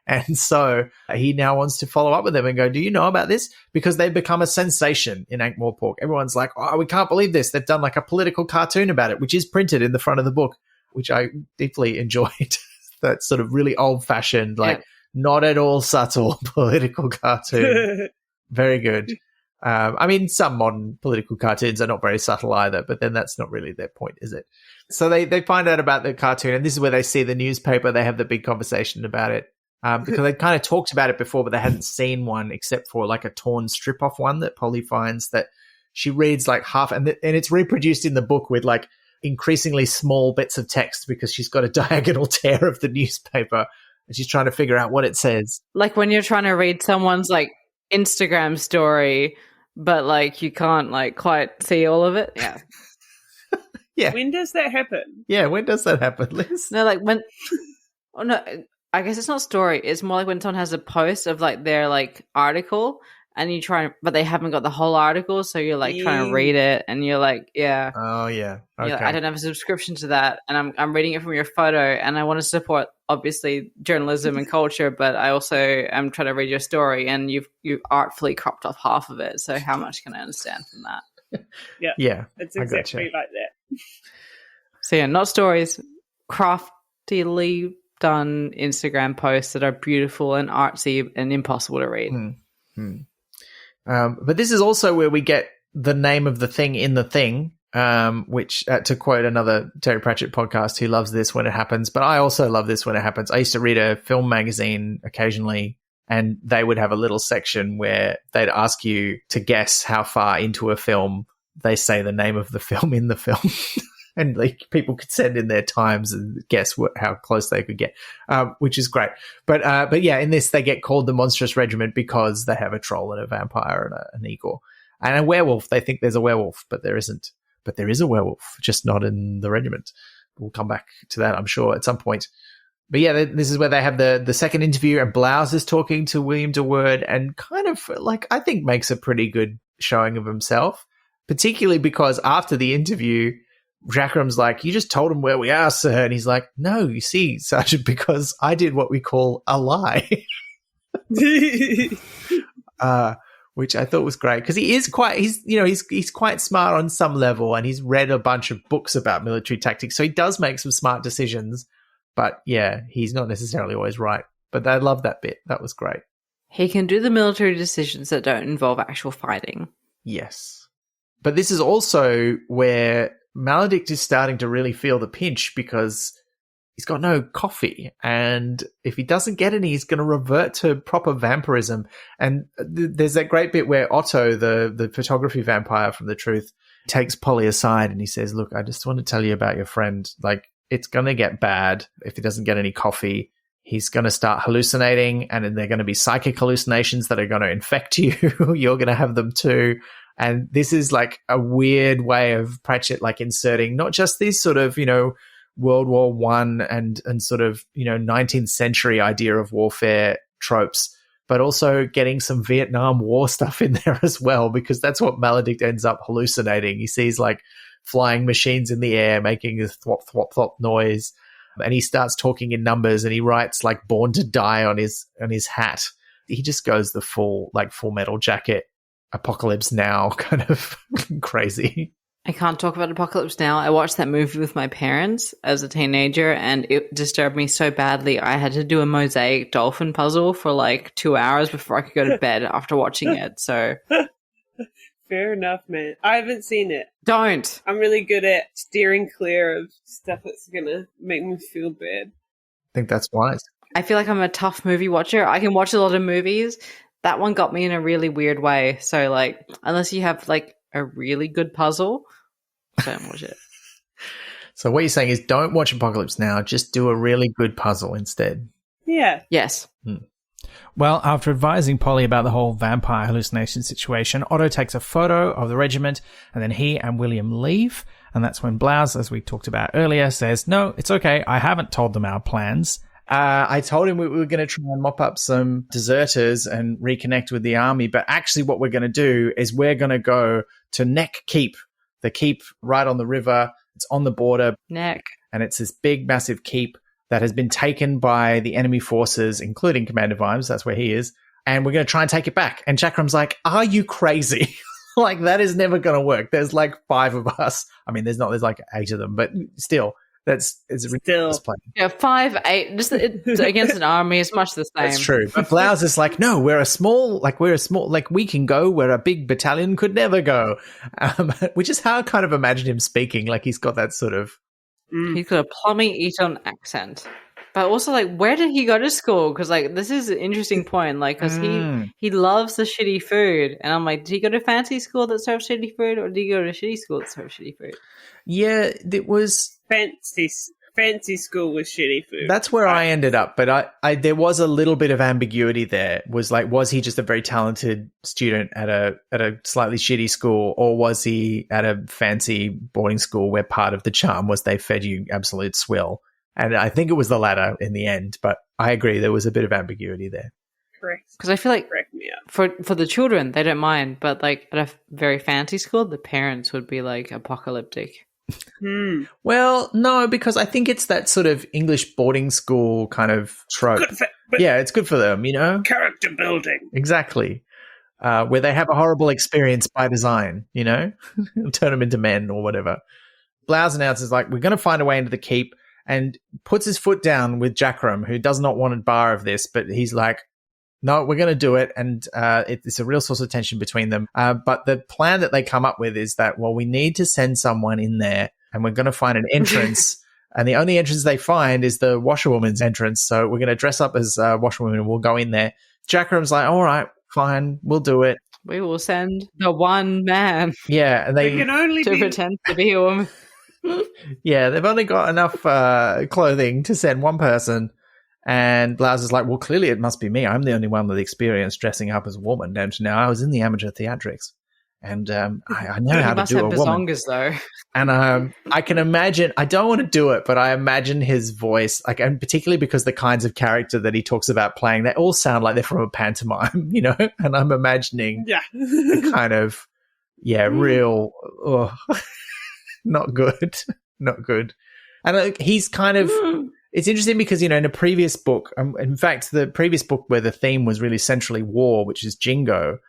And so he now wants to follow up with them and go, do you know about this? Because they've become a sensation in Ankh-Morpork. Everyone's like, oh, we can't believe this. They've done like a political cartoon about it, which is printed in the front of the book, which I deeply enjoyed. That sort of really old-fashioned, like not at all subtle political cartoon. Very good. I mean, some modern political cartoons are not very subtle either, but then that's not really their point, is it? So they find out about the cartoon, and this is where they see the newspaper. They have the big conversation about it because they kind of talked about it before, but they hadn't seen one except for like a torn strip-off one that Polly finds that she reads like half, and it's reproduced in the book with like increasingly small bits of text because she's got a diagonal tear of the newspaper and she's trying to figure out what it says.
Like when you're trying to read someone's like Instagram story, but like you can't like quite see all of it. Yeah.
Yeah.
When does that happen?
Yeah, when does that happen, Liz?
No, like when oh no, I guess it's not story. It's more like when someone has a post of like their like article and you try, but they haven't got the whole article, so you're like trying to read it and you're like, yeah.
Oh yeah. Okay.
Like, I don't have a subscription to that, and I'm reading it from your photo, and I want to support obviously journalism and culture, but I also am trying to read your story, and you've artfully cropped off half of it. So how much can I understand from that?
Yeah, it's exactly like that.
So yeah, not stories, craftily done Instagram posts that are beautiful and artsy and impossible to read.
But this is also where we get the name of the thing in the thing, which, to quote another Terry Pratchett podcast, he loves this when it happens, but I also love this when it happens. I used to read a film magazine occasionally, and they would have a little section where they'd ask you to guess how far into a film they say the name of the film in the film. And like people could send in their times and guess how close they could get, which is great. But yeah, in this they get called the Monstrous Regiment because they have a troll and a vampire and an eagle and a werewolf. They think there's a werewolf, but there isn't. But there is a werewolf, just not in the regiment. We'll come back to that, I'm sure, at some point. But yeah, this is where they have the second interview, and Blouse is talking to William de Worde and kind of like I think makes a pretty good showing of himself, particularly because after the interview, Jackrum's like, you just told him where we are, sir. And he's like, no, you see, Sergeant, because I did what we call a lie. Which I thought was great because he's quite smart on some level, and he's read a bunch of books about military tactics. So he does make some smart decisions, but yeah, he's not necessarily always right. But I love that bit. That was great.
He can do the military decisions that don't involve actual fighting.
Yes. But this is also where Maledict is starting to really feel the pinch because he's got no coffee, and if he doesn't get any, he's going to revert to proper vampirism. And there's that great bit where Otto, the photography vampire from The Truth, takes Polly aside and he says, look, I just want to tell you about your friend. Like, it's going to get bad if he doesn't get any coffee. He's going to start hallucinating, and then they're going to be psychic hallucinations that are going to infect you. You're going to have them too. And this is like a weird way of Pratchett like inserting not just these sort of, World War I and sort of, 19th century idea of warfare tropes, but also getting some Vietnam War stuff in there as well, because that's what Maledict ends up hallucinating. He sees like flying machines in the air making a thwop, thwop, thwop noise. And he starts talking in numbers, and he writes like "Born to Die" on his hat. He just goes the full Metal Jacket, Apocalypse Now kind of crazy.
I can't talk about Apocalypse Now. I watched that movie with my parents as a teenager, and it disturbed me so badly. I had to do a mosaic dolphin puzzle for like 2 hours before I could go to bed after watching it. So,
fair enough, man. I haven't seen it.
Don't.
I'm really good at steering clear of stuff that's gonna make me feel bad.
I think that's wise.
I feel like I'm a tough movie watcher. I can watch a lot of movies. That one got me in a really weird way. So, like, unless you have like a really good puzzle, don't watch it.
So what you're saying is don't watch Apocalypse Now. Just do a really good puzzle instead.
Yeah.
Yes.
Well, after advising Polly about the whole vampire hallucination situation, Otto takes a photo of the regiment, and then he and William leave. And that's when Blouse, as we talked about earlier, says, "No, it's okay. I haven't told them our plans."
I told him we were going to try and mop up some deserters and reconnect with the army. But actually what we're going to do is we're going to go to Neck Keep, the keep right on the river. It's on the border.
Neck.
And it's this big, massive keep that has been taken by the enemy forces, including Commander Vimes. That's where he is. And we're going to try and take it back. And Jackrum's like, are you crazy? Like, that is never going to work. There's like 5 of us. I mean, there's like 8 of them, but still, it's a ridiculous plan.
Yeah, 5, 8, just against an army is much the same.
That's true. But Blouse is like, no, we're a small, we can go where a big battalion could never go. Which is how I kind of imagine him speaking. Like, he's got that sort of,
He's got a Plummy Eton accent. But also, like, where did he go to school? Because, like, this is an interesting point. Like, because he loves the shitty food. And I'm like, did he go to fancy school that serves shitty food? Or did he go to shitty school that serves shitty food?
yeah, it was...
Fancy school with shitty food.
That's where I ended up, but I there was a little bit of ambiguity there. Was he just a very talented student at a slightly shitty school, or was he at a fancy boarding school where part of the charm was they fed you absolute swill? And I think it was the latter in the end, but I agree there was a bit of ambiguity there.
Correct.
Because I feel like
Correct me up.
for the children, they don't mind, but like at a very fancy school, the parents would be like apocalyptic.
Well, no, because I think it's that sort of English boarding school kind of trope. Yeah, it's good for them, you know?
Character building.
Exactly. Where they have a horrible experience by design, you know? Turn them into men or whatever. Blouse announces, like, we're going to find a way into the keep, and puts his foot down with Jackrum, who does not want a bar of this, but he's like, no, we're going to do it. And it's a real source of tension between them. But the plan that they come up with is that, well, we need to send someone in there, and we're going to find an entrance. And the only entrance they find is the washerwoman's entrance. So we're going to dress up as washerwomen, and we'll go in there. Jackrum's like, all right, fine, we'll do it.
We will send the one man.
Yeah, and they
can only
pretend to be a woman.
Yeah, they've only got enough clothing to send one person. And Blouse is like, well, clearly it must be me. I'm the only one with experience dressing up as a woman. Don't you know? I was in the amateur theatrics, and I know how to do a woman.
Though.
And I can imagine. I don't want to do it, but I imagine his voice, like, and particularly because the kinds of character that he talks about playing, they all sound like they're from a pantomime, you know. And I'm imagining, the kind of, real, not good, not good. And he's kind of. It's interesting because, you know, in a previous book, in fact, the previous book where the theme was really centrally war, which is Jingo,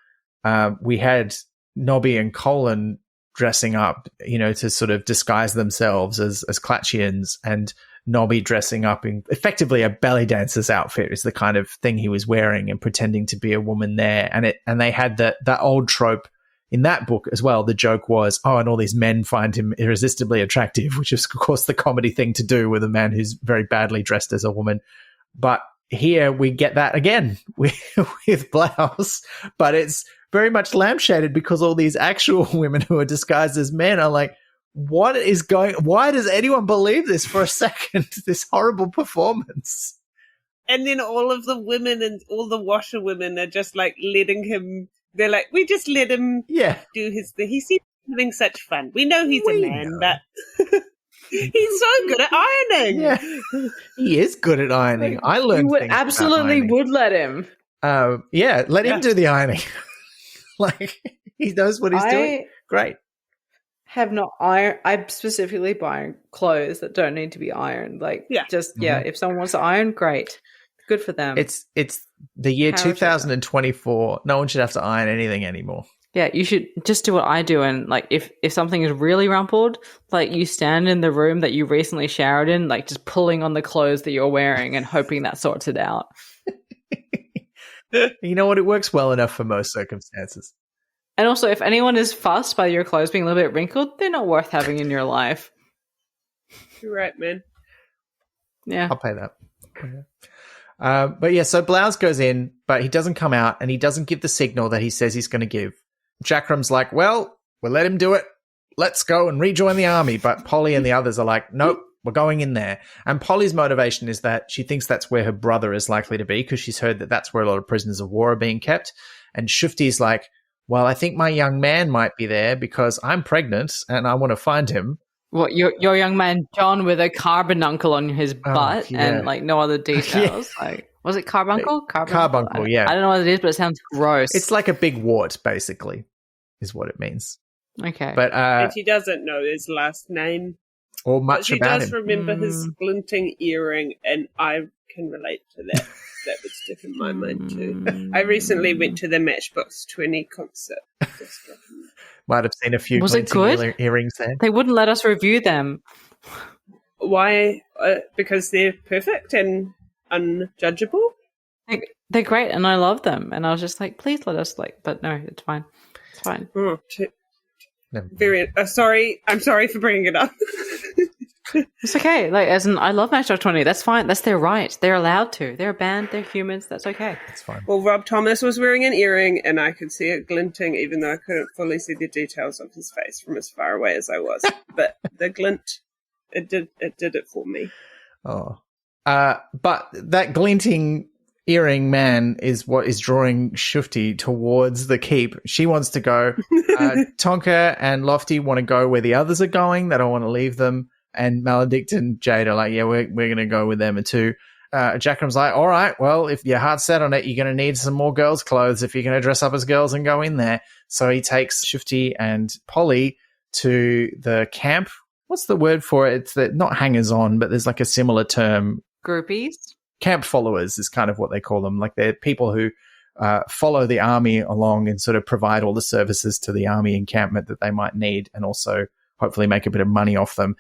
we had Nobby and Colin dressing up, you know, to sort of disguise themselves as Clatchians, and Nobby dressing up in effectively a belly dancer's outfit is the kind of thing he was wearing, and pretending to be a woman there. And they had that old trope in that book as well. The joke was, and all these men find him irresistibly attractive, which is, of course, the comedy thing to do with a man who's very badly dressed as a woman. But here we get that again with Blouse, but it's very much lampshaded because all these actual women who are disguised as men are like, why does anyone believe this for a second? This horrible performance.
And then all of the women and all the washerwomen are just like letting him. They're like, we just let him do his thing. He seems having such fun. We know he's a man, but he's so good at ironing.
Yeah, he is good at ironing. I learned
you would absolutely would let him.
Let him do the ironing. Like, he knows what he's doing. Great.
Have not iron. I specifically buy clothes that don't need to be ironed. Like, if someone wants to iron, great. Good for them.
It's the year 2024. No one should have to iron anything anymore.
Yeah, you should just do what I do. And like, if something is really rumpled, like you stand in the room that you recently showered in, like just pulling on the clothes that you're wearing and hoping that sorts it out.
You know what? It works well enough for most circumstances.
And also, if anyone is fussed by your clothes being a little bit wrinkled, they're not worth having in your life.
You're right, man.
Yeah.
I'll pay that. But yeah, so Blouse goes in, but he doesn't come out, and he doesn't give the signal that he says he's going to give. Jackrum's like, well, we'll let him do it. Let's go and rejoin the army. But Polly and the others are like, nope, we're going in there. And Polly's motivation is that she thinks that's where her brother is likely to be, because she's heard that that's where a lot of prisoners of war are being kept. And Shufti's like, well, I think my young man might be there because I'm pregnant and I want to find him.
What, your young man John with a carbuncle on his butt and like no other details? Like, was it carbuncle?
Carbuncle, yeah.
I don't know what it is, but it sounds gross.
It's like a big wart, basically, is what it means.
Okay.
But
and she doesn't know his last name.
Or much about him.
She does remember his glinting earring, and I can relate to that. That would stick in my mind too. I recently went to the Matchbox 20 concert.
Might have seen a few earrings there.
They wouldn't let us review them.
Why? Because they're perfect and unjudgeable?
They're great, and I love them. And I was just like, please let us, but no, it's fine. It's fine.
Oh, very sorry. I'm sorry for bringing it up.
It's okay. I love Matchbox 20. That's fine. That's their right. They're allowed to. They're a band. They're humans. That's okay.
It's fine.
Well, Rob Thomas was wearing an earring, and I could see it glinting, even though I couldn't fully see the details of his face from as far away as I was. But the glint, it did it for me.
Oh, but that glinting earring man is what is drawing Shufti towards the keep. She wants to go. Tonka and Lofty want to go where the others are going. They don't want to leave them. And Maledict and Jade are like, yeah, we're going to go with them too. Jackrum's like, all right, well, if your heart's set on it, you're going to need some more girls' clothes if you're going to dress up as girls and go in there. So he takes Shufti and Polly to the camp. What's the word for it? It's not hangers-on, but there's like a similar term.
Groupies?
Camp followers is kind of what they call them. Like they're people who follow the army along and sort of provide all the services to the army encampment that they might need, and also hopefully make a bit of money off them.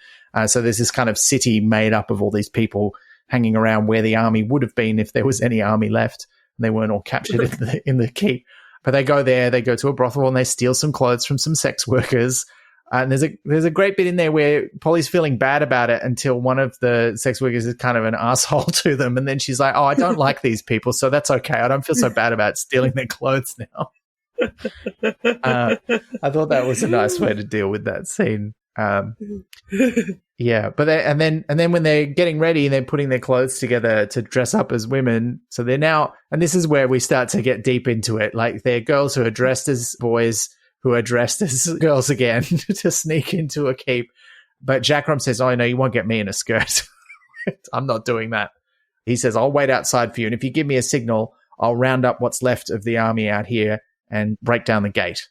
So there's this kind of city made up of all these people hanging around where the army would have been if there was any army left and they weren't all captured in the keep. But they go there, they go to a brothel, and they steal some clothes from some sex workers. And there's a great bit in there where Polly's feeling bad about it until one of the sex workers is kind of an asshole to them. And then she's like, oh, I don't like these people, so that's okay. I don't feel so bad about stealing their clothes now. I thought that was a nice way to deal with that scene. Yeah, but and then when they're getting ready and they're putting their clothes together to dress up as women, so they're now, and this is where we start to get deep into it. Like they're girls who are dressed as boys who are dressed as girls again to sneak into a keep. But Jackrum says, "Oh no, you won't get me in a skirt. I'm not doing that." He says, "I'll wait outside for you, and if you give me a signal, I'll round up what's left of the army out here and break down the gate."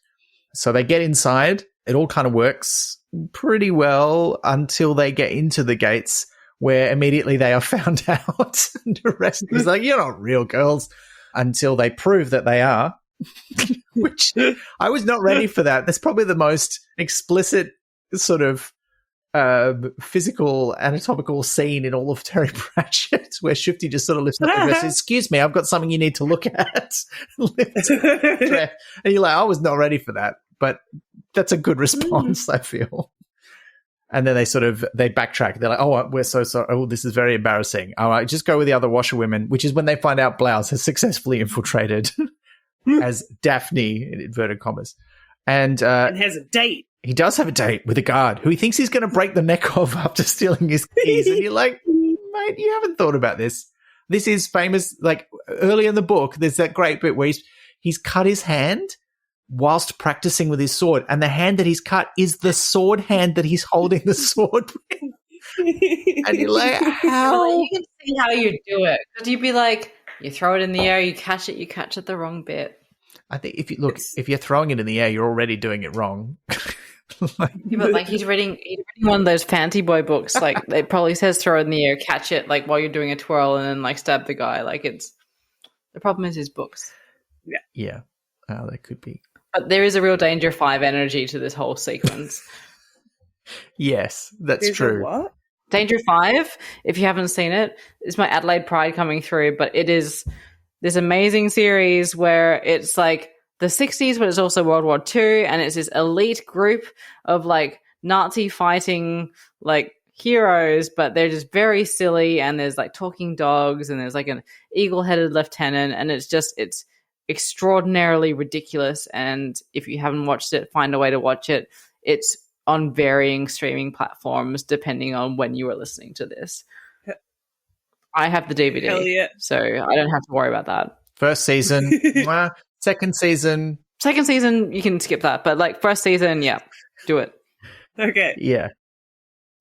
So they get inside. It all kind of works pretty well until they get into the gates, where immediately they are found out and arrested. He's like, "You're not real girls," until they prove that they are, which I was not ready for that. That's probably the most explicit sort of physical, anatomical scene in all of Terry Pratchett, where Shufti just sort of lifts up the dress. "Excuse me, I've got something you need to look at." And you're like, I was not ready for that. But that's a good response, I feel. And then they backtrack. They're like, "Oh, we're so sorry. Oh, this is very embarrassing. All right, just go with the other washerwomen," which is when they find out Blouse has successfully infiltrated as Daphne, in inverted commas. And
has a date.
He does have a date with a guard who he thinks he's going to break the neck of after stealing his keys. And you're like, mate, you haven't thought about this. This is famous. Like early in the book, there's that great bit where he's cut his hand whilst practicing with his sword, and the hand that he's cut is the sword hand that he's holding the sword with. And you're like, how?
You can see how you do it, because you'd be like, You throw it in the air, you catch it the wrong bit.
I think if you're throwing it in the air, you're already doing it wrong.
But like he's reading one of those fancy boy books. Like it probably says throw it in the air, catch it like while you're doing a twirl, and then like stab the guy. Like the problem is his books.
Yeah, that could be.
But there is a real Danger 5 energy to this whole sequence.
Yes, that's
There's
true.
a what?
Danger 5, if you haven't seen it, is my Adelaide Pride coming through, but it is this amazing series where it's like the 60s, but it's also World War II, and it's this elite group of like Nazi fighting like heroes, but they're just very silly, and there's like talking dogs, and there's like an eagle-headed lieutenant, and it's extraordinarily ridiculous. And if you haven't watched it, find a way to watch it. It's on varying streaming platforms depending on when you are listening to this. I have the DVD,
Hell yeah.
so I don't have to worry about that.
First season, second season.
Second season, you can skip that, but like first season, yeah, do it.
Okay.
Yeah.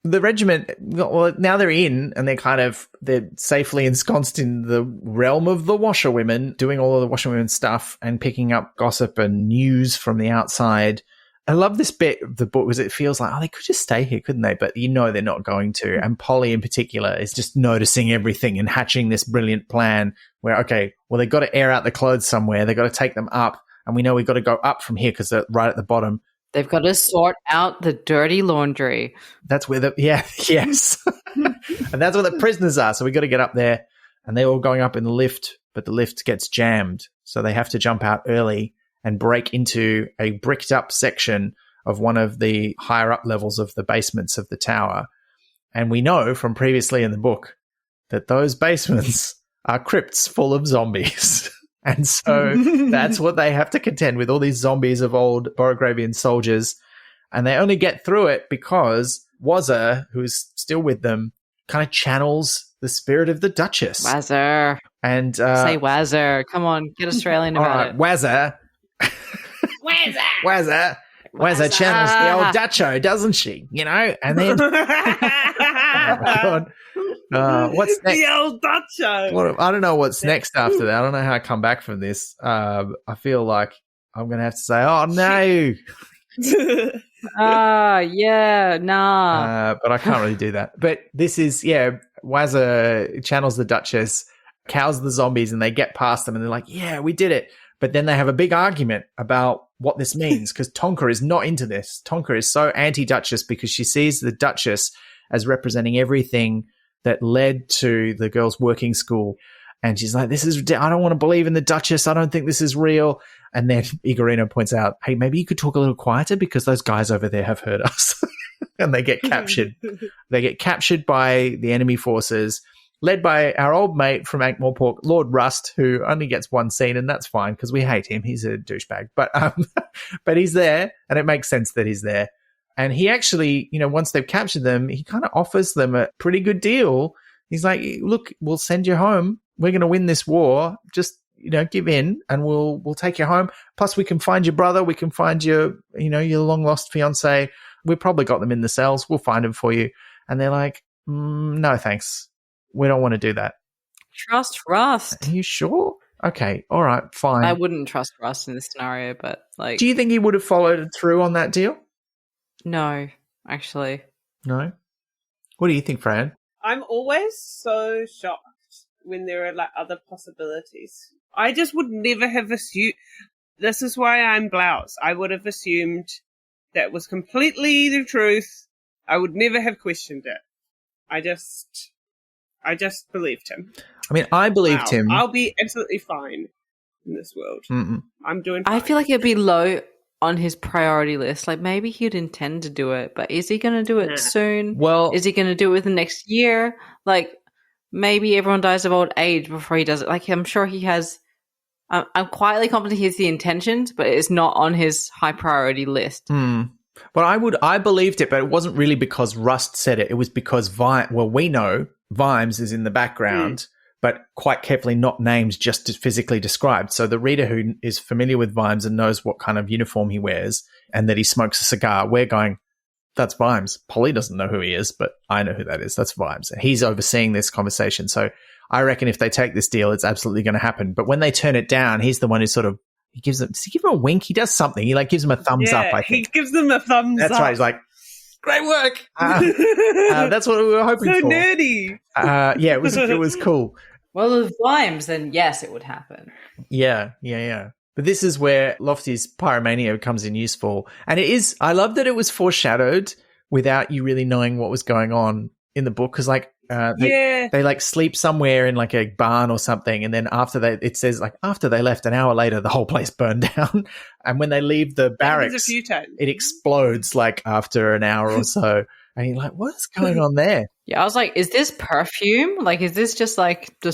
The regiment, well, now they're in and they're safely ensconced in the realm of the washerwomen, doing all of the washerwomen stuff and picking up gossip and news from the outside. I love this bit of the book because it feels like, they could just stay here, couldn't they? But they're not going to. And Polly in particular is just noticing everything and hatching this brilliant plan where, okay, well, they've got to air out the clothes somewhere. They've got to take them up. And we know we've got to go up from here because they're right at the bottom.
They've got to sort out the dirty laundry.
That's where yes. And that's where the prisoners are. So we got to get up there, and they're all going up in the lift, but the lift gets jammed. So they have to jump out early and break into a bricked up section of one of the higher up levels of the basements of the tower. And we know from previously in the book that those basements are crypts full of zombies. And so that's what they have to contend with, all these zombies of old Borogravian soldiers. And they only get through it because Wazza, who is still with them, kind of channels the spirit of the Duchess.
Wazzer.
And
say Wazzer. Come on, get Australian about it.
Wazza. Wazza channels the old Ducho, doesn't she? And then what's next?
The old Ducho.
I don't know what's next after that. I don't know how I come back from this. I feel like I'm going to have to say, oh, no.
Yeah, nah.
But I can't really do that. But this is, Wazza channels the Duchess, cows the zombies, and they get past them, and they're like, yeah, we did it. But then they have a big argument about what this means because Tonka is not into this. Tonka is so anti-Duchess because she sees the Duchess as representing everything that led to the girls' working school. And she's like, I don't want to believe in the Duchess. I don't think this is real. And then Igorina points out, hey, maybe you could talk a little quieter because those guys over there have heard us. And they get captured. They get captured by the enemy forces, led by our old mate from Ankh-Morpork, Lord Rust, who only gets one scene, and that's fine because we hate him. He's a douchebag. But he's there, and it makes sense that he's there. And he actually, once they've captured them, he kind of offers them a pretty good deal. He's like, look, we'll send you home. We're going to win this war. Just, give in and we'll take you home. Plus, we can find your brother. We can find your long-lost fiancé. We've probably got them in the cells. We'll find them for you. And they're like, no, thanks. We don't want to do that.
Trust Rust.
Are you sure? Okay. All right. Fine.
I wouldn't trust Rust in this scenario, but like...
Do you think he would have followed through on that deal?
No, actually.
No? What do you think, Fran?
I'm always so shocked when there are like other possibilities. I just would never have assumed... This is why I'm blouse. I would have assumed that was completely the truth. I would never have questioned it. I just believed him.
I mean, I believed him.
I'll be absolutely fine in this world.
Mm-mm.
I'm doing fine.
I feel like it'd be low on his priority list. Like maybe he'd intend to do it, but is he going to do it soon?
Well,
is he going to do it within the next year? Like maybe everyone dies of old age before he does it. Like I'm sure he has. I'm quietly confident he has the intentions, but it's not on his high priority list.
But I believed it, but it wasn't really because Rust said it. It was because we know Vimes is in the background, but quite carefully not named, just physically described. So the reader who is familiar with Vimes and knows what kind of uniform he wears and that he smokes a cigar, we're going, that's Vimes. Polly doesn't know who he is, but I know who that is. That's Vimes. And he's overseeing this conversation. So I reckon if they take this deal, it's absolutely going to happen. But when they turn it down, he's the one who sort of, does he give him a wink? He does something. He like gives him a thumbs up, I think.
He gives them a thumbs up.
That's right. He's like, great work. That's what we were hoping for.
So nerdy.
Yeah, it was cool.
Well, with Vimes, then yes, it would happen.
Yeah. But this is where Lofty's pyromania comes in useful. And it is, I love that it was foreshadowed without you really knowing what was going on in the book. Because like, they like sleep somewhere in like a barn or something. And then it says like after they left an hour later, the whole place burned down. And when they leave the barracks,
a few times.
It explodes like after an hour or so. And you're like, what's going on there?
Yeah, I was like, is this perfume? Like, is this just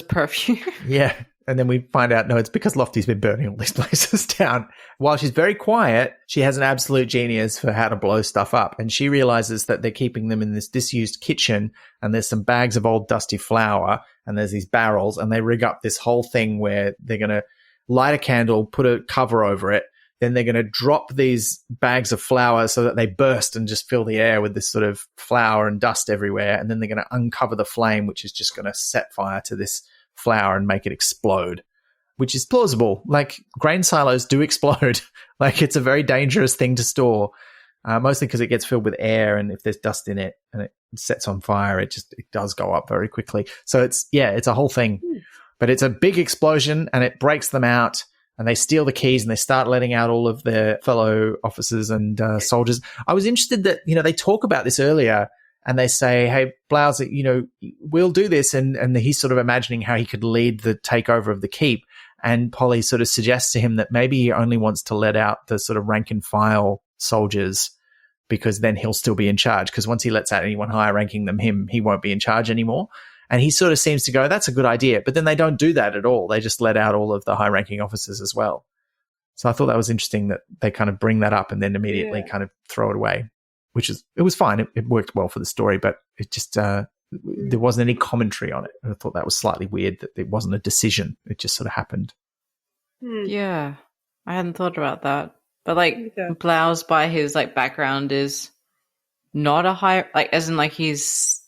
perfume?
Yeah. And then we find out, no, it's because Lofty's been burning all these places down. While she's very quiet, she has an absolute genius for how to blow stuff up. And she realizes that they're keeping them in this disused kitchen, and there's some bags of old dusty flour, and there's these barrels, and they rig up this whole thing where they're going to light a candle, put a cover over it, then they're going to drop these bags of flour so that they burst and just fill the air with this sort of flour and dust everywhere. And then they're going to uncover the flame, which is just going to set fire to this flour and make it explode, which is plausible. Like, grain silos do explode. Like, it's a very dangerous thing to store, mostly because it gets filled with air, and if there's dust in it and it sets on fire, it does go up very quickly. So it's a whole thing. But it's a big explosion, and it breaks them out, and they steal the keys, and they start letting out all of their fellow officers and soldiers. I was interested that, they talk about this earlier, and they say, hey, Blouse, we'll do this. And he's sort of imagining how he could lead the takeover of the keep. And Polly sort of suggests to him that maybe he only wants to let out the sort of rank and file soldiers, because then he'll still be in charge. Because once he lets out anyone higher ranking than him, he won't be in charge anymore. And he sort of seems to go, that's a good idea. But then they don't do that at all. They just let out all of the high ranking officers as well. So I thought that was interesting that they kind of bring that up and then immediately kind of throw it away. It was fine. It worked well for the story, but it just, there wasn't any commentary on it. I thought that was slightly weird that it wasn't a decision. It just sort of happened.
Yeah. I hadn't thought about that. But Blouse, by his background, is not a high, as in he's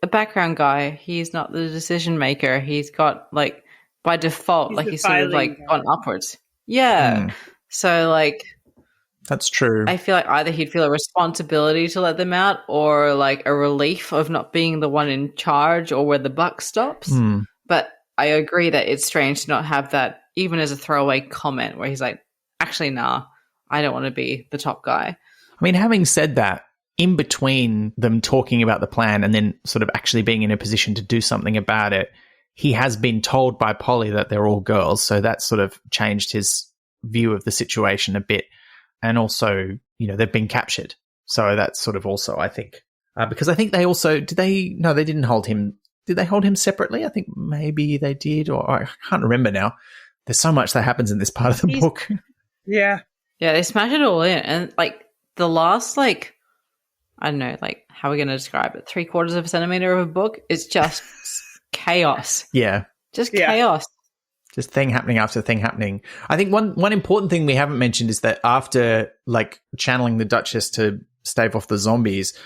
a background guy. He's not the decision maker. He's got by default, he's sort of gone upwards. Yeah. So
that's true.
I feel either he'd feel a responsibility to let them out, or a relief of not being the one in charge or where the buck stops. But I agree that it's strange to not have that even as a throwaway comment where he's actually, nah, I don't want to be the top guy.
I mean, having said that, in between them talking about the plan and then sort of actually being in a position to do something about it, he has been told by Polly that they're all girls. So that sort of changed his view of the situation a bit. And also, they've been captured. So that's sort of also, I think, because I think they also, they didn't hold him. Did they hold him separately? I think maybe they did, or I can't remember now. There's so much that happens in this part of the book.
Yeah.
Yeah, they smash it all in. And the last, I don't know, how are we going to describe it? 3/4 of a centimeter of a book is just chaos.
Yeah.
Just chaos.
Just thing happening after thing happening. I think one important thing we haven't mentioned is that after channeling the Duchess to stave off the zombies,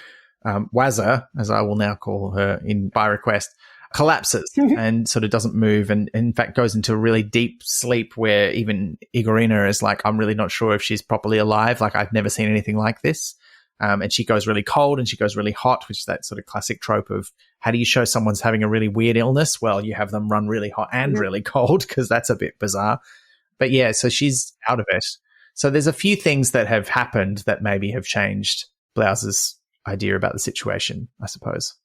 Wazza, as I will now call her by request, collapses and sort of doesn't move, and in fact goes into a really deep sleep where even Igorina is I'm really not sure if she's properly alive. I've never seen anything like this. And she goes really cold and she goes really hot, which is that sort of classic trope of how do you show someone's having a really weird illness? Well, you have them run really hot and really cold, because that's a bit bizarre. But yeah, so she's out of it. So there's a few things that have happened that maybe have changed Blouse's idea about the situation, I suppose.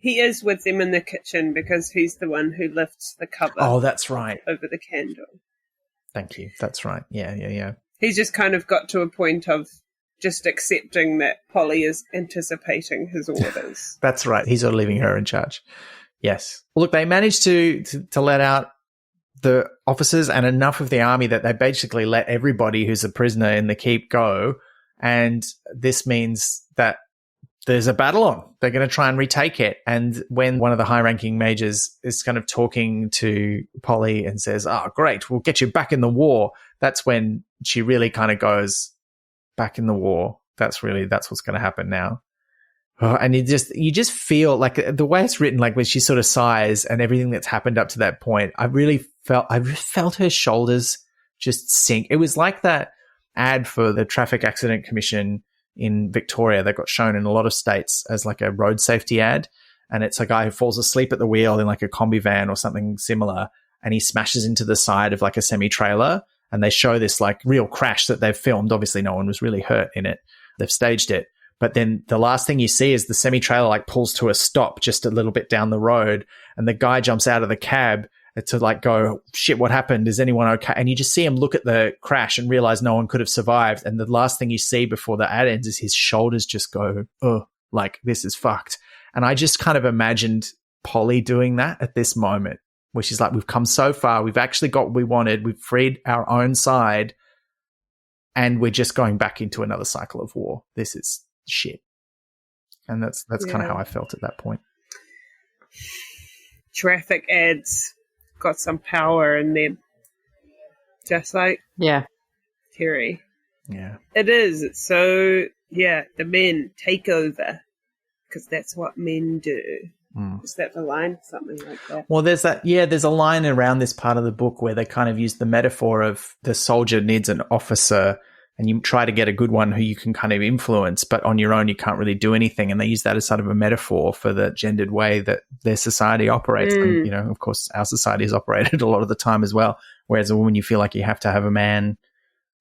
He is with them in the kitchen because he's the one who lifts the cover.
Oh, that's right.
Over the candle.
Thank you. That's right. Yeah.
He's just kind of got to a point of just accepting that Polly is anticipating his orders.
That's right. He's sort of leaving her in charge. Yes. Well, look, they managed to let out the officers and enough of the army that they basically let everybody who's a prisoner in the keep go. And this means that there's a battle on. They're going to try and retake it. And when one of the high-ranking majors is kind of talking to Polly and says, oh, great, we'll get you back in the war, that's when she really kind of goes, back in the war. That's what's going to happen now. Oh, and you just feel like the way it's written, like when she sort of sighs and everything that's happened up to that point, I felt her shoulders just sink. It was like that ad for the Traffic Accident Commission in Victoria that got shown in a lot of states as like a road safety ad. And it's a guy who falls asleep at the wheel in like a combi van or something similar. And he smashes into the side of like a semi-trailer. And they show this like real crash that they've filmed. Obviously, no one was really hurt in it. They've staged it. But then the last thing you see is the semi-trailer like pulls to a stop just a little bit down the road. And the guy jumps out of the cab to like go, shit, what happened? Is anyone okay? And you just see him look at the crash and realize no one could have survived. And the last thing you see before the ad ends is his shoulders just go, oh, like this is fucked. And I just kind of imagined Polly doing that at this moment, where she's like, we've come so far. We've actually got what we wanted. We've freed our own side. And we're just going back into another cycle of war. This is shit. And that's kind of how I felt at that point.
Traffic ads got some power in them. Just like Terry.
Yeah.
It is. It's so, the men take over because that's what men do. Is that the line? Something like that.
Well, there's a line around this part of the book where they kind of use the metaphor of the soldier needs an officer and you try to get a good one who you can kind of influence, but on your own you can't really do anything. And they use that as sort of a metaphor for the gendered way that their society operates. And, you know, of course, our society is operated a lot of the time as well. Whereas a woman, you feel like you have to have a man,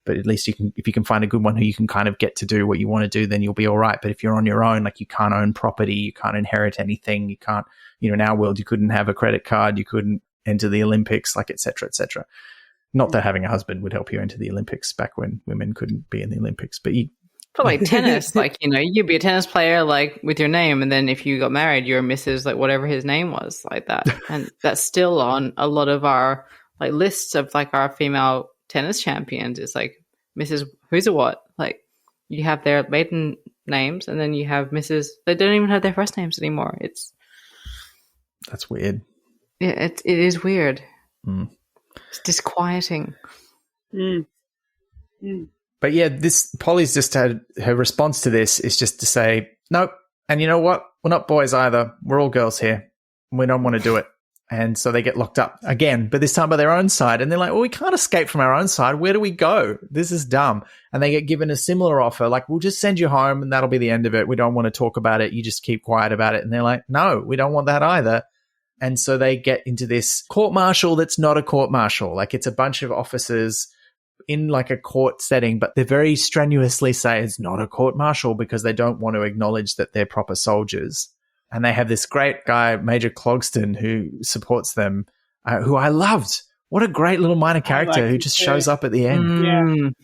but at least if you can find a good one who you can kind of get to do what you want to do, then you'll be all right. But if you're on your own, like you can't own property, you can't inherit anything, you can't, you know, in our world, you couldn't have a credit card, you couldn't enter the Olympics, like et cetera, et cetera. Not that having a husband would help you enter the Olympics back when women couldn't be in the Olympics, but
for like tennis, like, you know, you'd be a tennis player like with your name, and then if you got married, you're Mrs. like whatever his name was, like that. And that's still on a lot of our like lists of like our female tennis champions. It's like Mrs. Who's a what? Like you have their maiden names, and then you have Mrs. They don't even have their first names anymore.
That's weird.
Yeah, it is weird. It's disquieting.
But yeah, this Polly's just had her response to this is just to say, nope. And you know what? We're not boys either. We're all girls here. We don't want to do it. And so they get locked up again, but this time by their own side. And they're like, well, we can't escape from our own side. Where do we go? This is dumb. And they get given a similar offer, like, we'll just send you home and that'll be the end of it. We don't want to talk about it. You just keep quiet about it. And they're like, no, we don't want that either. And so they get into this court-martial that's not a court-martial. Like, it's a bunch of officers in like a court setting, but they very strenuously say it's not a court-martial because they don't want to acknowledge that they're proper soldiers. And they have this great guy, Major Clogston, who supports them, who I loved. What a great little minor character who just shows up at the end.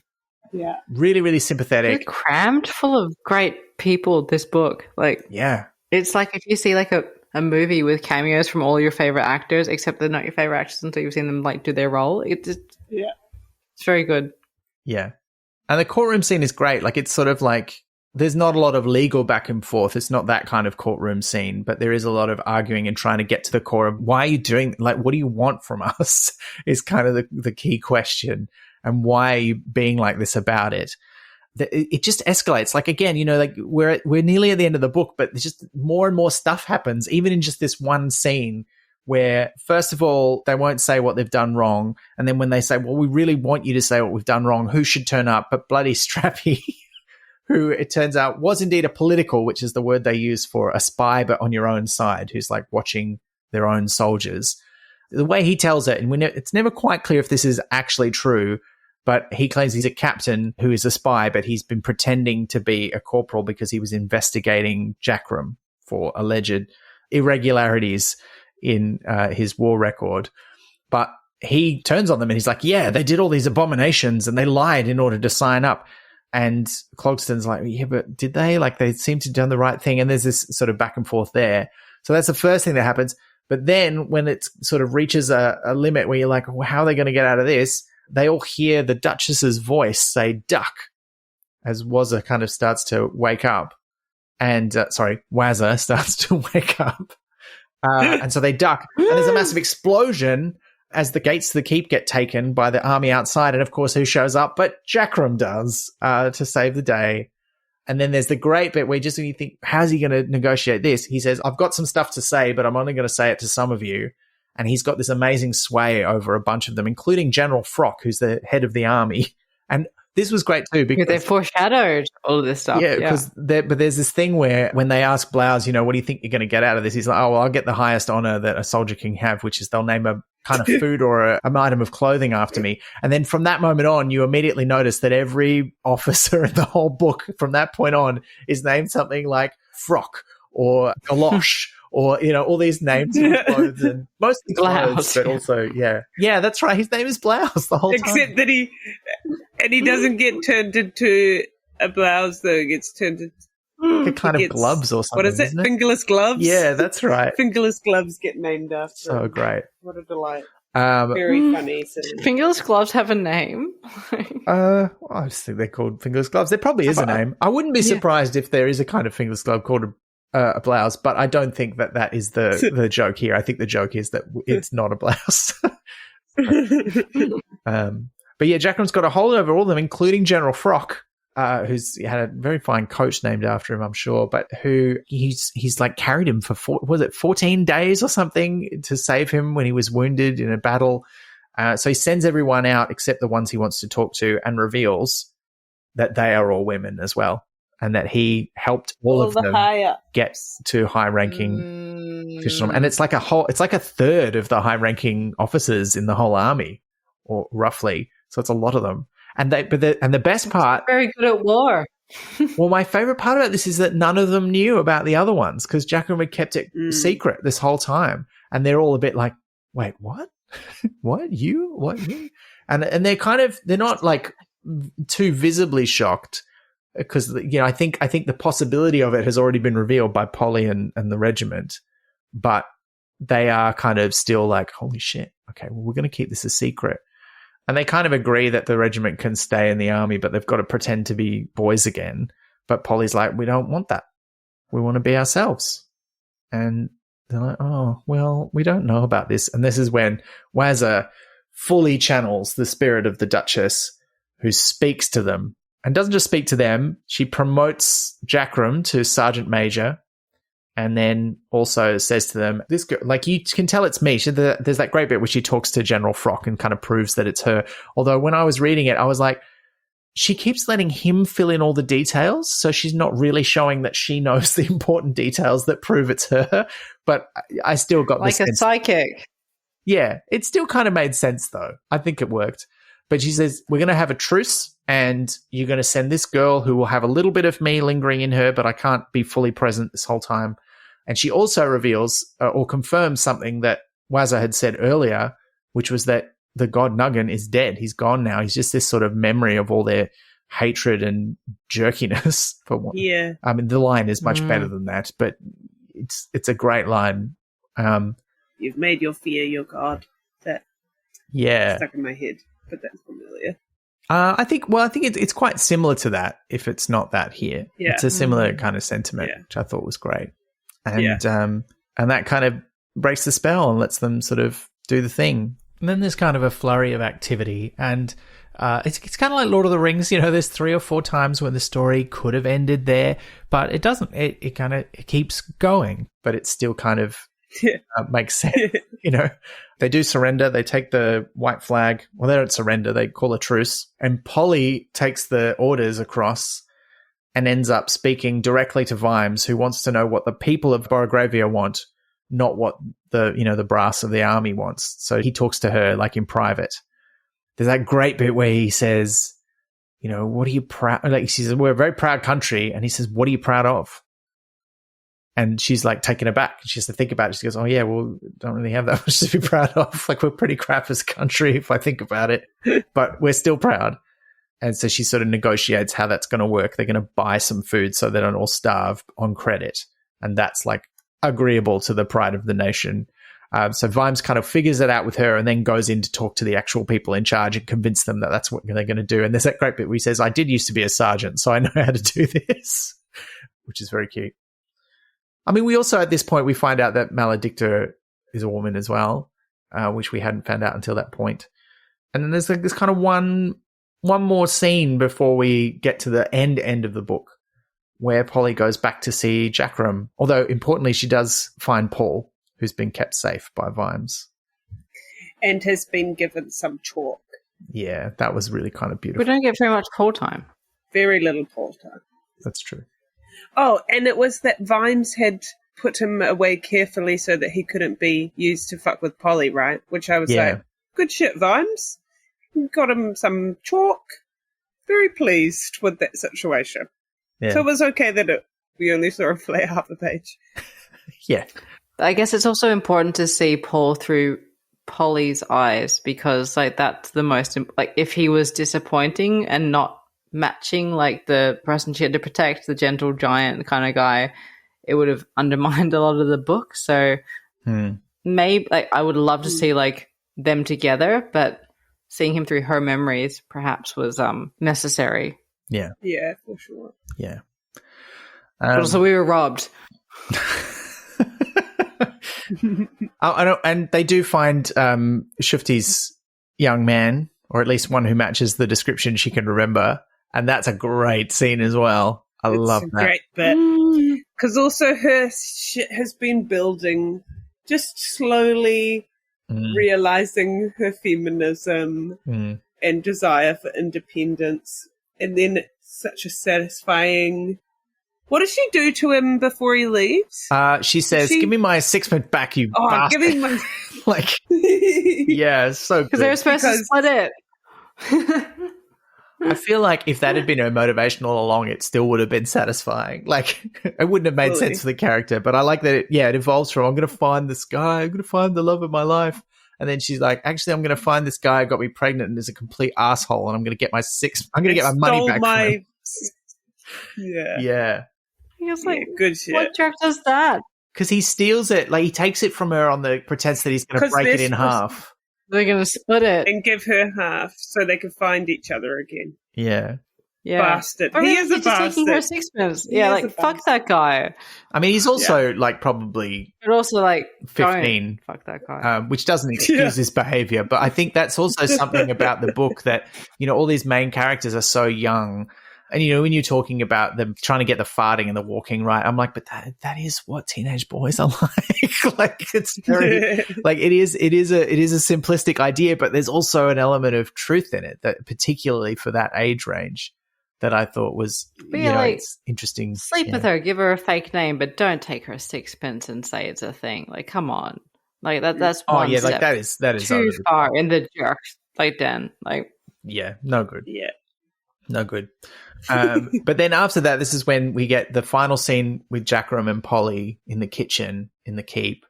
Yeah.
Really, really sympathetic.
It's crammed full of great people, this book. Like,
yeah.
It's like if you see like a movie with cameos from all your favorite actors, except they're not your favorite actors until you've seen them like do their role. It's very good.
Yeah. And the courtroom scene is great. Like, it's sort of like, there's not a lot of legal back and forth. It's not that kind of courtroom scene, but there is a lot of arguing and trying to get to the core of why are you doing, like, what do you want from us is kind of the key question. And why are you being like this about it? It just escalates. Like, again, you know, like we're nearly at the end of the book, but there's just more and more stuff happens, even in just this one scene where, first of all, they won't say what they've done wrong. And then when they say, well, we really want you to say what we've done wrong, who should turn up? But bloody Strappy, who it turns out was indeed a political, which is the word they use for a spy, but on your own side, who's like watching their own soldiers. The way he tells it, and it's never quite clear if this is actually true, but he claims he's a captain who is a spy, but he's been pretending to be a corporal because he was investigating Jackrum for alleged irregularities in his war record. But he turns on them and he's like, yeah, they did all these abominations and they lied in order to sign up. And Clogston's like, yeah, but did they? Like, they seem to have done the right thing. And there's this sort of back and forth there. So that's the first thing that happens. But then when it sort of reaches a limit where you're like, well, how are they going to get out of this? They all hear the Duchess's voice say duck as Wazza kind of starts to wake up. And, Wazza starts to wake up. And so they duck. And there's a massive explosion. as the gates to the keep get taken by the army outside. And of course, who shows up? But Jackrum does to save the day. And then there's the great bit where you think, how's he going to negotiate this? He says, I've got some stuff to say, but I'm only going to say it to some of you. And he's got this amazing sway over a bunch of them, including General Frock, who's the head of the army. And this was great too because
they foreshadowed all of this stuff.
Yeah, because but there's this thing where when they ask Blouse, what do you think you're going to get out of this? He's like, oh, well, I'll get the highest honor that a soldier can have, which is they'll name a kind of food or an item of clothing after me. And then from that moment on, you immediately notice that every officer in the whole book from that point on is named something like Frock or Galosh. Or, all these names of clothes and mostly clothes, but also, yeah, that's right. His name is Blouse the whole time.
Except that he doesn't get turned into a blouse, though. He gets turned into
kind of gloves or something.
What is it? Fingerless gloves?
Yeah, that's right.
Fingerless gloves get named after
So
him.
great.
What a delight. Very funny.
Fingerless gloves have a name?
I just think they're called fingerless gloves. There probably is a name. I wouldn't be surprised if there is a kind of fingerless glove called a blouse, but I don't think that is the joke here. I think the joke is that it's not a blouse. But yeah, Jackrum's got a hold over all of them, including General Frock, who's had a very fine coach named after him, I'm sure, but who he's like carried him for 14 days or something to save him when he was wounded in a battle. So he sends everyone out except the ones he wants to talk to and reveals that they are all women as well. And that he helped all of them get to high-ranking officials, and it's like a third of the high-ranking officers in the whole army, or roughly. So it's a lot of them. And the best part,
very good at war.
Well, my favorite part about this is that none of them knew about the other ones because Jackrum had kept it secret this whole time, and they're all a bit like, "Wait, what? What you? What you?" And they're not like too visibly shocked. Because I think the possibility of it has already been revealed by Polly and the regiment, but they are kind of still like, holy shit, okay, well, we're going to keep this a secret. And they kind of agree that the regiment can stay in the army, but they've got to pretend to be boys again. But Polly's like, we don't want that. We want to be ourselves. And they're like, oh, well, we don't know about this. And this is when Wazza fully channels the spirit of the Duchess, who speaks to them. And doesn't just speak to them, she promotes Jackrum to Sergeant Major, and then also says to them, "This girl, like you can tell it's me." There's that great bit where she talks to General Frock and kind of proves that it's her. Although when I was reading it, I was like, she keeps letting him fill in all the details, so she's not really showing that she knows the important details that prove it's her. But I still got
like a psychic.
Yeah, it still kind of made sense though. I think it worked. But she says, we're going to have a truce and you're going to send this girl who will have a little bit of me lingering in her, but I can't be fully present this whole time. And she also reveals or confirms something that Wazza had said earlier, which was that the god Nuggan is dead. He's gone now. He's just this sort of memory of all their hatred and jerkiness.
Yeah.
I mean, the line is much better than that, but it's a great line.
You've made your fear your god. That stuck in my head. But that's familiar.
I think it's quite similar to that, if it's not that here. Yeah. It's a similar kind of sentiment, which I thought was great. And and that kind of breaks the spell and lets them sort of do the thing.
And then there's kind of a flurry of activity, and it's kind of like Lord of the Rings. There's 3 or 4 times when the story could have ended there, but it doesn't. It kind of keeps going,
but it still kind of makes sense. They do surrender. They take the white flag. Well, they don't surrender. They call a truce. And Polly takes the orders across and ends up speaking directly to Vimes, who wants to know what the people of Borogravia want, not what the brass of the army wants. So he talks to her like in private. There's that great bit where he says, what are you proud? Like she says, we're a very proud country. And he says, what are you proud of? And she's like taken aback. She has to think about it. She goes, oh, yeah, well, don't really have that much to be proud of. Like, we're pretty crap as a country if I think about it, but we're still proud. And so she sort of negotiates how that's going to work. They're going to buy some food so they don't all starve on credit. And that's like agreeable to the pride of the nation. So Vimes kind of figures it out with her and then goes in to talk to the actual people in charge and convince them that that's what they're going to do. And there's that great bit where he says, I did used to be a sergeant, so I know how to do this, which is very cute. I mean, we also, at this point, we find out that Maledicta is a woman as well. which we hadn't found out until that point. And then there's like this kind of one more scene before we get to the end of the book, where Polly goes back to see Jackrum. Although, importantly, she does find Paul, who's been kept safe by Vimes.
And has been given some chalk.
Yeah, that was really kind of beautiful.
We don't get very much Paul time.
Very little Paul time.
That's true.
Oh, and it was that Vimes had put him away carefully so that he couldn't be used to fuck with Polly, right? Which I was like, good shit, Vimes. Got him some chalk. Very pleased with that situation.
Yeah.
So it was okay that we only saw him flare half a page.
Yeah.
I guess it's also important to see Paul through Polly's eyes, because like that's the most, like if he was disappointing and not matching like the person she had to protect, the gentle giant kind of guy, it would have undermined a lot of the book. So maybe like I would love to see like them together, but seeing him through her memories perhaps was necessary.
Yeah.
Yeah, for sure.
Yeah.
But also we were robbed.
I know, and they do find Shufti's young man, or at least one who matches the description she can remember, and that's a great scene as well. I love that.
Great bit. Because also her shit has been building, just slowly realizing her feminism and desire for independence. And then it's such a satisfying... What does she do to him before he leaves?
She says, give me my sixpence back, you bastard.
Give me my...
Like, yeah, so good.
Because they were supposed to split it.
I feel like if that had been her motivation all along, it still would have been satisfying. Like, it wouldn't have made sense for the character. But I like that, it evolves from, I'm going to find this guy, I'm going to find the love of my life. And then she's like, actually, I'm going to find this guy who got me pregnant and is a complete asshole, and I'm going to get my money back from him.
Yeah.
Yeah.
He was like,
good shit.
What jerk does that?
Because he steals it. Like, he takes it from her on the pretense that he's going to break it in half.
They're going to split it.
And give her half so they can find each other again.
Yeah.
Yeah.
Bastard.
Or
He is a
just
bastard.
taking her sixpence. Yeah, like, fuck that guy.
I mean, he's also, like, probably...
But also, like,
15.
Fuck that guy.
Which doesn't excuse his behavior. But I think that's also something about the book that, all these main characters are so young. And, when you're talking about them trying to get the farting and the walking right, I'm like, but that is what teenage boys are like. Like, it's very, like, it is a simplistic idea, but there's also an element of truth in it, that particularly for that age range, that I thought was,
like,
it's interesting.
Sleep with her, give her a fake name, but don't take her sixpence and say it's a thing. Like, come on. Like, that's one step
like, that is
too far in the jerk. Like, Dan, like.
Yeah, no good.
Yeah.
No good. But then after that, this is when we get the final scene with Jackrum and Polly in the kitchen in the keep,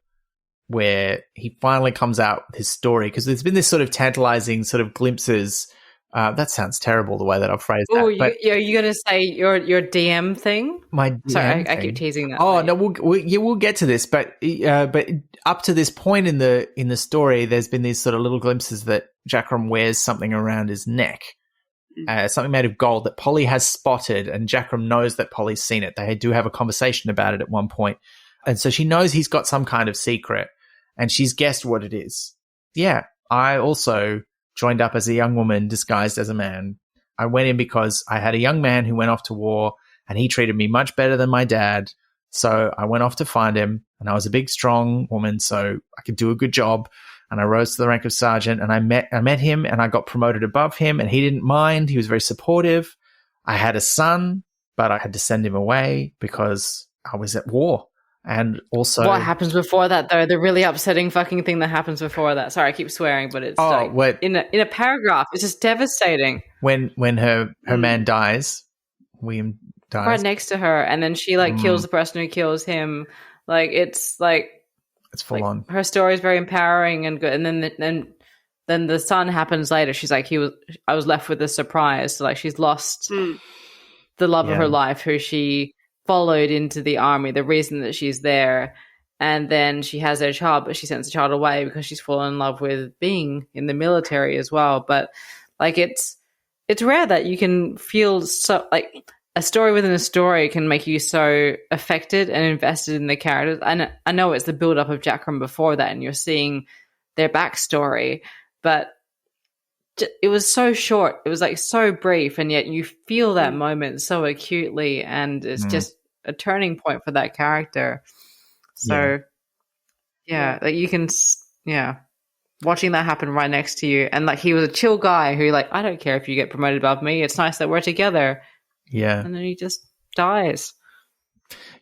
where he finally comes out with his story, because there's been this sort of tantalizing sort of glimpses. That sounds terrible, the way that I've phrased that.
Oh, you're going to say your DM thing?
My DM
Sorry,
thing.
I keep teasing that.
Oh, no, we'll get to this. But up to this point in the story, there's been these sort of little glimpses that Jackrum wears something around his neck. Something made of gold that Polly has spotted, and Jackrum knows that Polly's seen it. They do have a conversation about it at one point. And so she knows he's got some kind of secret, and she's guessed what it is. Yeah, I also joined up as a young woman disguised as a man. I went in because I had a young man who went off to war, and he treated me much better than my dad. So I went off to find him, and I was a big, strong woman, so I could do a good job. And I rose to the rank of sergeant, and I met him, and I got promoted above him, and he didn't mind. He was very supportive. I had a son, but I had to send him away because I was at war. And also,
what happens before that, though? The really upsetting fucking thing that happens before that. Sorry, I keep swearing, but it's in a paragraph. It's just devastating.
When her man dies, William dies
right next to her, and then she kills the person who kills him. It's
full on.
Her story is very empowering and good. And then the son happens later. She's like, I was left with a surprise. So she's lost the love of her life, who she followed into the army, the reason that she's there. And then she has her child, but she sends the child away because she's fallen in love with being in the military as well. But it's rare that you can feel so a story within a story can make you so affected and invested in the characters. And I know it's the build-up of Jackrum before that, and you're seeing their backstory, but it was so short. It was like so brief, and yet you feel that moment so acutely, and it's just a turning point for that character. So, like you can, watching that happen right next to you, and like he was a chill guy who like, I don't care if you get promoted above me. It's nice that we're together. Yeah, and then he just dies.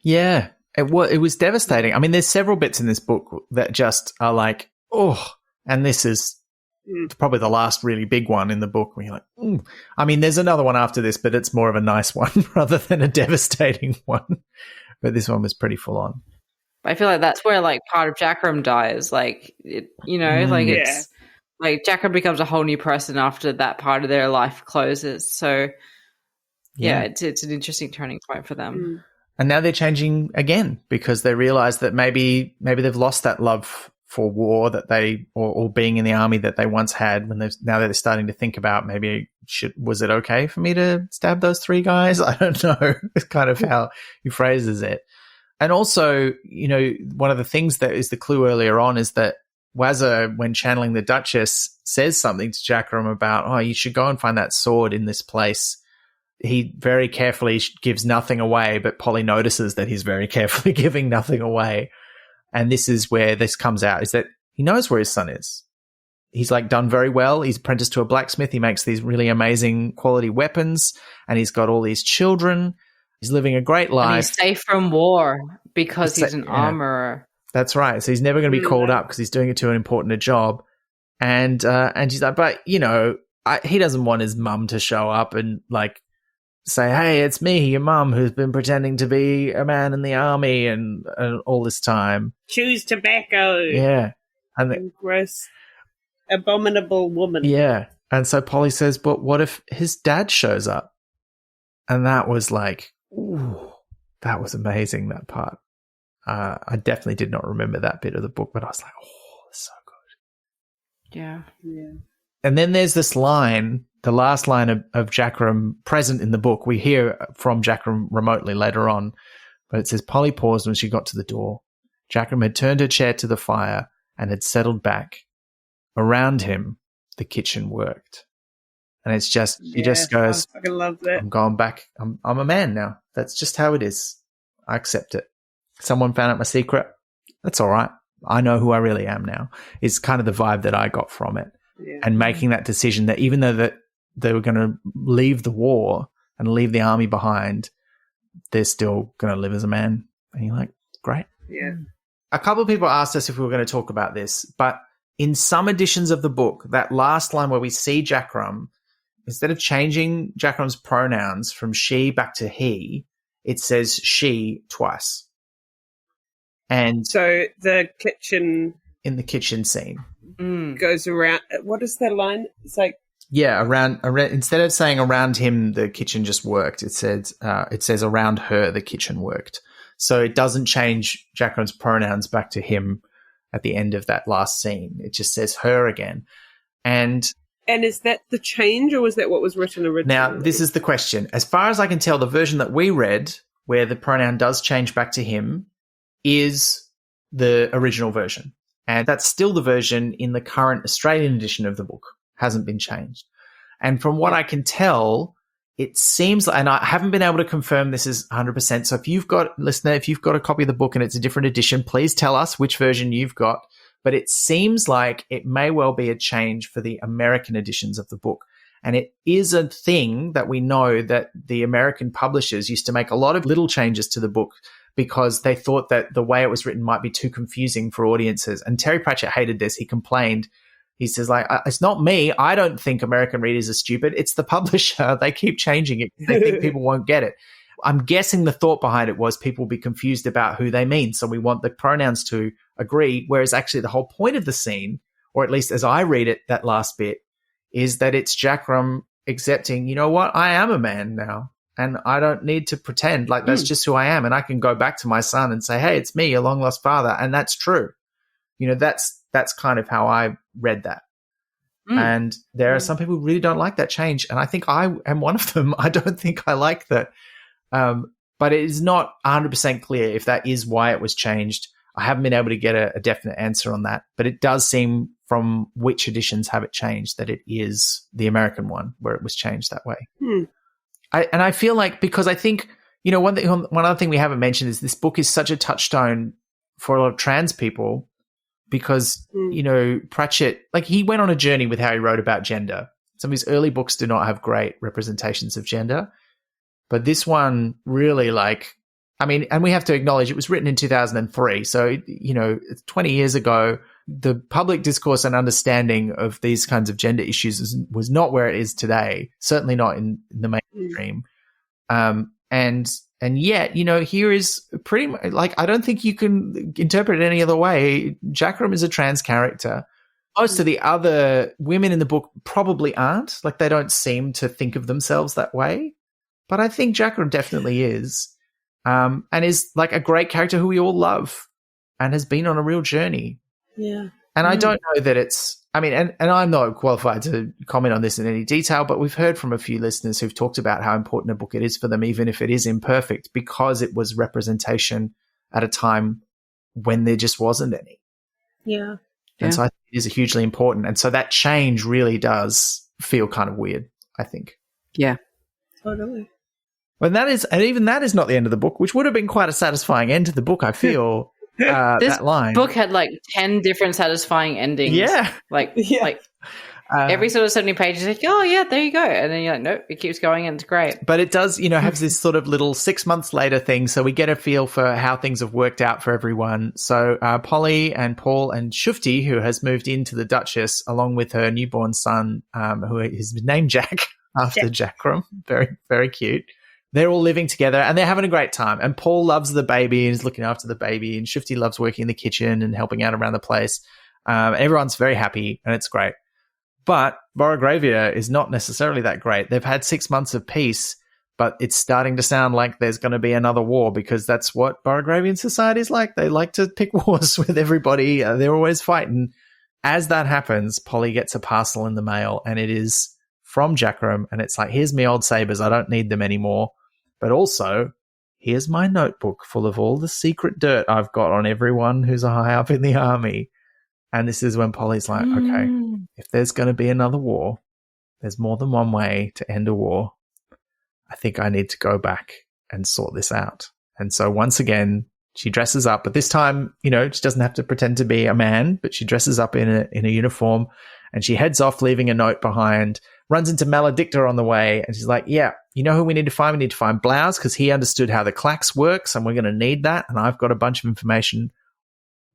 Yeah, it was devastating. I mean, there's several bits in this book that just are like, oh, and this is probably the last really big one in the book where you're like, I mean, there's another one after this, but it's more of a nice one rather than a devastating one. But this one was pretty full on.
I feel like that's where like part of Jackrum dies. Like, it's like Jackrum becomes a whole new person after that part of their life closes. So it's an interesting turning point for them.
And now they're changing again because they realize that maybe they've lost that love for war that they or being in the army that they once had. Now that they're starting to think about was it okay for me to stab those 3 guys? I don't know. It's kind of how he phrases it. And also, one of the things that is the clue earlier on is that Wazza, when channeling the Duchess, says something to Jackrum about, oh, you should go and find that sword in this place. He very carefully gives nothing away, but Polly notices that he's very carefully giving nothing away. And this is where this comes out, is that he knows where his son is. He's like done very well. He's apprenticed to a blacksmith. He makes these really amazing quality weapons, and he's got all these children. He's living a great life.
And he's safe from war because he's an armorer.
That's right. So he's never going to be called up because he's doing it too important a job. And she's like, but, he doesn't want his mum to show up and like say, hey, it's me, your mum, who's been pretending to be a man in the army and all this time.
Choose tobacco.
Yeah. And
gross, abominable woman.
Yeah. And so Polly says, but what if his dad shows up? And that was like, ooh, that was amazing, that part. I definitely did not remember that bit of the book, but I was like, oh, that's so good.
Yeah.
And then there's this line, the last line of Jackrum present in the book. We hear from Jackrum remotely later on, but it says, Polly paused when she got to the door. Jackrum had turned her chair to the fire and had settled back. Around him, the kitchen worked. And it's just, he just goes,
I fucking love that.
I'm going back. I'm a man now. That's just how it is. I accept it. Someone found out my secret. That's all right. I know who I really am now. It's kind of the vibe that I got from it. Yeah. And making that decision that even though that they were going to leave the war and leave the army behind, they're still going to live as a man. And you're like, great.
Yeah.
A couple of people asked us if we were going to talk about this, but in some editions of the book, that last line where we see Jackrum, instead of changing Jackrum's pronouns from she back to he, it says she twice. And
so the kitchen...
in the kitchen scene.
Goes around... What is that line? It's like...
Yeah, around instead of saying around him, the kitchen just worked, it says around her, the kitchen worked. So it doesn't change Jackrum's pronouns back to him at the end of that last scene. It just says her again. And
is that the change, or was that what was written originally?
Now, this is the question. As far as I can tell, the version that we read, where the pronoun does change back to him, is the original version. And that's still the version in the current Australian edition of the book. Hasn't been changed. And from what I can tell, it seems, and I haven't been able to confirm this is 100%. So if you've got a copy of the book and it's a different edition, please tell us which version you've got. But it seems like it may well be a change for the American editions of the book. And it is a thing that we know that the American publishers used to make a lot of little changes to the book because they thought that the way it was written might be too confusing for audiences. And Terry Pratchett hated this. He complained. He says, like, it's not me. I don't think American readers are stupid. It's the publisher. They keep changing it. They think people won't get it. I'm guessing the thought behind it was people will be confused about who they mean. So we want the pronouns to agree, whereas actually the whole point of the scene, or at least as I read it, that last bit, is that it's Jackrum accepting, you know what, I am a man now. And I don't need to pretend like that's just who I am. And I can go back to my son and say, hey, it's me, your long-lost father. And that's true. You know, that's kind of how I read that. And there are some people who really don't like that change. And I think I am one of them. I don't think I like that. But it is not 100% clear if that is why it was changed. I haven't been able to get a definite answer on that, but it does seem from which editions have it changed that it is the American one where it was changed that way. I feel like, because I think, one other thing we haven't mentioned is this book is such a touchstone for a lot of trans people because, Pratchett, like, he went on a journey with how he wrote about gender. Some of his early books do not have great representations of gender, but this one really, and we have to acknowledge it was written in 2003. So, 20 years ago, the public discourse and understanding of these kinds of gender issues was not where it is today, certainly not in the mainstream. And yet, here is pretty much, I don't think you can interpret it any other way. Jackrum is a trans character. Most of the other women in the book probably aren't. They don't seem to think of themselves that way. But I think Jackrum definitely is. And is a great character who we all love and has been on a real journey.
Yeah.
And I don't know that it's, and I'm not qualified to comment on this in any detail, but we've heard from a few listeners who've talked about how important a book it is for them, even if it is imperfect, because it was representation at a time when there just wasn't any.
Yeah.
And so I think it is hugely important. And so that change really does feel kind of weird, I think.
Yeah.
Totally.
And even that is not the end of the book, which would have been quite a satisfying end to the book, I feel. That line.
Book had 10 different satisfying endings.
Yeah.
Every sort of 70 pages, oh yeah, there you go. And then you're like, nope, it keeps going and it's great.
But it does, have this sort of little 6 months later thing. So we get a feel for how things have worked out for everyone. So Polly and Paul and Shufti, who has moved into the Duchess along with her newborn son, who is named Jack after Jackrum. Very, very cute. They're all living together and they're having a great time. And Paul loves the baby and is looking after the baby. And Shufti loves working in the kitchen and helping out around the place. Everyone's very happy and it's great. But Borogravia is not necessarily that great. They've had 6 months of peace, but it's starting to sound like there's going to be another war because that's what Borogravian society is like. They like to pick wars with everybody. They're always fighting. As that happens, Polly gets a parcel in the mail and it is from Jackrum. And it's like, here's me old sabers. I don't need them anymore. But also, here's my notebook full of all the secret dirt I've got on everyone who's high up in the army. And this is when Polly's like, okay, if there's going to be another war, there's more than one way to end a war. I think I need to go back and sort this out. And so once again, she dresses up, but this time, she doesn't have to pretend to be a man, but she dresses up in a uniform and she heads off, leaving a note behind, runs into Maledicta on the way. And she's like, yeah, you know who we need to find? We need to find Blouse because he understood how the clacks works and we're going to need that. And I've got a bunch of information.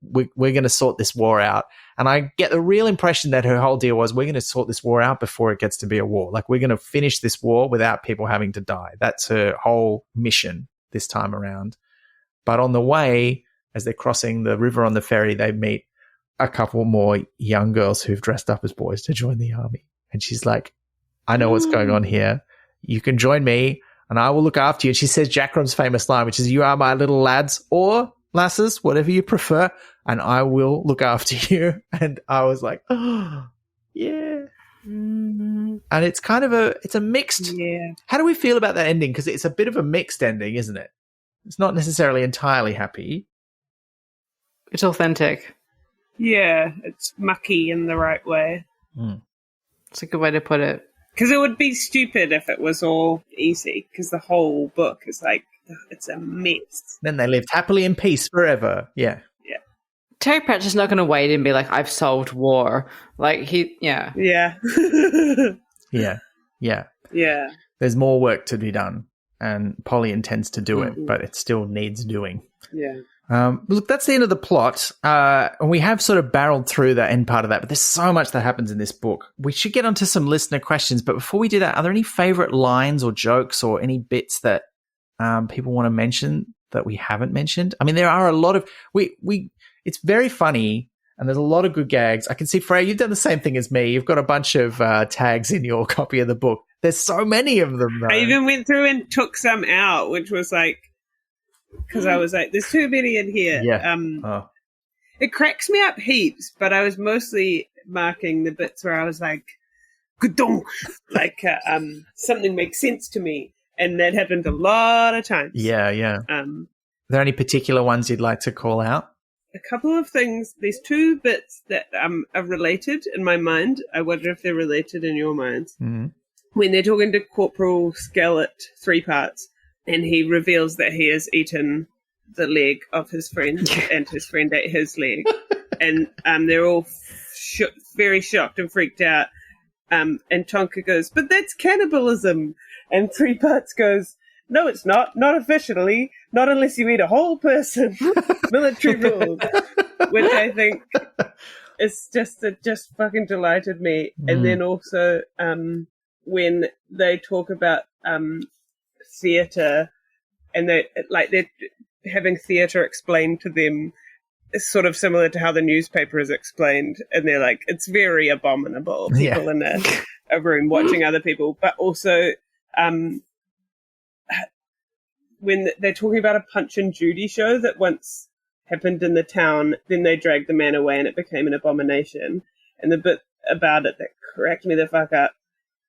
We're going to sort this war out. And I get the real impression that her whole deal was we're going to sort this war out before it gets to be a war. We're going to finish this war without people having to die. That's her whole mission this time around. But on the way, as they're crossing the river on the ferry, they meet a couple more young girls who've dressed up as boys to join the army. And she's like, I know what's going on here. You can join me and I will look after you. And she says Jackrum's famous line, which is, you are my little lads or lasses, whatever you prefer, and I will look after you. And I was like, oh, yeah. And it's kind of it's a mixed.
Yeah.
How do we feel about that ending? Because it's a bit of a mixed ending, isn't it? It's not necessarily entirely happy.
It's authentic.
Yeah, it's mucky in the right way.
It's a good way to put it.
Because it would be stupid if it was all easy, because the whole book is it's a mess.
Then they lived happily in peace forever. Yeah.
Yeah.
Terry Pratchett's not going to wait and be like, I've solved war.
Yeah.
Yeah.
Yeah.
There's more work to be done, and Polly intends to do it, but it still needs doing.
Yeah.
Look, that's the end of the plot. And we have sort of barreled through the end part of that, but there's so much that happens in this book. We should get onto some listener questions, but before we do that, are there any favorite lines or jokes or any bits that people want to mention that we haven't mentioned? I mean, there are a lot of it's very funny and there's a lot of good gags. I can see, Freya, you've done the same thing as me. You've got a bunch of tags in your copy of the book. There's so many of them, though.
I even went through and took some out, which was because I was like, there's too many in here.
Yeah.
It cracks me up heaps, but I was mostly marking the bits where I was like, "Gadonk," something makes sense to me, and that happened a lot of times.
Yeah. Are there any particular ones you'd like to call out?
a couple of things. These two bits that are related in my mind. I wonder if they're related in your minds.
Mm-hmm.
When they're talking to Corporal Skellett, 3 parts, and he reveals that he has eaten the leg of his friend, and his friend ate his leg, and they're all very shocked and freaked out. And Tonka goes, "But that's cannibalism," and 3 parts goes, "No, it's not officially, not unless you eat a whole person." Military rules, which I think is just fucking delighted me. And then also when they talk about theatre, and they're having theatre explained to them, is sort of similar to how the newspaper is explained, and they're like, it's very abominable, people in a room watching other people, but also when they're talking about a Punch and Judy show that once happened in the town, then they dragged the man away and it became an abomination. And the bit about it that cracked me the fuck up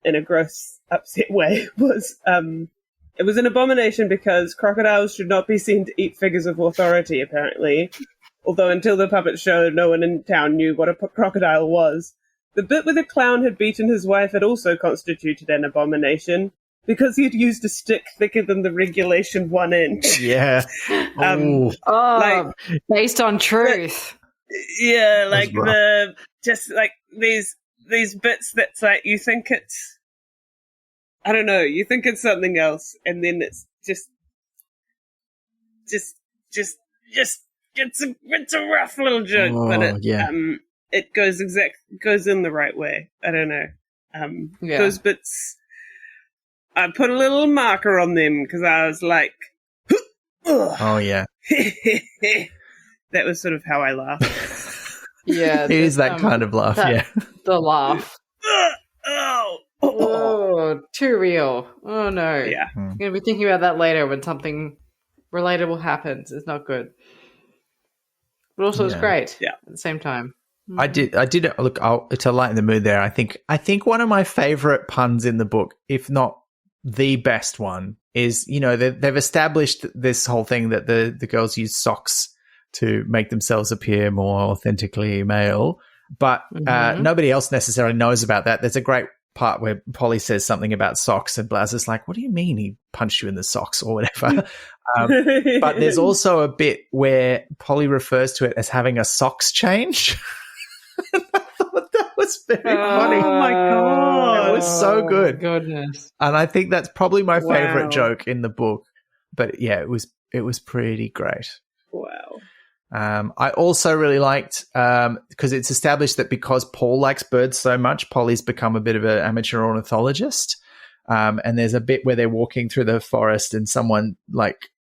in a gross, upset way was it was an abomination because crocodiles should not be seen to eat figures of authority, apparently. Although until the puppet show, no one in town knew what a crocodile was. The bit where the clown had beaten his wife had also constituted an abomination, because he had used a stick thicker than the regulation 1 inch.
Yeah.
Based on truth.
These bits that's like, you think it's, I don't know, you think it's something else, and then it's just it's a rough little joke, but it goes in the right way. I don't know. Those bits, I put a little marker on them because I was like,
oh yeah.
That was sort of how I laughed.
Yeah,
it is that kind of laugh.
The laugh. Oh, too real. Oh no.
Yeah.
I'm gonna be thinking about that later when something relatable happens. It's not good, but also it's great. Yeah. At the same time.
I did look. To lighten the mood there, I think one of my favorite puns in the book, if not the best one, is, you know, they've established this whole thing that the girls use socks to make themselves appear more authentically male, but nobody else necessarily knows about that. There's a great part where Polly says something about socks, and Blaz is like, "What do you mean he punched you in the socks or whatever?" But there's also a bit where Polly refers to it as having a socks change. I thought that was very funny.
Oh my god,
it was so good.
Goodness.
And I think that's probably my favorite joke in the book. But yeah, it was pretty great.
Wow.
I also really liked, because it's established that because Paul likes birds so much, Polly's become a bit of an amateur ornithologist. And there's a bit where they're walking through the forest and someone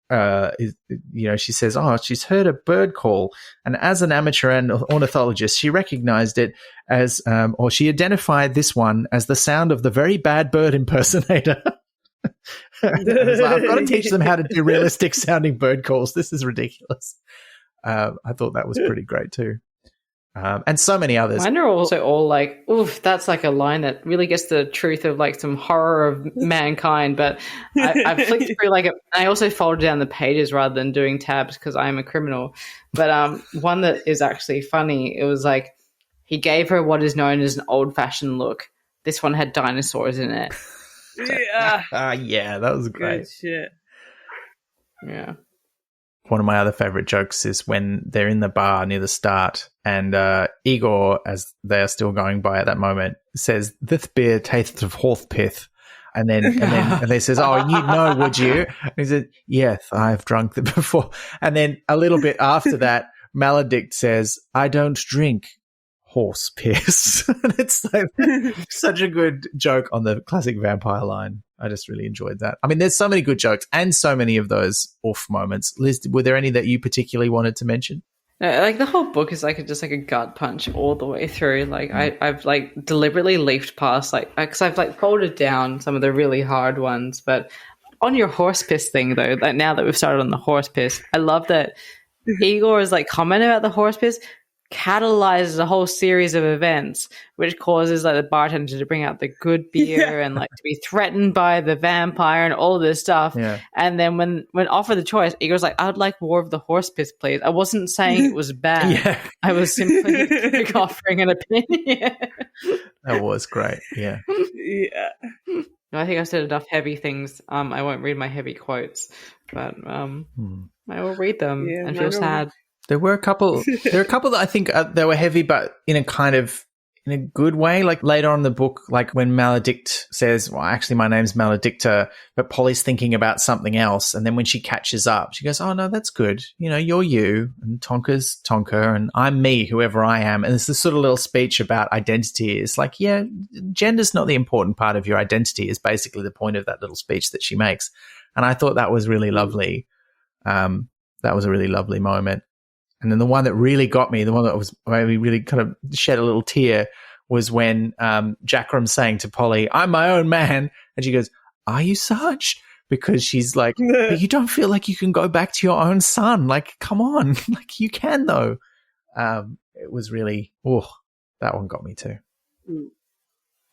she says, "Oh, she's heard a bird call, and as an amateur ornithologist, she recognized it as, or she identified this one as the sound of the very bad bird impersonator." I've got to teach them how to do realistic sounding bird calls. This is ridiculous. I thought that was pretty great too. And so many others.
Mine are also all like, oof, that's like a line that really gets the truth of like some horror of mankind. But I flicked through I also folded down the pages rather than doing tabs because I am a criminal. But one that is actually funny, it was like, he gave her what is known as an old-fashioned look. This one had dinosaurs in it.
Yeah,
that was great.
Good shit.
Yeah.
One of my other favorite jokes is when they're in the bar near the start, and Igor, as they are still going by at that moment, says, "This beer tastes of horse pith." And then they says, "Oh, you'd know, would you?" And he said, "Yes, I've drunk it before." And then a little bit after that, Maledict says, "I don't drink horse piss." And it's like such a good joke on the classic vampire line. I just really enjoyed that. I mean, there's so many good jokes and so many of those off moments. Liz, were there any that you particularly wanted to mention?
No, like the whole book is just a gut punch all the way through. Like I've deliberately leafed past because I've folded down some of the really hard ones. But on your horse piss thing though, now that we've started on the horse piss, I love that Igor is commenting about the horse piss. catalyzes a whole series of events, which causes like the bartender to bring out the good beer and like to be threatened by the vampire and all this stuff.
Yeah.
And then when offered the choice, he goes like, "I would like War of the Horse Piss, please." I wasn't saying it was bad.
Yeah.
I was simply like, offering an opinion.
That was great. Yeah.
Yeah.
I think I said enough heavy things. I won't read my heavy quotes, but I will read them and feel sad.
There were a couple that I think they were heavy, but in a good way. Like later on in the book, like when Maledict says, well, actually my name's Maledicta, but Polly's thinking about something else. And then when she catches up, she goes, oh no, that's good. You know, you're you and Tonka's Tonka and I'm me, whoever I am. And it's this sort of little speech about identity. It's like, yeah, gender's not the important part of your identity is basically the point of that little speech that she makes. And I thought that was really lovely. That was a really lovely moment. And then the one that really got me, the one that was made me really kind of shed a little tear was when Jackrum's saying to Polly, I'm my own man. And she goes, are you, Sarge? Because she's like, but you don't feel like you can go back to your own son. Like, come on. Like, you can, though. It was really, that one got me too.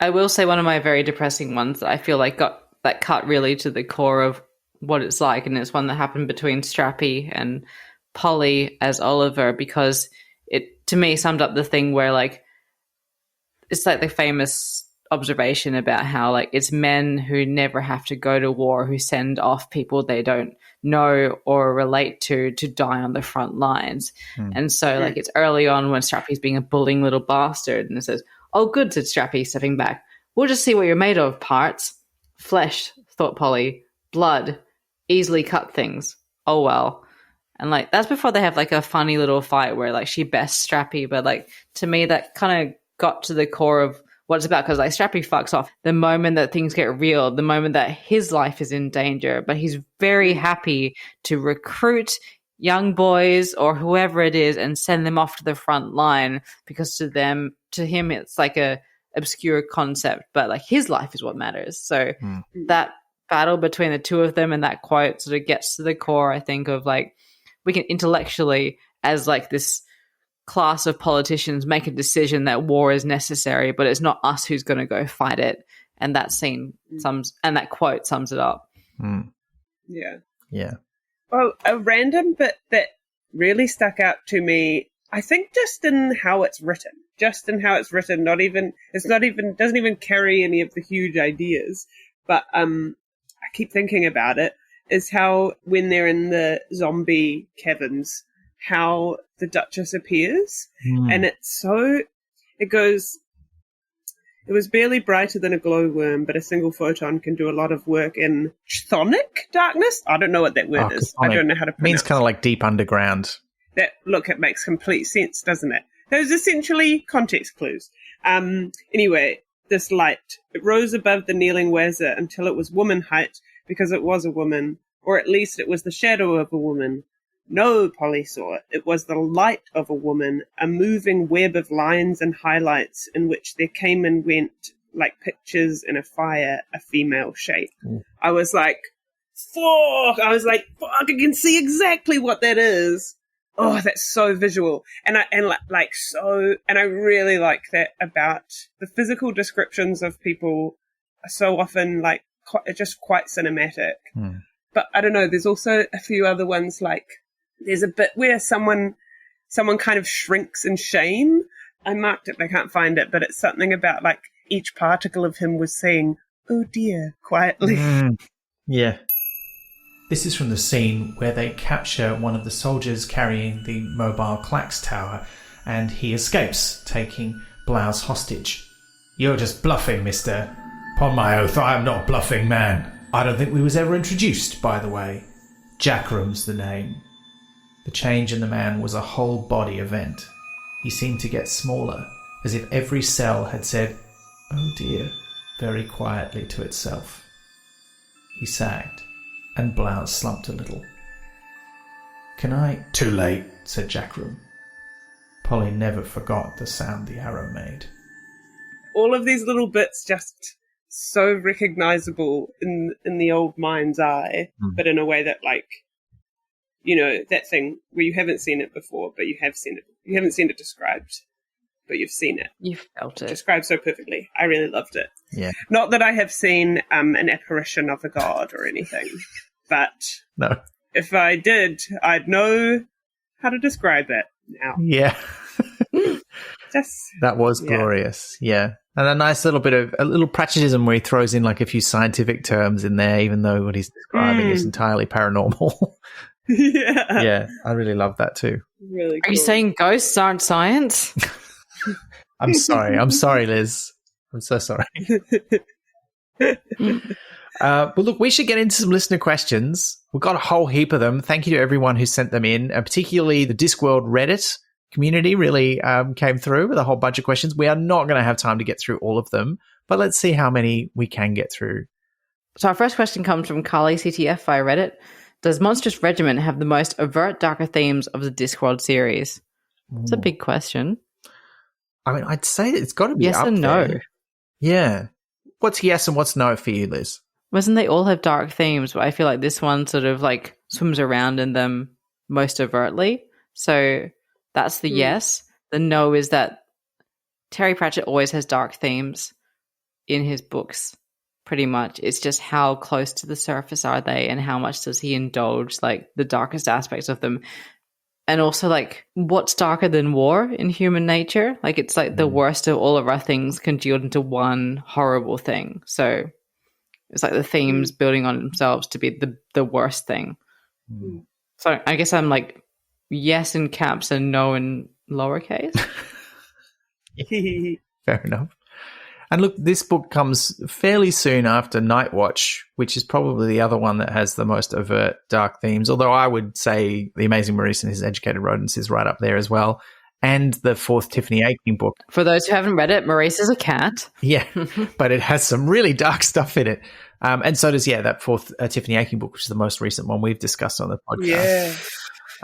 I will say one of my very depressing ones that I feel like got that cut really to the core of what it's like. And it's one that happened between Strappy and Polly as Oliver, because it to me summed up the thing where like it's like the famous observation about how like it's men who never have to go to war who send off people they don't know or relate to die on the front lines. And so like it's early on when Strappy's being a bullying little bastard and it says, oh good, said Strappy stepping back, we'll just see what you're made of. Parts, flesh, thought Polly, blood, easily cut things, oh well. And, like, that's before they have, like, a funny little fight where, like, she bests Strappy. But, like, to me, that kind of got to the core of what it's about. Because, like, Strappy fucks off the moment that things get real, the moment that his life is in danger. But he's very happy to recruit young boys or whoever it is and send them off to the front line. Because to him, it's, like, a obscure concept. But, like, his life is what matters. So that battle between the two of them and that quote sort of gets to the core, I think, of, like, we can intellectually, as like this class of politicians, make a decision that war is necessary, but it's not us who's going to go fight it. And that scene and that quote sums it up.
Yeah.
Yeah.
Well, a random bit that really stuck out to me, I think just in how it's written. Doesn't even carry any of the huge ideas, but I keep thinking about it. Is how when they're in the zombie caverns, how the Duchess appears. And it goes, it was barely brighter than a glowworm, but a single photon can do a lot of work in chthonic darkness. I don't know what that word is.
Chthonic.
I don't know how to pronounce it.
Means kind of like deep underground.
It makes complete sense, doesn't it? Those essentially context clues. Anyway, this light, it rose above the kneeling Wazza until it was woman height, because it was a woman, or at least it was the shadow of a woman. No, Polly saw it. It was the light of a woman, a moving web of lines and highlights in which there came and went, like pictures in a fire, a female shape. I was like, fuck! I can see exactly what that is. Oh, that's so visual. And I really like that about the physical descriptions of people are so often like just quite cinematic. But I don't know, there's also a few other ones, like there's a bit where someone kind of shrinks in shame. I marked it, I can't find it, but it's something about like each particle of him was saying, oh dear, quietly.
Yeah.
This is from the scene where they capture one of the soldiers carrying the mobile Clax tower, and he escapes, taking Blouse hostage. You're just bluffing, mister. Upon my oath, I am not bluffing, man. I don't think we was ever introduced, by the way. Jackrum's the name. The change in the man was a whole body event. He seemed to get smaller, as if every cell had said, oh dear, very quietly to itself. He sagged, and Blouse slumped a little. Can I... Too late, said Jackrum. Polly never forgot the sound the arrow made.
All of these little bits just so recognizable in the old mind's eye, but in a way that, like, you know, that thing where you haven't seen it before, but you have seen it. You haven't seen it described, but you've seen it.
You've felt it.
Described so perfectly. I really loved it.
Yeah.
Not that I have seen an apparition of a god or anything, but
No.
if I did, I'd know how to describe it now.
Yeah. That was glorious. Yeah. And a nice little bit of a little Pratchettism where he throws in like a few scientific terms in there, even though what he's describing is entirely paranormal.
Yeah.
Yeah. I really love that too.
Really cool.
Are you saying ghosts aren't science?
I'm sorry. I'm sorry, Liz. I'm so sorry. But look, we should get into some listener questions. We've got a whole heap of them. Thank you to everyone who sent them in, particularly the Discworld Reddit community really came through with a whole bunch of questions. We are not going to have time to get through all of them, but let's see how many we can get through.
So our first question comes from Carly CTF via Reddit. Does Monstrous Regiment have the most overt, darker themes of the Discworld series? It's a big question.
I mean, I'd say it's got to be
yes
up
and no.
there. Yeah. What's yes and what's no for you, Liz?
Wasn't they all have dark themes, but I feel like this one sort of like swims around in them most overtly. So that's the yes. The no is that Terry Pratchett always has dark themes in his books, pretty much. It's just how close to the surface are they and how much does he indulge like the darkest aspects of them. And also like what's darker than war in human nature? Like it's like the worst of all of our things congealed into one horrible thing. So it's like the themes building on themselves to be the worst thing. So I guess I'm like yes in caps and no in lowercase.
Fair enough. And look, this book comes fairly soon after Night Watch, which is probably the other one that has the most overt dark themes, although I would say The Amazing Maurice and His Educated Rodents is right up there as well, and the fourth Tiffany Aching book.
For those who haven't read it, Maurice is a cat.
Yeah, but it has some really dark stuff in it. And so does, that fourth Tiffany Aching book, which is the most recent one we've discussed on the podcast.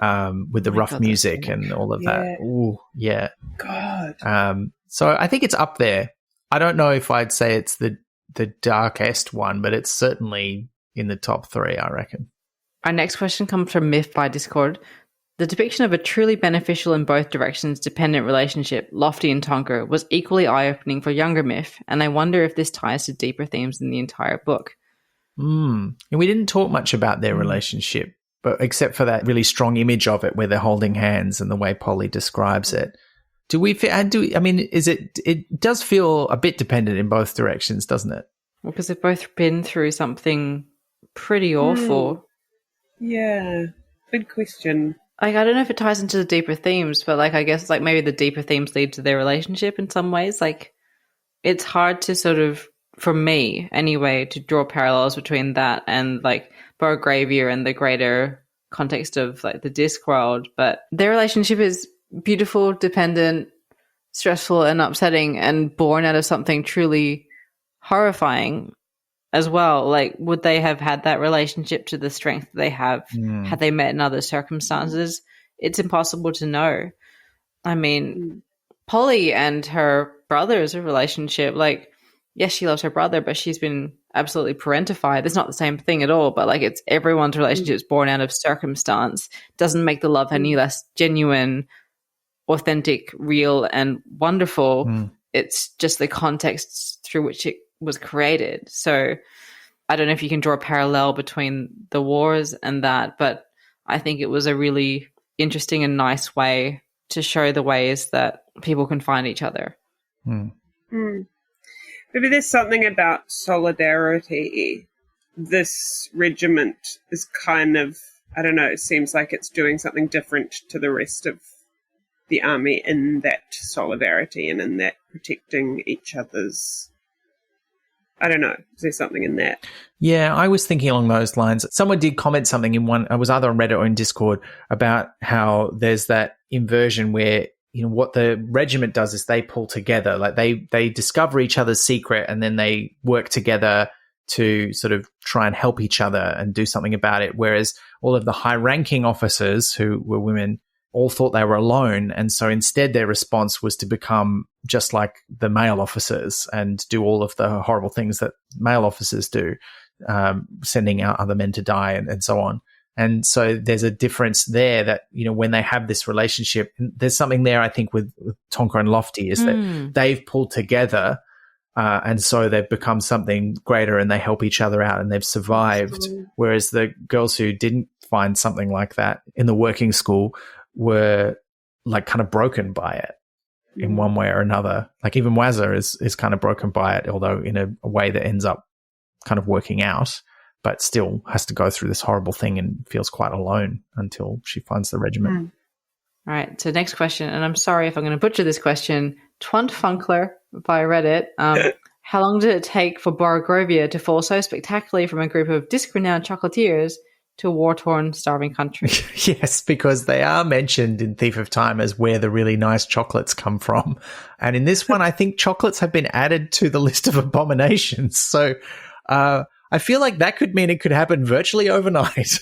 Yeah.
With the rough music and all of that. Ooh, yeah.
God.
So I think it's up there. I don't know if I'd say it's the darkest one, but it's certainly in the top 3, I reckon.
Our next question comes from Myth by Discord. The depiction of a truly beneficial in both directions dependent relationship, Lofty and Tonker, was equally eye-opening for younger Myth, and I wonder if this ties to deeper themes in the entire book.
And we didn't talk much about their relationship, but except for that really strong image of it where they're holding hands and the way Polly describes it. It does feel a bit dependent in both directions, doesn't it?
Well, because they've both been through something pretty awful.
Yeah, good question.
Like, I don't know if it ties into the deeper themes, but like, I guess like maybe the deeper themes lead to their relationship in some ways. Like, it's hard to sort of, for me anyway, to draw parallels between that and like Borogravia and the greater context of like the Discworld. But their relationship is beautiful, dependent, stressful, and upsetting, and born out of something truly horrifying as well. Like, would they have had that relationship to the strength that they have had they met in other circumstances? It's impossible to know. I mean, Polly and her brother's relationship, like, yes, she loves her brother, but she's been absolutely parentified. It's not the same thing at all, but like, it's everyone's relationship is born out of circumstance. Doesn't make the love any less genuine, authentic, real, and wonderful. It's just the context through which it was created. So I don't know if you can draw a parallel between the wars and that, but I think it was a really interesting and nice way to show the ways that people can find each other.
Maybe there's something about solidarity. This regiment is kind of, I don't know, it seems like it's doing something different to the rest of the army in that solidarity and in that protecting each other's, I don't know, is there something in that?
Yeah, I was thinking along those lines. Someone did comment something in one, it was either on Reddit or in Discord, about how there's that inversion where, you know, what the regiment does is they pull together, like they discover each other's secret and then they work together to sort of try and help each other and do something about it. Whereas all of the high-ranking officers who were women all thought they were alone, and so instead their response was to become just like the male officers and do all of the horrible things that male officers do, sending out other men to die and so on. And so there's a difference there that, when they have this relationship, there's something there, I think, with Tonka and Lofty is that they've pulled together and so they've become something greater and they help each other out and they've survived. Whereas the girls who didn't find something like that in the working school were like kind of broken by it in one way or another. Like even Wazza is kind of broken by it, although in a way that ends up kind of working out, but still has to go through this horrible thing and feels quite alone until she finds the regiment.
All right, so next question, and I'm sorry if I'm going to butcher this question. Twant Funkler via Reddit. How long did it take for Borogravia to fall so spectacularly from a group of disc-renowned chocolatiers to a war-torn, starving country?
Yes, because they are mentioned in Thief of Time as where the really nice chocolates come from. And in this one, I think chocolates have been added to the list of abominations. So I feel like that could mean it could happen virtually overnight.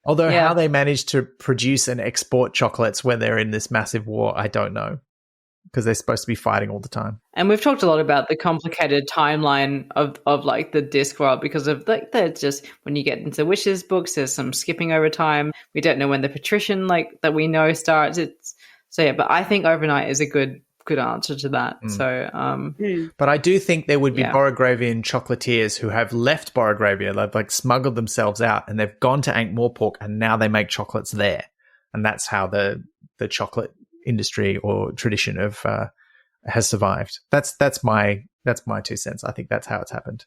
Although how they manage to produce and export chocolates when they're in this massive war, I don't know, because they're supposed to be fighting all the time.
And we've talked a lot about the complicated timeline of like the Discworld because of like there's just when you get into Wishes books, there's some skipping over time. We don't know when the patrician like that we know starts. But I think overnight is a good answer to that.
But I do think there would be Borogravian chocolatiers who have left Borogravia, they've like smuggled themselves out and they've gone to Ankh-Morpork and now they make chocolates there. And that's how the chocolate industry or tradition of has survived. That's my 2 cents. I think that's how it's happened.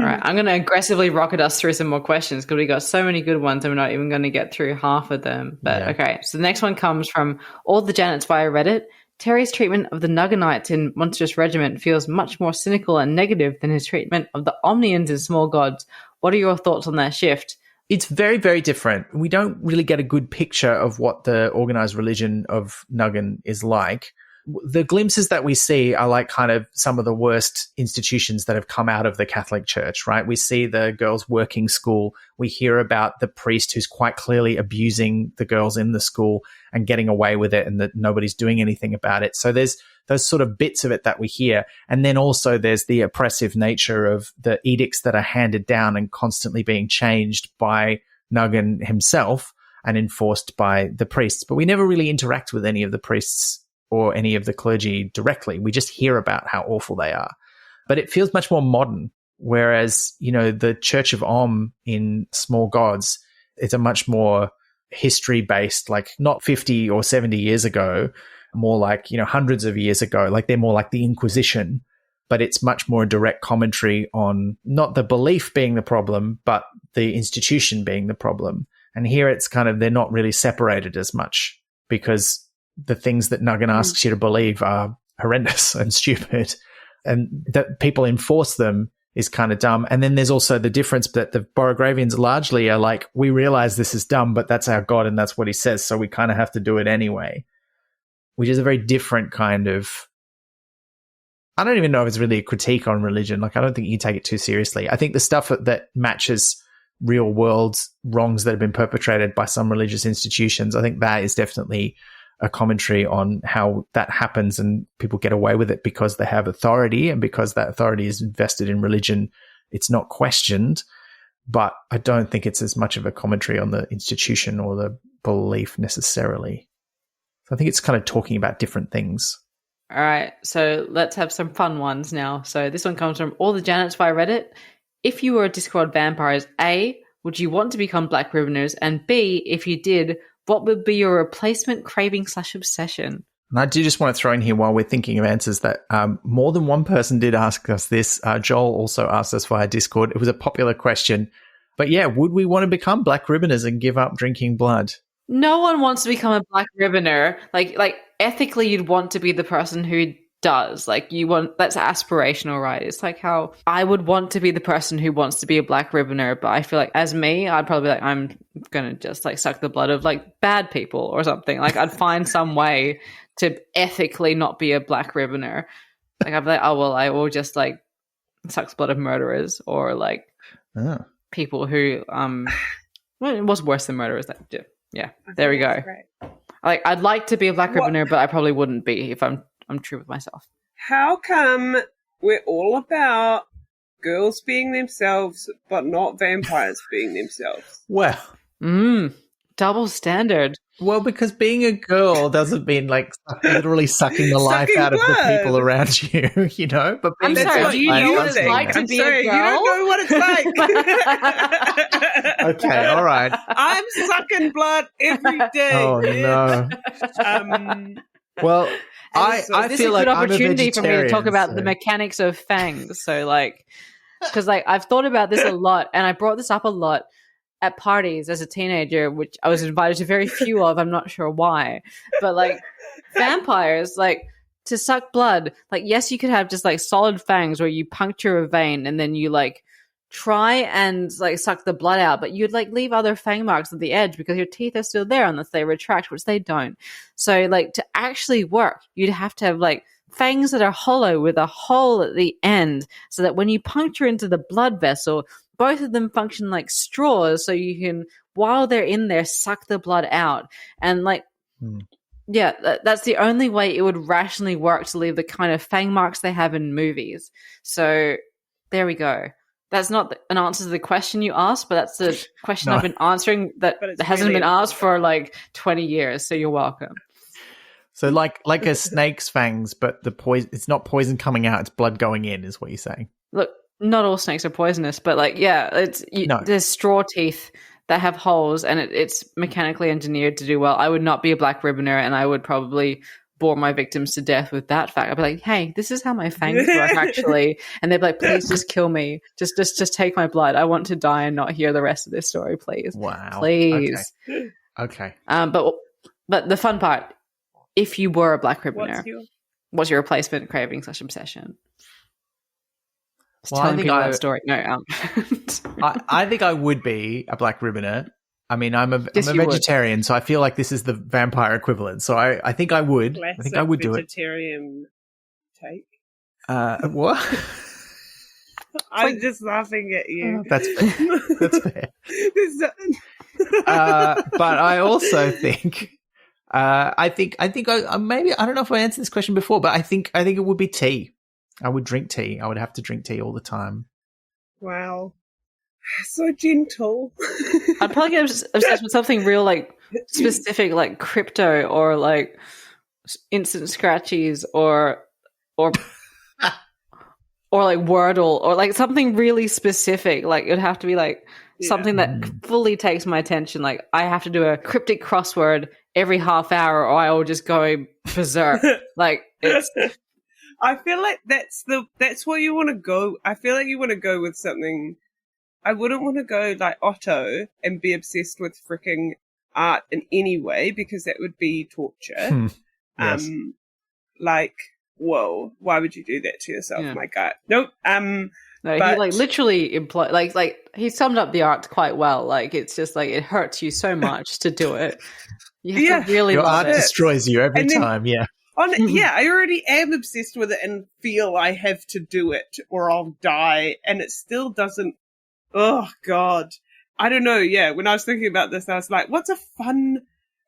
All right, I'm going to aggressively rocket us through some more questions because we got so many good ones and we're not even going to get through half of them. But okay, so the next one comes from all the Janets via Reddit. Terry's treatment of the Nuggenites in Monstrous Regiment feels much more cynical and negative than his treatment of the Omnians in Small Gods. What are your thoughts on that shift?
It's very, very different. We don't really get a good picture of what the organized religion of Nuggan is like. The glimpses that we see are like kind of some of the worst institutions that have come out of the Catholic Church, right? We see the girls' working school. We hear about the priest who's quite clearly abusing the girls in the school and getting away with it and that nobody's doing anything about it. So there's those sort of bits of it that we hear. And then also there's the oppressive nature of the edicts that are handed down and constantly being changed by Nuggan himself and enforced by the priests. But we never really interact with any of the priests or any of the clergy directly. We just hear about how awful they are. But it feels much more modern, whereas, the Church of Om in Small Gods, it's a much more history-based, like not 50 or 70 years ago, more like, hundreds of years ago. Like they're more like the Inquisition, but it's much more a direct commentary on not the belief being the problem, but the institution being the problem. And here it's kind of, they're not really separated as much because the things that Nuggan asks you to believe are horrendous and stupid, and that people enforce them is kind of dumb. And then there's also the difference that the Borogravians largely are like, we realize this is dumb, but that's our God and that's what he says, so we kind of have to do it anyway, which is a very different kind of, I don't even know if it's really a critique on religion. Like, I don't think you take it too seriously. I think the stuff that matches real world wrongs that have been perpetrated by some religious institutions, I think that is definitely a commentary on how that happens and people get away with it because they have authority, and because that authority is invested in religion, it's not questioned. But I don't think it's as much of a commentary on the institution or the belief necessarily. So I think it's kind of talking about different things.
All right, so let's have some fun ones now. So this one comes from all the Janets via Reddit. If you were a Discworld vampires, A, would you want to become Black Ribboners? And B, if you did, what would be your replacement craving / obsession?
And I do just want to throw in here while we're thinking of answers that more than one person did ask us this. Joel also asked us via Discord. It was a popular question. But yeah, would we want to become Black Ribboners and give up drinking blood?
No one wants to become a Black Ribboner. Like ethically, you'd want to be the person who does. Like that's aspirational, right? It's like how I would want to be the person who wants to be a Black Ribboner, but I feel like as me, I'd probably be like, I'm gonna just like suck the blood of like bad people or something. Like I'd find some way to ethically not be a Black Ribboner. Like I'd be like, oh well, I will just like suck the blood of murderers or like people who well, it was worse than murderers. That yeah, there we go. Like I'd like to be a Black Ribboner, but I probably wouldn't be if I'm true with myself.
How come we're all about girls being themselves, but not vampires being themselves?
Well,
Double standard.
Well, because being a girl doesn't mean like literally sucking the life
Sucking
out of the
blood.
people around you, you know? But
I'm
being a
sorry,
vampire
do you know what it's
does mean
like
that.
to be a
You
girl?
don't know what it's like.
Okay, all right.
I'm sucking blood every day.
Oh,
bitch.
no. Well, I
This
feel
is a
like
good
I'm a
opportunity for me to talk
vegetarian,
about
so-
the mechanics of fangs. So, like, because like I've thought about this a lot, and I brought this up a lot at parties as a teenager, which I was invited to very few of. I'm not sure why, but like vampires, like to suck blood, like yes, you could have just like solid fangs where you puncture a vein and then you like try and like suck the blood out, but you'd like leave other fang marks at the edge because your teeth are still there unless they retract, which they don't. So like to actually work, you'd have to have like fangs that are hollow with a hole at the end so that when you puncture into the blood vessel, both of them function like straws so you can, while they're in there, suck the blood out. And like, yeah, that's the only way it would rationally work to leave the kind of fang marks they have in movies. So there we go. That's not an answer to the question you asked, but that's the question I've been answering that hasn't been asked for like 20 years. So you're welcome.
So like a snake's fangs, but the poison, it's not poison coming out, it's blood going in, is what you're saying.
Look, not all snakes are poisonous, but like, yeah, there's straw teeth that have holes and it's mechanically engineered to do well. I would not be a black ribboner and I would probably bore my victims to death with that fact. I'd be like, hey, this is how my fangs work actually. And they'd be like, please just kill me. Just take my blood. I want to die and not hear the rest of this story, please.
Wow.
Please.
Okay.
But the fun part, if you were a black ribboner, what's your replacement craving / obsession?
Well, I think
story. No,
I think I would be a black ribboner. I mean, I'm a vegetarian, so I feel like this is the vampire equivalent. So I think I would.
Classic
I think I would do it.
Vegetarian take.
What?
I'm just laughing at you.
That's fair. That's fair. But I also think. I think maybe I don't know if I answered this question before, but I think it would be tea. I would drink tea. I would have to drink tea all the time.
Wow. So gentle.
I'd probably get obsessed with something real, like specific, like crypto or like instant scratchies or like Wordle or like something really specific. Like it'd have to be like something that fully takes my attention. Like I have to do a cryptic crossword every half hour or I will just go berserk. Like it's.
I feel like that's where you want to go. I feel like you want to go with something. I wouldn't want to go like Otto and be obsessed with freaking art in any way because that would be torture.
Yes.
Like, whoa, why would you do that to yourself?
Yeah.
My God. Nope.
No, he like literally implied like he summed up the art quite well. Like it's just like it hurts you so much to do it. You have to really
Your
love
art
it.
destroys you every time. Yeah.
I already am obsessed with it and feel I have to do it or I'll die, and it still doesn't. Oh God, I don't know. Yeah, when I was thinking about this, I was like, "What's a fun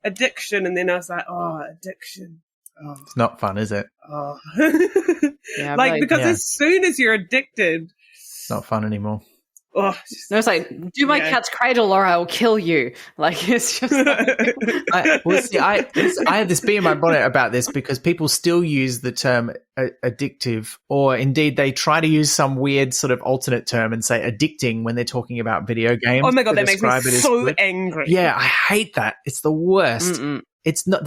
addiction?" And then I was like, "Oh, addiction. Oh.
It's not fun, is it?
Oh.
Yeah,
because as soon as you're addicted,
it's not fun anymore.
Oh,
no, it's like, do my cat's cradle or I will kill you. Like, it's just like...
I had this bee in my bonnet about this because people still use the term addictive, or indeed they try to use some weird sort of alternate term and say addicting when they're talking about video games.
Oh my God, that makes me so angry.
Yeah, I hate that. It's the worst.
Mm-mm.
It's not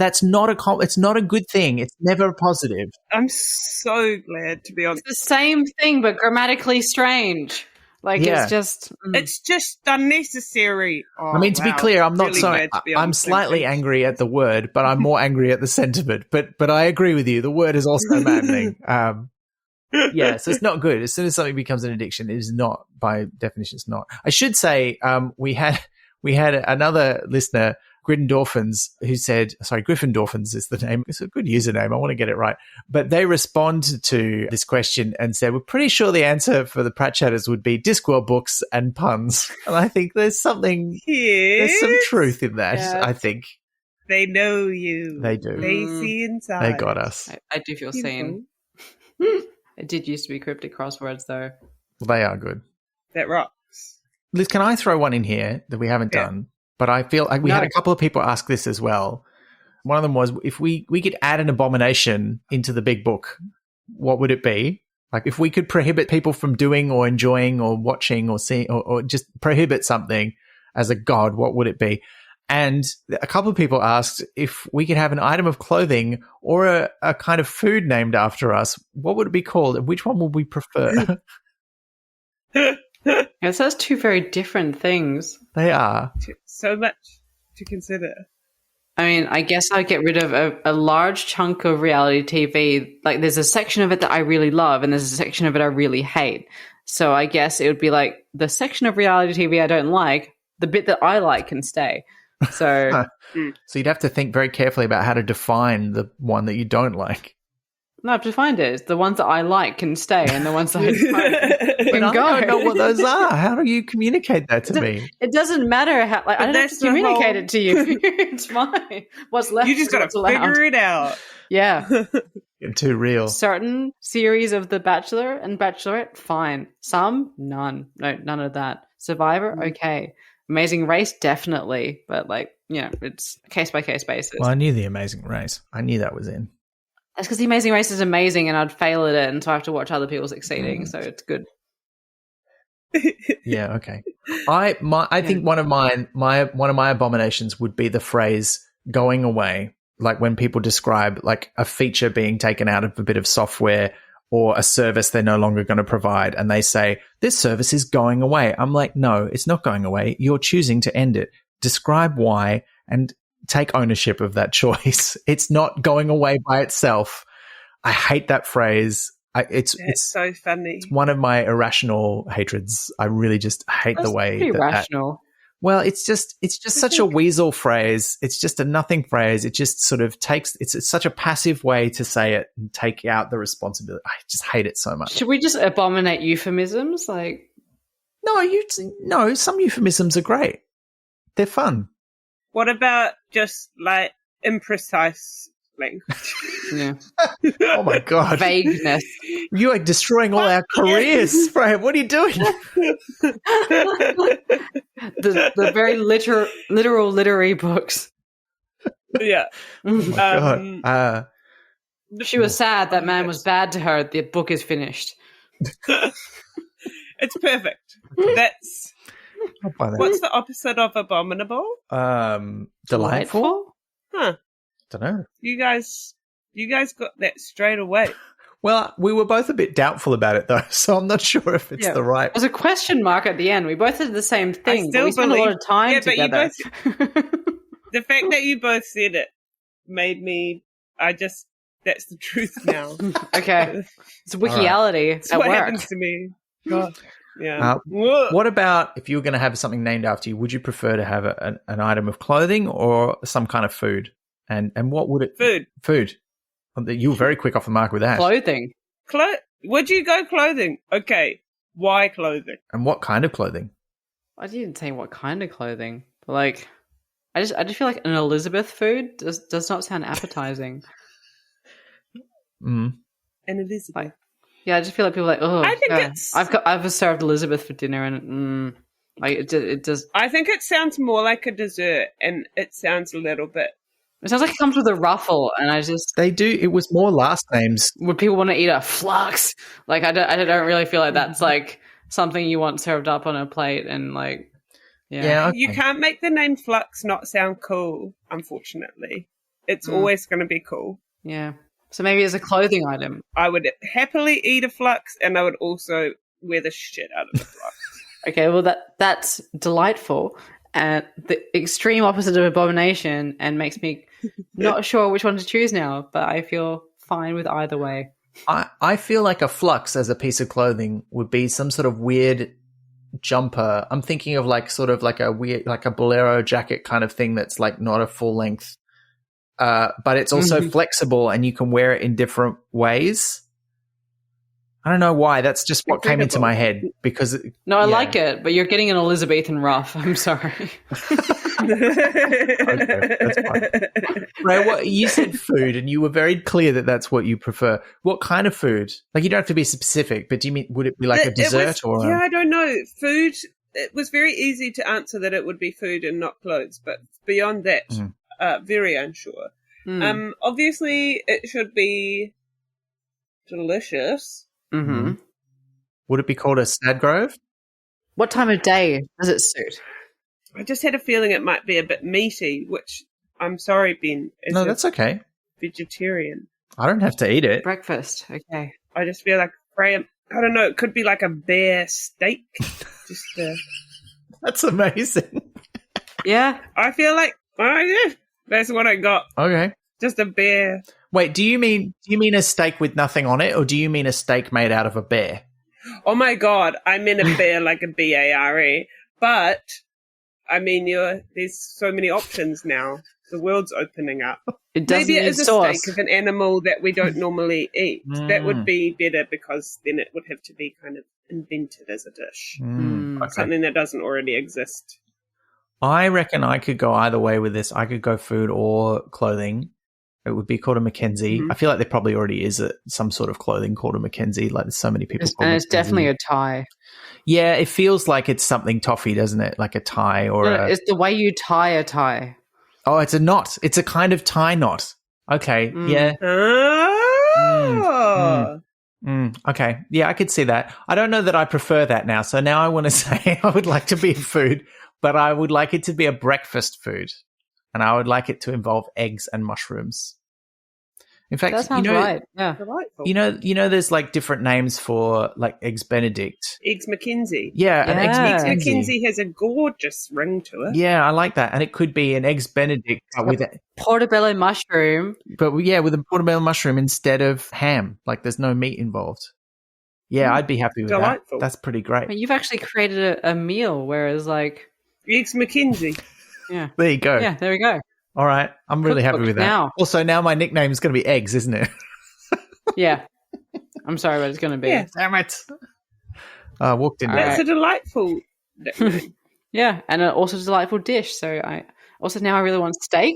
a good thing. It's never a positive.
I'm so glad to be honest.
It's the same thing, but grammatically strange. Like, it's just
unnecessary. Oh,
I mean, to be clear, I'm not
really
sorry. I'm slightly angry at the word, but I'm more angry at the sentiment. But I agree with you. The word is also maddening. Yeah, so it's not good. As soon as something becomes an addiction, it is not, by definition, it's not. I should say, we had another listener, Griffindorphins, who said, sorry, Griffindorphins is the name. It's a good username. I want to get it right. But they responded to this question and said, we're pretty sure the answer for the Pratchetters would be Discworld books and puns. And I think there's something, there's some truth in that, I think.
They know you.
They do.
They see inside.
They got us.
I do feel seen. It did used to be cryptic crosswords, though.
Well, they are good.
That rocks.
Liz, can I throw one in here that we haven't done? but I feel like we had a couple of people ask this as well. One of them was, if we could add an abomination into the big book, what would it be? Like, if we could prohibit people from doing or enjoying or watching or seeing or just prohibit something as a god, what would it be? And a couple of people asked if we could have an item of clothing or a kind of food named after us, what would it be called? And which one would we prefer?
It says two very different things.
They are.
So much to consider.
I mean, I guess I'd get rid of a large chunk of reality TV. Like, there's a section of it that I really love, and there's a section of it I really hate. So I guess it would be like, the section of reality TV I don't like, the bit that I like can stay. So,
so you'd have to think very carefully about how to define the one that you don't like.
No, I've defined it. It's the ones that I like can stay, and the ones that I don't can go.
I don't know what those are. How do you communicate that to me?
It doesn't matter how. Like, I don't have to communicate it to you. It's fine. What's left?
You just got to figure it out.
Yeah.
You're too real.
Certain series of The Bachelor and Bachelorette, fine. Some, none. No, none of that. Survivor, okay. Amazing Race, definitely. But, like, you know, it's case by case basis.
Well, I knew The Amazing Race. I knew that was in.
That's because The Amazing Race is amazing, and I'd fail at it, and so I have to watch other people succeeding. So it's good.
Yeah, okay. I think one of my abominations would be the phrase "going away." Like when people describe like a feature being taken out of a bit of software or a service they're no longer going to provide, and they say this service is going away. I'm like, no, it's not going away. You're choosing to end it. Describe why and take ownership of that choice. It's not going away by itself. I hate that phrase. It's
so funny.
It's one of my irrational hatreds. I really just hate the way
pretty rational.
Well, it's just such a weasel phrase. It's just a nothing phrase. It just sort of takes. It's such a passive way to say it and take out the responsibility. I just hate it so much.
Should we just abominate euphemisms? Like,
no. Some euphemisms are great. They're fun.
What about just like imprecise language?
Yeah.
Oh my god.
Vagueness.
You are destroying all our careers, Freya. What are you doing?
the very literal literary books.
Yeah.
Oh my god.
She was sad that man was bad to her. The book is finished.
It's perfect. That's what's the opposite of abominable?
Delightful?
Huh.
Don't know.
You guys got that straight away.
Well, we were both a bit doubtful about it though, so I'm not sure if it's the right.
There's a question mark at the end. We both did the same thing, but we spent a lot of time together.
The fact that you both said it made me. That's the truth now.
Okay, it's wikiality
It's
at
what
work.
happens to me. God. Yeah.
What about if you were going to have something named after you? Would you prefer to have an item of clothing or some kind of food? And what would it? Food. You were very quick off the mark with that.
Clothing.
Would you go clothing? Okay. Why clothing?
And what kind of clothing?
I didn't say what kind of clothing. But like, I just feel like an Elizabeth food does not sound appetizing.
Mm.
An Elizabeth.
Like, yeah, I just feel like people are like, oh,
I think it's.
I've served Elizabeth for dinner, and like it does.
I think it sounds more like a dessert, and it sounds a little bit.
It sounds like it comes with a ruffle, and I just
they do. It was more last names.
Would people want to eat a flux? Like I don't really feel like that's like something you want served up on a plate, and like yeah.
Okay.
You can't make the name Flux not sound cool. Unfortunately, it's always going to be cool.
Yeah. So maybe it's a clothing item.
I would happily eat a Flux, and I would also wear the shit out of the Flux.
Okay, well that's delightful. And the extreme opposite of abomination, and makes me not sure which one to choose now, but I feel fine with either way.
I feel like a flux as a piece of clothing would be some sort of weird jumper. I'm thinking of like sort of like a weird, like a bolero jacket kind of thing that's like not a full length, but it's also flexible and you can wear it in different ways. I don't know why. That's just what came into my head because.
I like it, but you're getting an Elizabethan ruff. I'm sorry.
Okay, that's fine. Ray, you said food, and you were very clear that that's what you prefer. What kind of food? Like, you don't have to be specific, but do you mean would it be like a dessert or?
Yeah, I don't know. Food it was very easy to answer that it would be food and not clothes, but beyond that, very unsure. Obviously, it should be delicious.
Mm-hmm.
Would it be called a Sadgrove?
What time of day does it suit?
I just had a feeling it might be a bit meaty, which I'm sorry, Ben.
No, that's okay.
Vegetarian.
I don't have to eat it.
Breakfast, okay.
I just feel like Freya, I don't know, it could be like a bear steak.
That's amazing.
Yeah.
I feel like, that's what I got.
Okay.
Just a bear.
Wait, do you mean a steak with nothing on it, or do you mean a steak made out of a bear?
Oh my God, I meant a bear like a B-A-R-E. But, I mean, there's so many options now. The world's opening up. Maybe it is a steak of an animal that we don't normally eat. That would be better because then it would have to be kind of invented as a dish.
Okay.
Something that doesn't already exist.
I reckon I could go either way with this. I could go food or clothing. It would be called a Mackenzie. I feel like there probably already is some sort of clothing called a Mackenzie. Like there's so many people called
and it's
Mackenzie.
definitely a tie.
Yeah, it feels like it's something toffee, doesn't it? Like a tie or
it's the way you tie a tie.
Oh, it's a knot. It's a kind of tie knot. Okay, yeah. Okay, yeah, I could see that. I don't know that I prefer that now. So now I want to say I would like to be a food, but I would like it to be a breakfast food. And I would like it to involve eggs and mushrooms. In fact,
that sounds right. Yeah.
Delightful.
You know, there's like different names for like Eggs Benedict.
Eggs Mackenzie.
Yeah, an Eggs
Eggs
Mackenzie.
Mackenzie has a gorgeous ring to it.
Yeah, I like that. And it could be an Eggs Benedict with
portobello mushroom.
But yeah, with a portobello mushroom instead of ham. Like there's no meat involved. Yeah, I'd be happy with
Delightful.
that. That's pretty great.
I mean, you've actually created a meal, whereas like
Eggs Mackenzie.
Yeah.
There you go.
Yeah, there we go.
All right. I'm really happy with that.
Now.
Also, now my nickname is going to be Eggs, isn't it?
Yeah. I'm sorry, but it's going to be.
Yeah.
Damn it. I walked in.
That's a delightful nickname.
Yeah, and also a delightful dish. So I really want steak.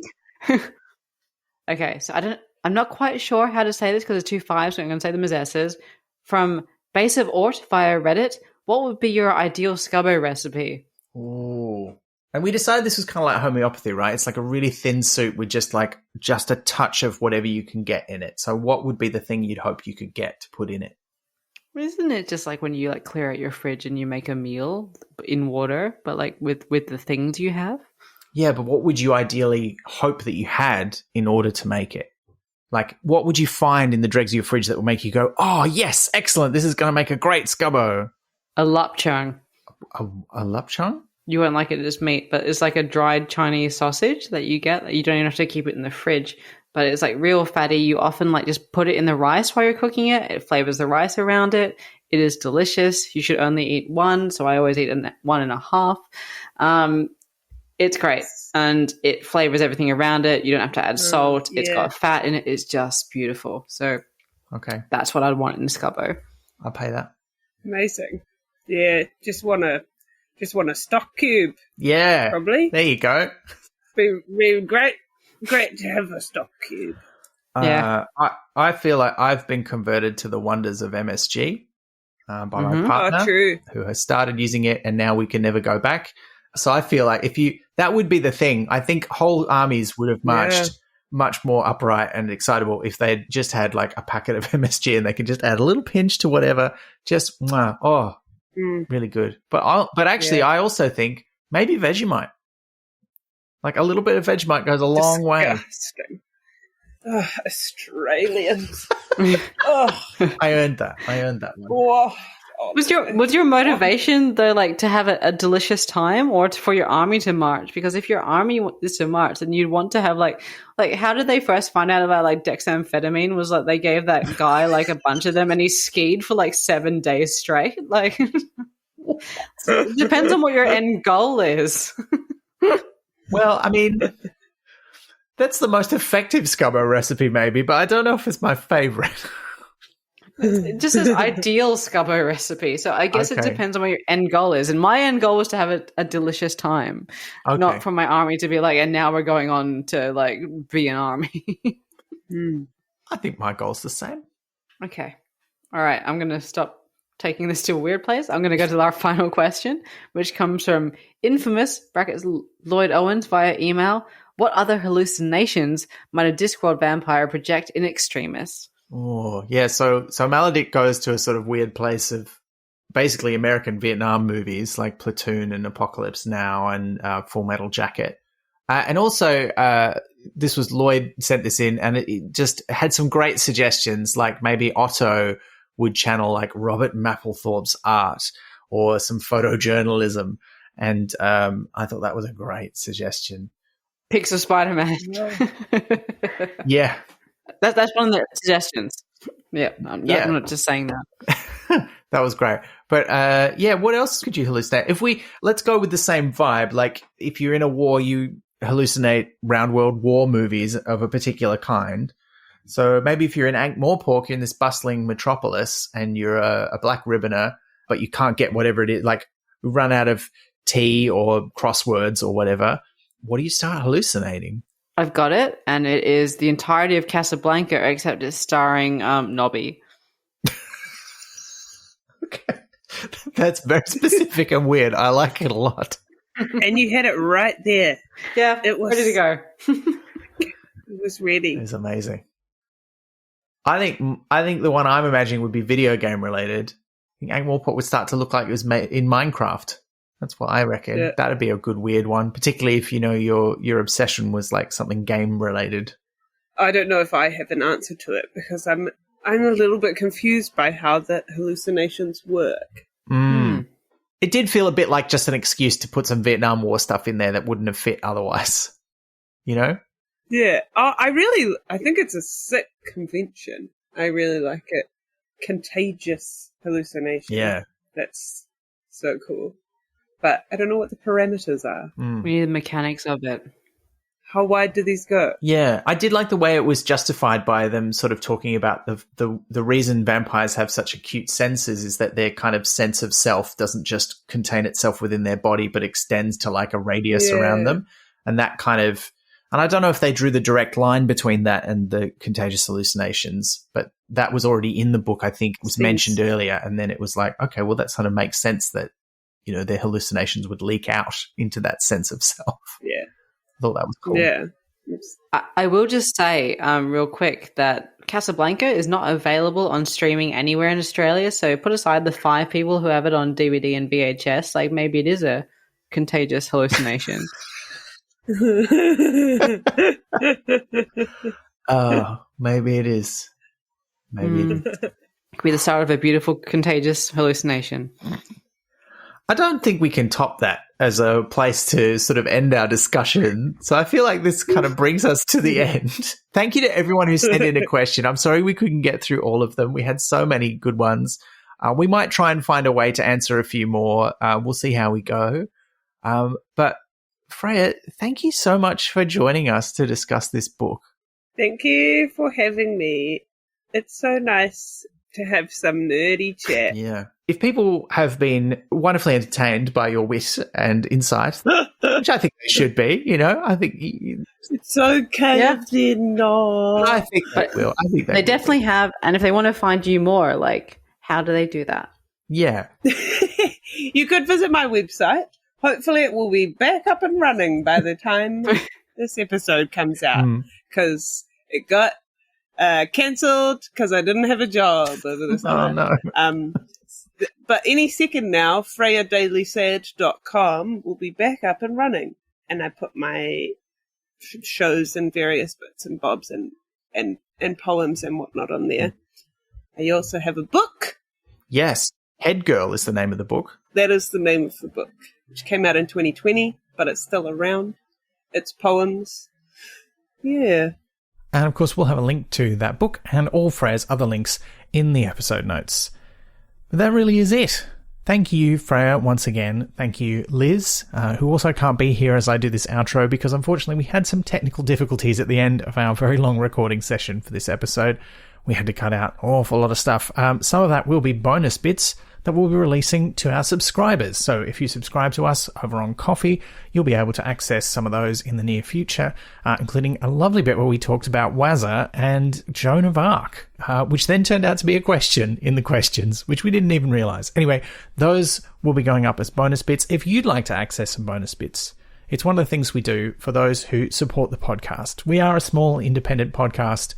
Okay, so I'm not quite sure how to say this because it's 2 5s, so I'm going to say them as S's. From Base of Ort via Reddit, what would be your ideal scubbo recipe?
Ooh. And we decided this was kind of like homeopathy, right? It's like a really thin soup with just a touch of whatever you can get in it. So what would be the thing you'd hope you could get to put in it?
Isn't it just like when you like clear out your fridge and you make a meal in water, but like with the things you have?
Yeah, but what would you ideally hope that you had in order to make it? Like, what would you find in the dregs of your fridge that would make you go, oh, yes, excellent, this is going to make a great scubbo?
A lapchung.
A lapchung?
You won't like it as meat, but it's like a dried Chinese sausage that you get. You don't even have to keep it in the fridge, but it's like real fatty. You often like just put it in the rice while you're cooking it. It flavors the rice around it. It is delicious. You should only eat one, so I always eat 1.5. It's great, and it flavors everything around it. You don't have to add salt. It's got fat in it. It's just beautiful. So
okay,
that's what I'd want in a scubbo.
I'll pay that.
Amazing. Yeah, just want a stock cube.
Yeah,
probably.
There you go.
Be great to have a stock cube.
Yeah,
I feel like I've been converted to the wonders of MSG by my partner, who has started using it, and now we can never go back. So I feel like that would be the thing. I think whole armies would have marched much more upright and excitable if they'd just had like a packet of MSG and they could just add a little pinch to whatever. Just really good. But actually, I also think maybe Vegemite. Like a little bit of Vegemite goes a long way.
Oh, Australians.
I earned that one.
Was your motivation though, like to have a delicious time, or for your army to march? Because if your army is to march, then you'd want to have like how did they first find out about like dexamphetamine? Was like they gave that guy like a bunch of them, and he skied for like 7 days straight. Like, it depends on what your end goal is.
Well, I mean, that's the most effective scubbo recipe, maybe, but I don't know if it's my favorite.
It just says ideal scubbo recipe, so I guess it depends on what your end goal is. And my end goal was to have a delicious time, not for my army to be like, and now we're going on to like be an army.
I think my goal's the same.
Okay, all right. I'm gonna stop taking this to a weird place, I'm going to go to our final question, which comes from infamous brackets Lloyd Owens via email. What other hallucinations might a Discworld vampire project in extremis?
Oh, yeah. So Maledict goes to a sort of weird place of basically American Vietnam movies like Platoon and Apocalypse Now and Full Metal Jacket. And also, this was Lloyd sent this in, and it just had some great suggestions, like maybe Otto would channel like Robert Mapplethorpe's art or some photojournalism. And I thought that was a great suggestion.
Pixar Spider-Man.
Yeah.
That's one of the suggestions. Yeah, I'm not just saying that.
That was great. But what else could you hallucinate? Let's go with the same vibe. Like if you're in a war, you hallucinate round world war movies of a particular kind. So maybe if you're in Ankh-Morpork, you're in this bustling metropolis and you're a black ribboner, but you can't get whatever it is, like run out of tea or crosswords or whatever. What do you start hallucinating?
I've got it, and it is the entirety of Casablanca, except it's starring Nobby.
Okay. That's very specific and weird. I like it a lot.
And you had it right there.
Yeah,
it was
ready to go.
It was ready.
It was amazing. I think the one I'm imagining would be video game related. I think Ankh-Morpork would start to look like it was made in Minecraft. That's what I reckon. Yeah. That'd be a good weird one, particularly if your obsession was like something game related.
I don't know if I have an answer to it because I'm a little bit confused by how the hallucinations work.
It did feel a bit like just an excuse to put some Vietnam War stuff in there that wouldn't have fit otherwise. You know?
Yeah. I think it's a sick convention. I really like it. Contagious hallucination.
Yeah.
That's so cool. But I don't know what the parameters are.
We need the mechanics of it.
How wide do these go?
Yeah, I did like the way it was justified by them sort of talking about the reason vampires have such acute senses is that their kind of sense of self doesn't just contain itself within their body, but extends to like a radius around them. And that kind of, and I don't know if they drew the direct line between that and the contagious hallucinations, but that was already in the book. I think it was mentioned earlier. And then it was like, okay, well, that sort of makes sense that, you know, their hallucinations would leak out into that sense of self.
Yeah.
I thought that was cool.
Yeah.
I will just say real quick that Casablanca is not available on streaming anywhere in Australia. So put aside the 5 people who have it on DVD and VHS. Like maybe it is a contagious hallucination.
Maybe it is. Maybe it is.
It could be the start of a beautiful contagious hallucination.
I don't think we can top that as a place to sort of end our discussion. So I feel like this kind of brings us to the end. Thank you to everyone who sent in a question. I'm sorry we couldn't get through all of them. We had so many good ones. We might try and find a way to answer a few more. We'll see how we go. But Freya, thank you so much for joining us to discuss this book.
Thank you for having me. It's so nice to have some nerdy chat.
Yeah. If people have been wonderfully entertained by your wit and insight, which I think they should be, you know, I think
it's okay if they're not.
I think they will. I think
they definitely have. And if they want to find you more, like, how do they do that?
Yeah.
You could visit my website. Hopefully it will be back up and running by the time this episode comes out because it got cancelled because I didn't have a job over the summer.
Oh, no.
But any second now, FreyaDalySad.com will be back up and running. And I put my shows and various bits and bobs and poems and whatnot on there. I also have a book.
Yes. Head Girl is the name of the book.
That is the name of the book, which came out in 2020, but it's still around. It's poems. Yeah.
And of course, we'll have a link to that book and all Freya's other links in the episode notes. But that really is it. Thank you, Freya, once again. Thank you, Liz, who also can't be here as I do this outro because unfortunately we had some technical difficulties at the end of our very long recording session for this episode. We had to cut out an awful lot of stuff. Some of that will be bonus bits,
that we'll be releasing to our subscribers. So if you subscribe to us over on Ko-fi, you'll be able to access some of those in the near future, including a lovely bit where we talked about Wazza and Joan of Arc, which then turned out to be a question in the questions, which we didn't even realize. Anyway, those will be going up as bonus bits. If you'd like to access some bonus bits, it's one of the things we do for those who support the podcast. We are a small independent podcast.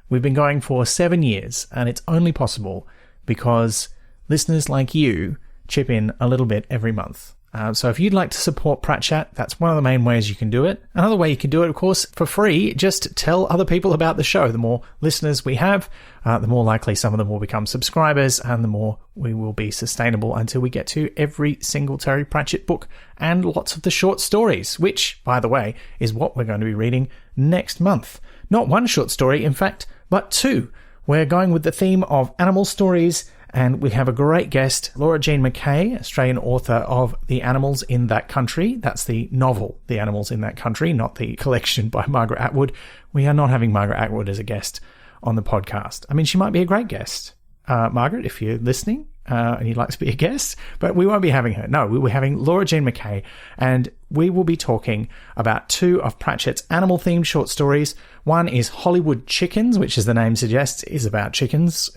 We've been going for 7 years, and it's only possible because listeners like you chip in a little bit every month. So if you'd like to support Pratchat, that's one of the main ways you can do it. Another way you can do it, of course, for free, just tell other people about the show. The more listeners we have, the more likely some of them will become subscribers, and the more we will be sustainable until we get to every single Terry Pratchett book and lots of the short stories, which, by the way, is what we're going to be reading next month. Not one short story, in fact, but 2. We're going with the theme of animal stories, and we have a great guest, Laura Jean McKay, Australian author of The Animals in That Country. That's the novel, The Animals in That Country, not the collection by Margaret Atwood. We are not having Margaret Atwood as a guest on the podcast. I mean, she might be a great guest. Margaret, if you're listening and you'd like to be a guest, but we won't be having her. No, we're having Laura Jean McKay, and we will be talking about 2 of Pratchett's animal-themed short stories. One is Hollywood Chickens, which, as the name suggests, is about chickens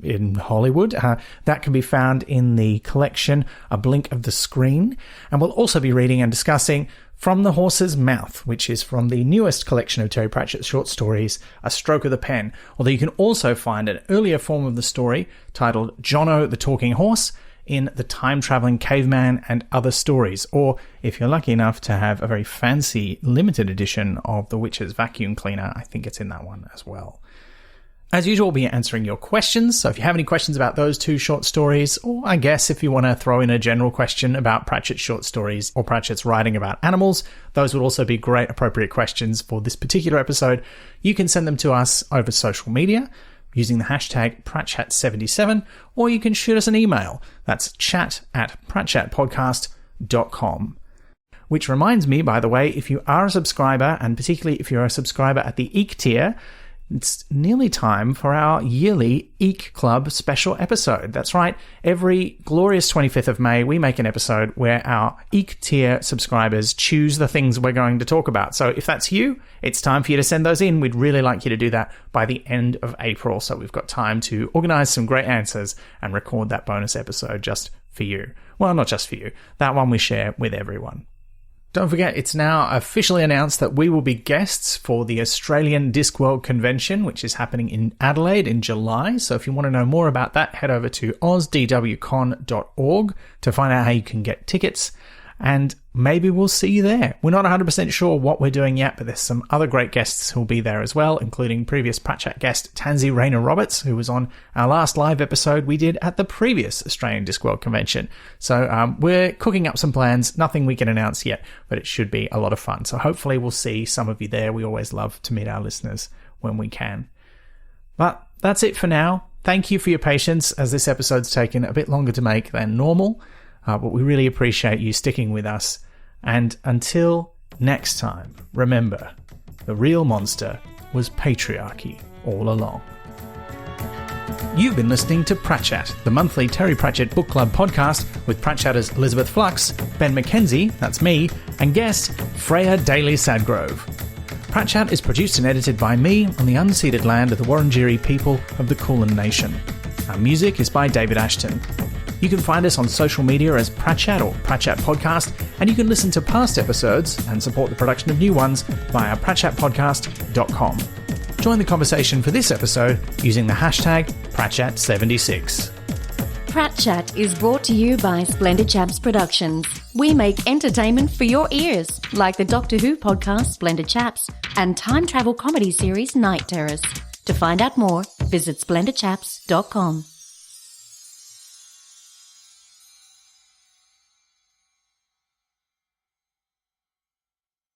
in Hollywood. That can be found in the collection A Blink of the Screen. And we'll also be reading and discussing From the Horse's Mouth, which is from the newest collection of Terry Pratchett's short stories, A Stroke of the Pen. Although you can also find an earlier form of the story titled Jono the Talking Horse in The Time-Travelling Caveman and Other Stories, or if you're lucky enough to have a very fancy limited edition of The Witch's Vacuum Cleaner, I think it's in that one as well. As usual, we'll be answering your questions, so if you have any questions about those 2 short stories, or I guess if you want to throw in a general question about Pratchett's short stories or Pratchett's writing about animals, those would also be great appropriate questions for this particular episode. You can send them to us over social media using the hashtag Pratchat77, or you can shoot us an email. That's chat@pratchatpodcast.com. Which reminds me, by the way, if you are a subscriber, and particularly if you're a subscriber at the Eek tier, it's nearly time for our yearly Eek Club special episode. That's right. Every glorious 25th of May, we make an episode where our Eek tier subscribers choose the things we're going to talk about. So if that's you, it's time for you to send those in. We'd really like you to do that by the end of April, so we've got time to organize some great answers and record that bonus episode just for you. Well, not just for you. That one we share with everyone. Don't forget, it's now officially announced that we will be guests for the Australian Discworld Convention, which is happening in Adelaide in July. So if you want to know more about that, head over to ozdwcon.org to find out how you can get tickets. And maybe we'll see you there. We're not 100% sure what we're doing yet, but there's some other great guests who'll be there as well, including previous Pratchat guest Tansy Rayner Roberts, who was on our last live episode we did at the previous Australian Discworld Convention. So we're cooking up some plans, nothing we can announce yet, but it should be a lot of fun. So hopefully we'll see some of you there. We always love to meet our listeners when we can. But that's it for now. Thank you for your patience, as this episode's taken a bit longer to make than normal. But we really appreciate you sticking with us. And until next time, remember, the real monster was patriarchy all along. You've been listening to Pratchat, the monthly Terry Pratchett Book Club podcast with Pratchatters Elizabeth Flux, Ben McKenzie, that's me, and guest Freya Daly Sadgrove. Pratchat is produced and edited by me on the unceded land of the Wurundjeri people of the Kulin Nation. Our music is by David Ashton. You can find us on social media as Pratchat or Pratchat Podcast, and you can listen to past episodes and support the production of new ones via pratchatpodcast.com. Join the conversation for this episode using the hashtag Pratchat76.
Pratchat is brought to you by Splendid Chaps Productions. We make entertainment for your ears, like the Doctor Who podcast Splendid Chaps and time travel comedy series Night Terrace. To find out more, visit splendidchaps.com.